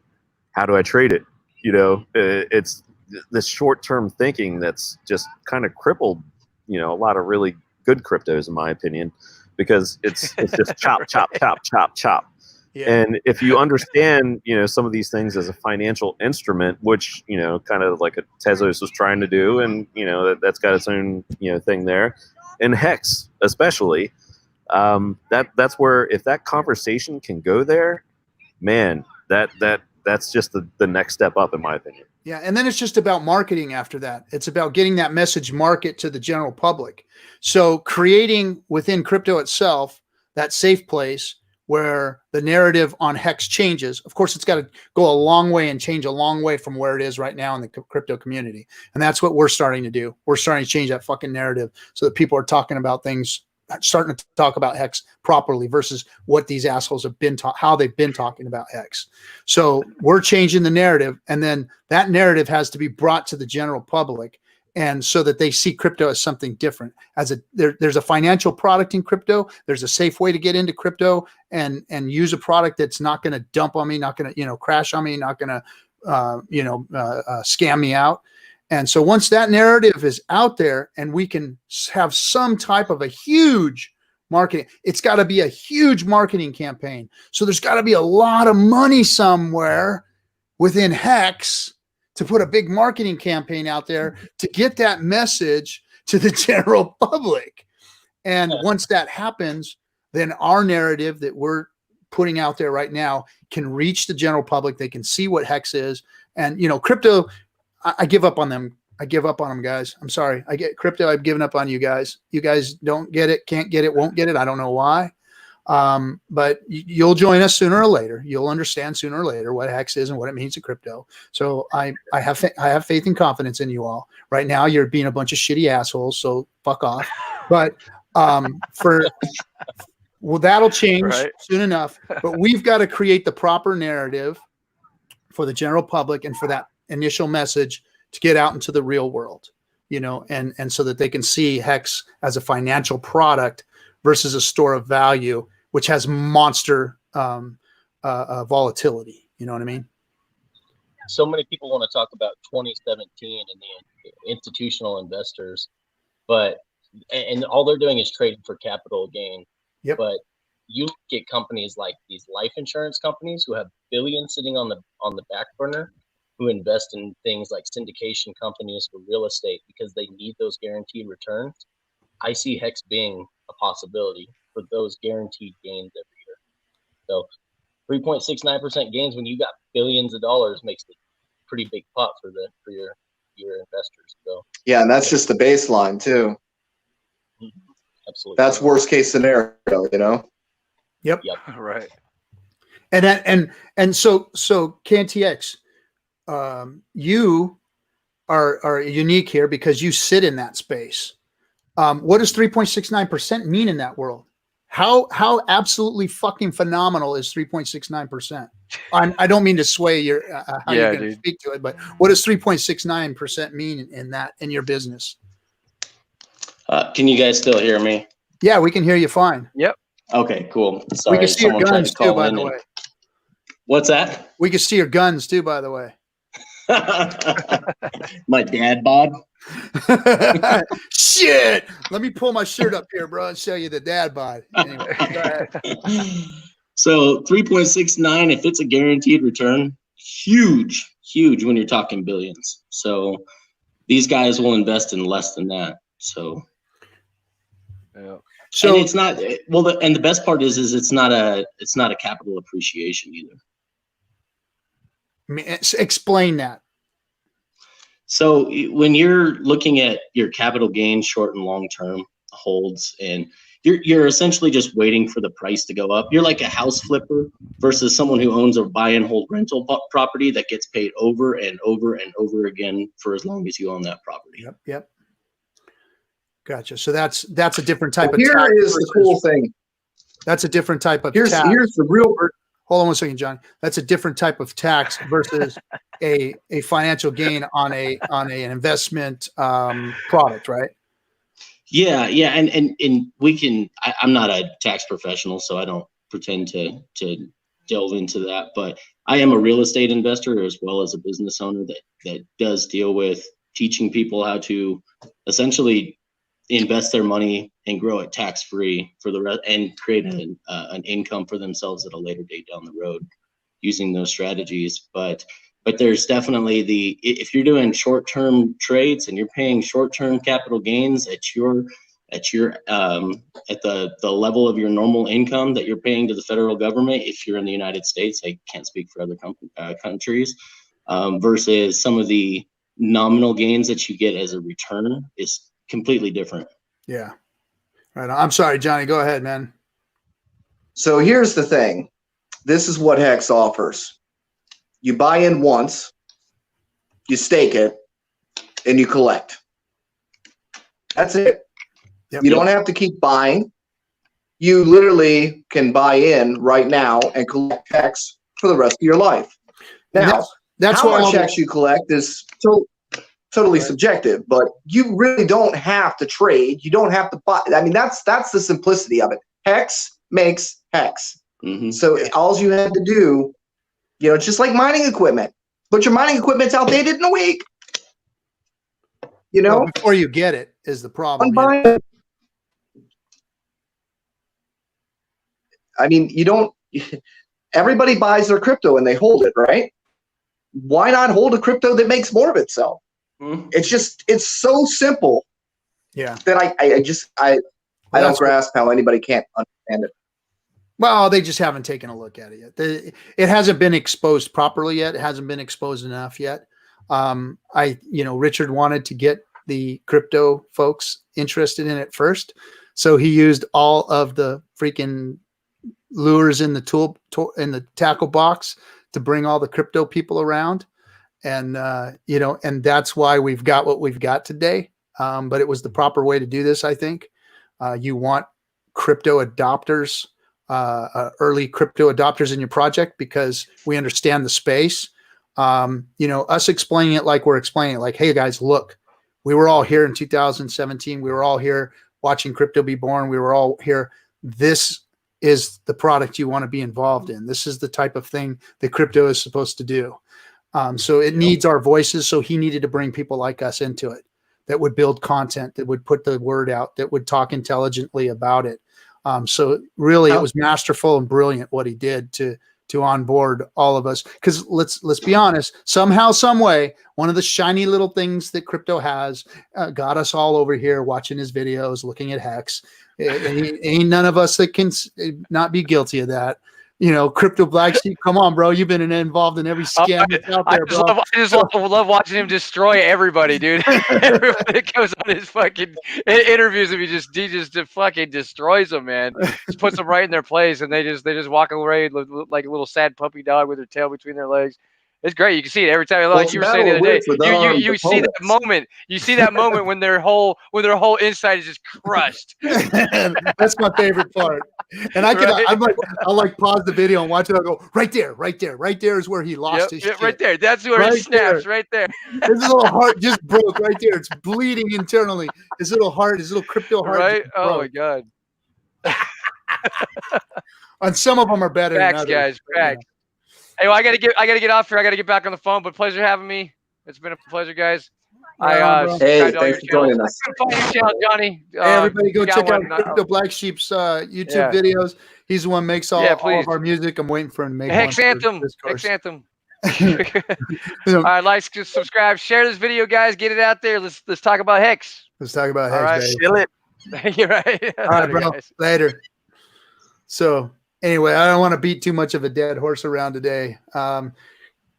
how do I trade it? You know, it's this short-term thinking that's just kind of crippled, you know, a lot of really good cryptos, in my opinion, because it's just chop, chop, chop, chop, chop. Yeah. And if you understand, you know, some of these things as a financial instrument, which, you know, kind of like a Tezos was trying to do, and, you know, that's got its own, you know, thing there, and Hex especially, that's where, if that conversation can go there, man, that's just the next step up, in my opinion. Yeah, and then it's just about marketing after that. It's about getting that message market to the general public. So creating within crypto itself that safe place where the narrative on Hex changes. Of course, it's got to go a long way and change a long way from where it is right now in the crypto community. And that's what we're starting to do. We're starting to change that fucking narrative so that people are talking about things, starting to talk about Hex properly versus what these assholes have been taught, how they've been talking about Hex. So we're changing the narrative, and then that narrative has to be brought to the general public, and so that they see crypto as something different. As there's a financial product in crypto. There's a safe way to get into crypto and use a product that's not going to dump on me, not going to crash on me, not going to scam me out. And so once that narrative is out there and we can have some type of a huge marketing, it's got to be a huge marketing campaign. So there's got to be a lot of money somewhere within Hex to put a big marketing campaign out there to get that message to the general public. And once that happens, then our narrative that we're putting out there right now can reach the general public. They can see what Hex is. And, crypto, I give up on them. I give up on them, guys. I'm sorry. I get crypto. I've given up on you guys. You guys don't get it, can't get it, won't get it. I don't know why. But you'll join us sooner or later. You'll understand sooner or later what Hex is and what it means to crypto. So I have faith and confidence in you all. Right now, you're being a bunch of shitty assholes. So fuck off. But that'll change soon enough. But we've got to create the proper narrative for the general public and for that initial message to get out into the real world, and so that they can see Hex as a financial product versus a store of value, which has monster volatility. You know what I mean? So many people want to talk about 2017 and the institutional investors, and all they're doing is trading for capital gain. Yep. But you get companies like these life insurance companies who have billions sitting on the back burner, who invest in things like syndication companies for real estate because they need those guaranteed returns. I see Hex being a possibility for those guaranteed gains every year. So 3.69% gains when you got billions of dollars makes it a pretty big pot for your investors. So yeah, and that's just the baseline too. Absolutely. That's worst case scenario, Yep. Right. And so KNTX, you are unique here because you sit in that space. What does 3.69% mean in that world? How absolutely fucking phenomenal is 3.69%? I don't mean to sway your how you're going to speak to it, but what does 3.69% mean in your business? Can you guys still hear me? Yeah, we can hear you fine. Yep. Okay, cool. Sorry, we can see your guns too, by the way. What's that? We can see your guns too, by the way. My dad bod. Shit! Let me pull my shirt up here, bro, and show you the dad bod. Anyway, go ahead. So 3.69, if it's a guaranteed return, huge when you're talking billions. So these guys will invest in less than that. So, yeah. So and it's not and the best part is it's not a capital appreciation either. Explain that. So when you're looking at your capital gains, short and long term holds, and you're essentially just waiting for the price to go up. You're like a house flipper versus someone who owns a buy and hold rental property that gets paid over and over and over again for as long as you own that property. Yep. Gotcha. So that's a different type of here tax. Is the cool thing. That's a different type of tax. Here's the real. Hold on one second, John. That's a different type of tax versus a financial gain on an investment product, right? Yeah, and we can. I'm not a tax professional, so I don't pretend to delve into that. But I am a real estate investor as well as a business owner that does deal with teaching people how to essentially invest their money and grow it tax-free for the rest, and create an income for themselves at a later date down the road using those strategies. But there's definitely if you're doing short-term trades and you're paying short-term capital gains at at your at the level of your normal income that you're paying to the federal government. If you're in the United States, I can't speak for other countries, versus some of the nominal gains that you get as a return is completely different. Yeah. Right. I'm sorry, Johnny. Go ahead, man. So here's the thing. This is what Hex offers. You buy in once, you stake it, and you collect. That's it. Yep. You don't have to keep buying. You literally can buy in right now and collect Hex for the rest of your life. Now, that's how what much Hex you collect is totally subjective, but you really don't have to trade. You don't have to buy. I mean, that's the simplicity of it. Hex makes Hex. Mm-hmm. So all you had to do, you know, just like mining equipment, but your mining equipment's outdated in a week. You know, well, before you get it is the problem. I mean, you don't. Everybody buys their crypto and they hold it, right? Why not hold a crypto that makes more of itself? Mm-hmm. It's so simple. Yeah. That I don't grasp how anybody can't understand it. Well, they just haven't taken a look at it yet. It hasn't been exposed properly yet. It hasn't been exposed enough yet. Richard wanted to get the crypto folks interested in it first. So he used all of the freaking lures in the tackle box to bring all the crypto people around. And, and that's why we've got what we've got today. But it was the proper way to do this, I think. You want crypto adopters, early crypto adopters in your project because we understand the space. Us explaining it like we're explaining it, like, hey guys, look, we were all here in 2017. We were all here watching crypto be born. We were all here. This is the product you want to be involved in. This is the type of thing that crypto is supposed to do. So it needs our voices. So he needed to bring people like us into it that would build content, that would put the word out, that would talk intelligently about it. So really it was masterful and brilliant what he did to onboard all of us. Because let's be honest, somehow, some way, one of the shiny little things that crypto has got us all over here watching his videos, looking at Hex. Ain't none of us that can not be guilty of that. Crypto Black Sheep, come on, bro. You've been involved in every scam that's out there, bro. I just love watching him destroy everybody, dude. Everybody that goes on his fucking interviews, he just fucking destroys them, man. Just puts them right in their place, and they just walk away like a little sad puppy dog with their tail between their legs. It's great. You can see it every time. Like you were saying the other day, you see that moment. You see that moment when their whole inside is just crushed. That's my favorite part. And I'll pause the video and watch it. I'll go right there is where he lost his shit. Right there. That's where he snaps. Right there. His little heart just broke right there. It's bleeding internally. His little crypto heart. Right. Oh my god. And some of them are better. Facts, guys. Facts. Hey, well, I gotta get off here. I gotta get back on the phone. But pleasure having me. It's been a pleasure, guys. Hey, thanks for joining us. Find your channel, Johnny. Hey, everybody, go check out Crypto Black Sheep's YouTube videos. He's the one who makes all of our music. I'm waiting for him to make Hex Anthem. Hex Anthem. All right, like, subscribe, share this video, guys. Get it out there. Let's talk about Hex. Let's talk about Hex. All right, chill it. You're right. All right, bro. Guys. Later. So. Anyway, I don't want to beat too much of a dead horse around today.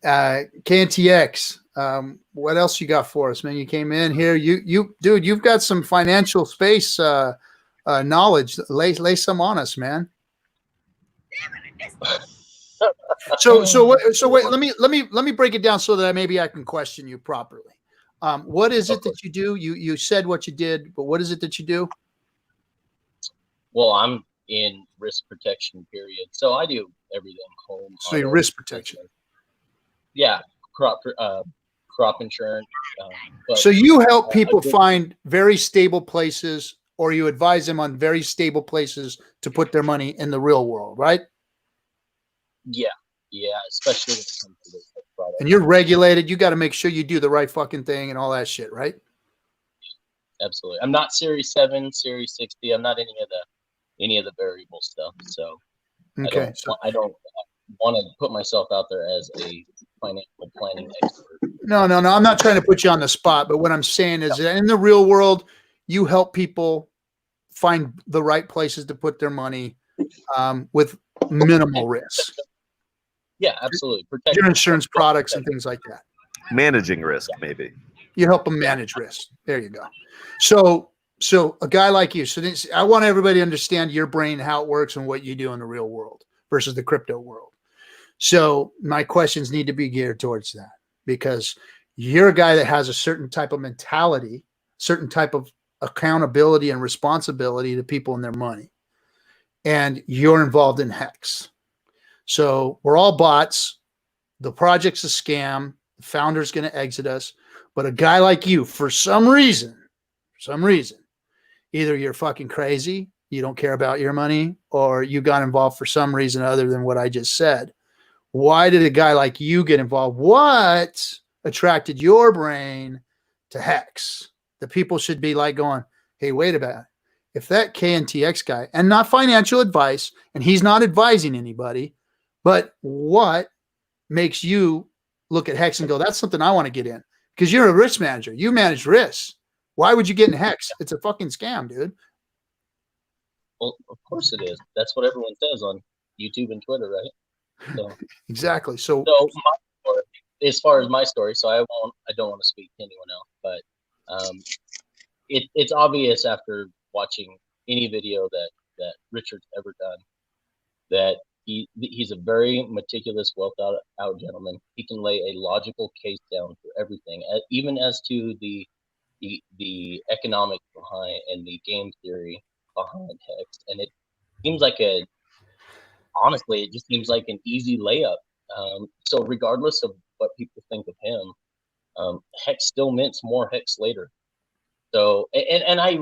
KNTX, what else you got for us, man? You came in here. Dude, you've got some financial space knowledge. Lay some on us, man. So wait. Let me break it down so that maybe I can question you properly. What is it that you do? You said what you did, but what is it that you do? Well, I'm in risk protection period, so I do everything home. So you risk protection. Yeah, crop insurance. So you help people find very stable places, or you advise them on very stable places to put their money in the real world, right? Yeah, especially when it comes to this product. And you're regulated. You got to make sure you do the right fucking thing and all that shit, right? Absolutely. I'm not Series 7, Series 60. I'm not any of the variable stuff. So okay. I don't want to put myself out there as a financial planning expert. No. I'm not trying to put you on the spot, but what I'm saying is that in the real world, you help people find the right places to put their money with minimal risk. Yeah, absolutely. Protect Your insurance products and things like that. Managing risk, maybe. You help them manage risk. There you go. So a guy like you. So this, I want everybody to understand your brain, how it works, and what you do in the real world versus the crypto world. So my questions need to be geared towards that, because you're a guy that has a certain type of mentality, certain type of accountability and responsibility to people and their money. And you're involved in Hex. So we're all bots. The project's a scam. The founder's going to exit us. But a guy like you, for some reason, either you're fucking crazy, you don't care about your money, or you got involved for some reason other than what I just said. Why did a guy like you get involved? What attracted your brain to Hex? The people should be like going, hey, wait a minute. If that KNTX guy, and not financial advice, and he's not advising anybody, but what makes you look at Hex and go, that's something I want to get in? Because you're a risk manager. You manage risks. Why would you get in Hex? It's a fucking scam, dude. Well, of course it is. That's what everyone says on YouTube and Twitter, right? So, exactly. So my story, as far as my story, so I don't want to speak to anyone else, but it's obvious after watching any video that Richard's ever done that he's a very meticulous, well thought out gentleman. He can lay a logical case down for everything, even as to the economics behind and the game theory behind Hex. And it seems like honestly, it just seems like an easy layup. So regardless of what people think of him, Hex still mints more Hex later. So, and I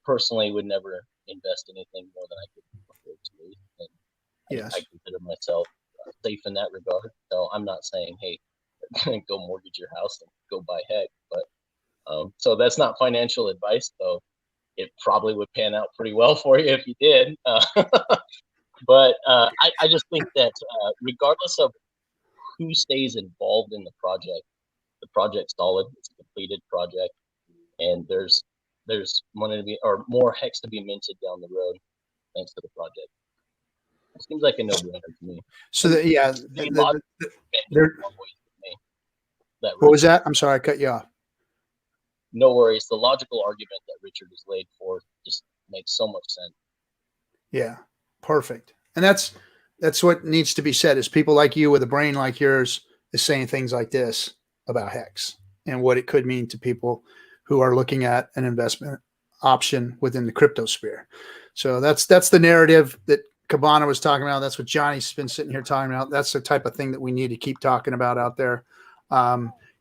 personally would never invest anything more than I could afford to lose. And yes, I consider myself safe in that regard. So I'm not saying, hey, go mortgage your house and go buy Hex, but so that's not financial advice, though. It probably would pan out pretty well for you if you did. But I just think that regardless of who stays involved in the project's solid. It's a completed project, and there's money to be, or more Hex to be minted down the road thanks to the project. It seems like a no-brainer to me. So what was that? I'm sorry, I cut you off. No worries. The logical argument that Richard has laid forth just makes so much sense. Yeah, perfect. And that's what needs to be said, is people like you with a brain like yours is saying things like this about Hex and what it could mean to people who are looking at an investment option within the crypto sphere. So that's the narrative that Cabana was talking about. That's what Johnny's been sitting here talking about. That's the type of thing that we need to keep talking about out there.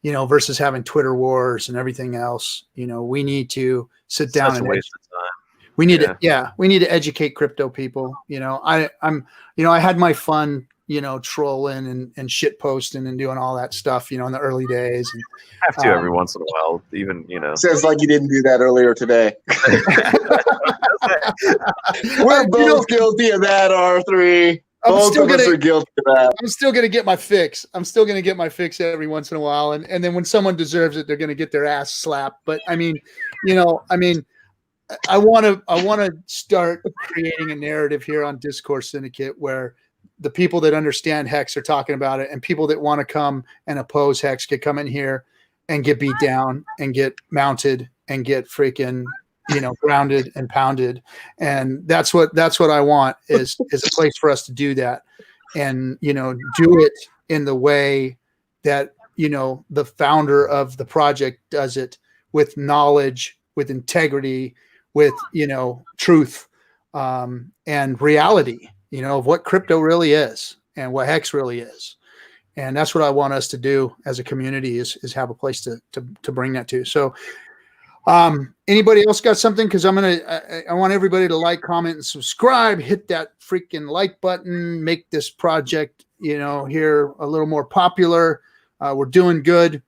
Versus having Twitter wars and everything else. We need to sit down and waste of time. We need to educate crypto people. I had my fun, trolling and shit posting and doing all that stuff, in the early days. And, have to every once in a while, even, Sounds like you didn't do that earlier today. We're both guilty of that, R3. Both of us are guilty of that. I'm still going to get my fix. Every once in a while. And then when someone deserves it, they're going to get their ass slapped. But I want to start creating a narrative here on Discourse Syndicate where the people that understand Hex are talking about it, and people that want to come and oppose Hex could come in here and get beat down and get mounted and get freaking, grounded and pounded. And that's what I want is a place for us to do that. And, do it in the way that, the founder of the project does it, with knowledge, with integrity, with, truth, and reality, of what crypto really is and what Hex really is. And that's what I want us to do as a community is have a place to bring that to. So, anybody else got something? Cause I want everybody to like, comment, and subscribe, hit that freaking like button, make this project, here a little more popular. We're doing good.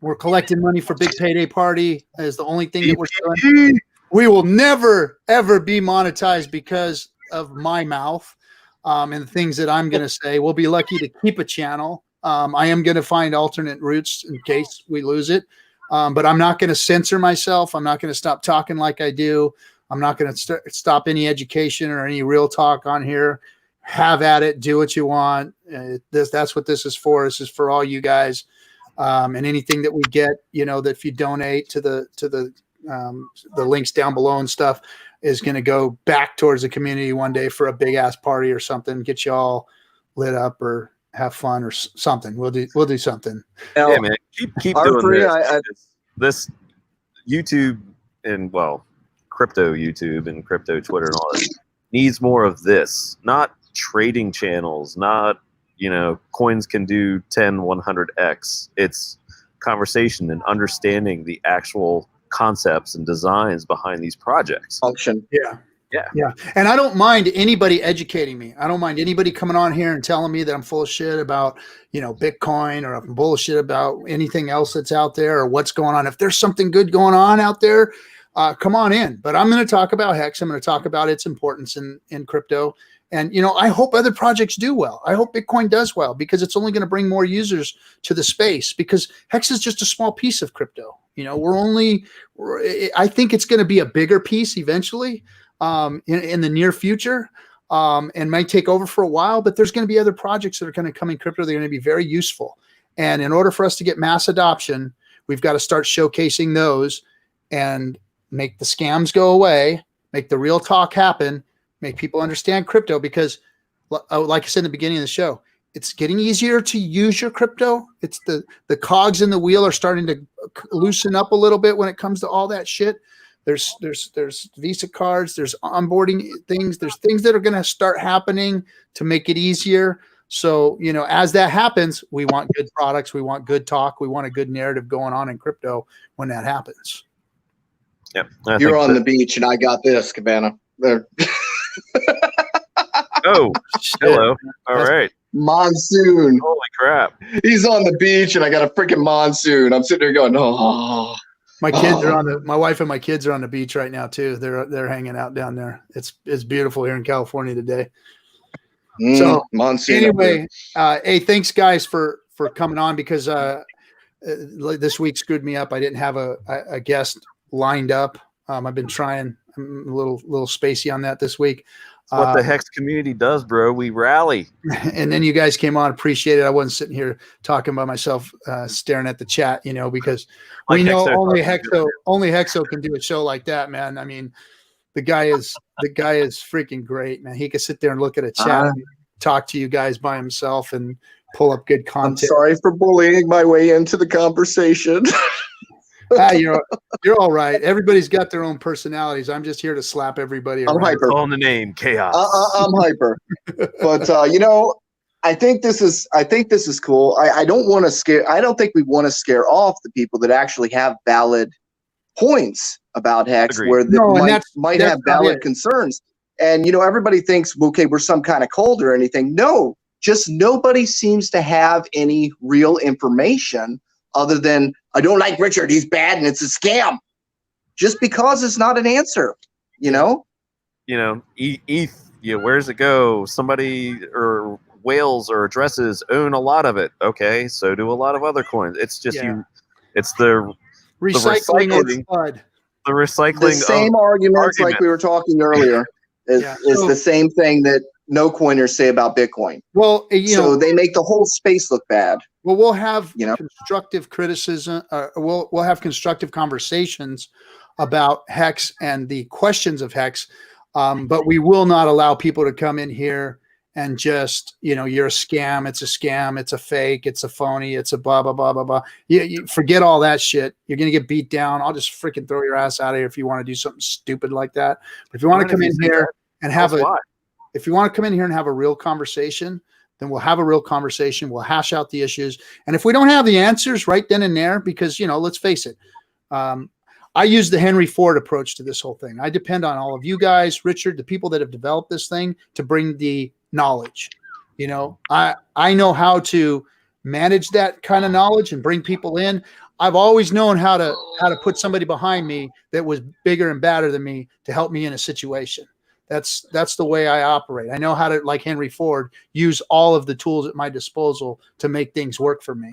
We're collecting money for Big Payday Party is the only thing that we're doing. We will never, ever be monetized because of my mouth and the things that I'm going to say. We'll be lucky to keep a channel. I am going to find alternate routes in case we lose it. But I'm not going to censor myself. I'm not going to stop talking like I do. I'm not going to stop any education or any real talk on here. Have at it. Do what you want. That's what this is for. This is for all you guys. And anything that we get, that if you donate to the links down below and stuff is going to go back towards the community one day for a big ass party or something, get you all lit up or have fun or something. We'll do something. Now, Yeah, man. Keep doing R3, this. This YouTube and crypto YouTube and crypto Twitter and all that needs more of this, not trading channels, not, coins can do 10, 100x. It's conversation and understanding the actual concepts and designs behind these projects. function. Yeah. And I don't mind anybody educating me. I don't mind anybody coming on here and telling me that I'm full of shit about, Bitcoin, or I'm bullshit about anything else that's out there or what's going on. If there's something good going on out there, come on in. But I'm going to talk about Hex. I'm going to talk about its importance in crypto. And, I hope other projects do well. I hope Bitcoin does well, because it's only going to bring more users to the space, because Hex is just a small piece of crypto. I think it's going to be a bigger piece eventually in the near future, and might take over for a while, but there's going to be other projects that are going to come in crypto. They're going to be very useful. And in order for us to get mass adoption, we've got to start showcasing those and make the scams go away, make the real talk happen, make people understand crypto, because like I said in the beginning of the show, it's getting easier to use your crypto. It's the cogs in the wheel are starting to loosen up a little bit when it comes to all that shit. There's Visa cards, there's onboarding things, there's things that are going to start happening to make it easier. So, as that happens, we want good products, we want good talk, we want a good narrative going on in crypto when that happens. Yep. You're on the beach, and I got this, Cabana. There. Oh, hello. All right. Monsoon. Holy crap. He's on the beach, and I got a freaking monsoon. I'm sitting there going, oh. My kids are my wife and my kids are on the beach right now too. They're hanging out down there. It's beautiful here in California today. So monsoon. Anyway, hey, thanks guys for coming on, because this week screwed me up. I didn't have a guest lined up. I've been trying. I'm a little spacey on that this week. What the Hex community does, bro. We rally. And then you guys came on. Appreciate it. I wasn't sitting here talking by myself, staring at the chat, because we know only Hexo can do a show like that, man. I mean, the guy is freaking great, man. He could sit there and look at a chat, and talk to you guys by himself, and pull up good content. I'm sorry for bullying my way into the conversation. You're all right. Everybody's got their own personalities. I'm just here to slap everybody around. I'm hyper. Calling the name chaos. I'm hyper. But I think this is cool. I don't want to scare. I don't think we want to scare off the people that actually have valid points about Hex. Agreed. Where they might that's have valid concerns. And everybody thinks, okay, we're some kind of cult or anything. No, just nobody seems to have any real information other than, I don't like Richard, he's bad and it's a scam. Just because it's not an answer, ETH, where's it go? Somebody or whales or addresses own a lot of it. Okay, so do a lot of other coins. It's just it's the recycling. The recycling. The same arguments like we were talking earlier is the same thing that no coiners say about Bitcoin. Well, so they make the whole space look bad. Well, we'll have constructive criticism. We'll have constructive conversations about Hex and the questions of Hex, but we will not allow people to come in here and just, you're a scam. It's a scam. It's a fake. It's a phony. It's a blah blah blah blah blah. You forget all that shit. You're gonna get beat down. I'll just freaking throw your ass out of here if you want to do something stupid like that. But if you want to come in here and have if you want to come in here and have a real conversation, then we'll have a real conversation. We'll hash out the issues. And if we don't have the answers right then and there, because, let's face it, I use the Henry Ford approach to this whole thing. I depend on all of you guys, Richard, the people that have developed this thing, to bring the knowledge. I know how to manage that kind of knowledge and bring people in. I've always known how to put somebody behind me that was bigger and badder than me to help me in a situation. That's the way I operate. I know how to, like Henry Ford, use all of the tools at my disposal to make things work for me.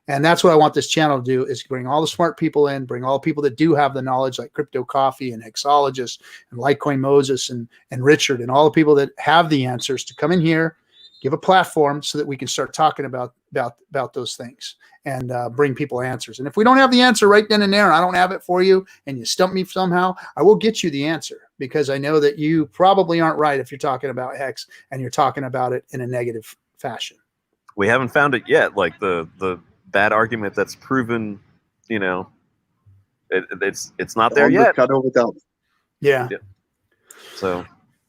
And that's what I want this channel to do, is bring all the smart people in, bring all the people that do have the knowledge, like Crypto Coffee and Hexologist and Litecoin Moses and Richard, and all the people that have the answers to come in here, give a platform so that we can start talking about those things and bring people answers. And if we don't have the answer right then and there, and I don't have it for you, and you stump me somehow, I will get you the answer, because I know that you probably aren't right if you're talking about Hex and you're talking about it in a negative fashion. We haven't found it yet. Like the bad argument that's proven, you know, it's not there yet. Cut over top. Yeah. So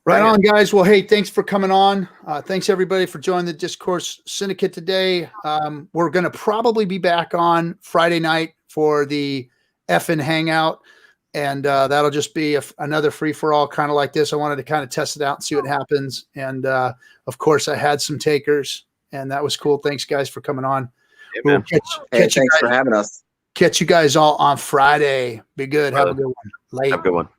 right on, guys. Well, hey, thanks for coming on. Thanks everybody for joining the Discourse Syndicate today. We're going to probably be back on Friday night for the effing hangout. And that'll just be another free-for-all kind of like this. I wanted to kind of test it out and see what happens. And of course, I had some takers, and that was cool. Thanks, guys, for coming on. We'll Thanks for having us. Catch you guys all on Friday. Be good. Have a good one. Late. Have a good one.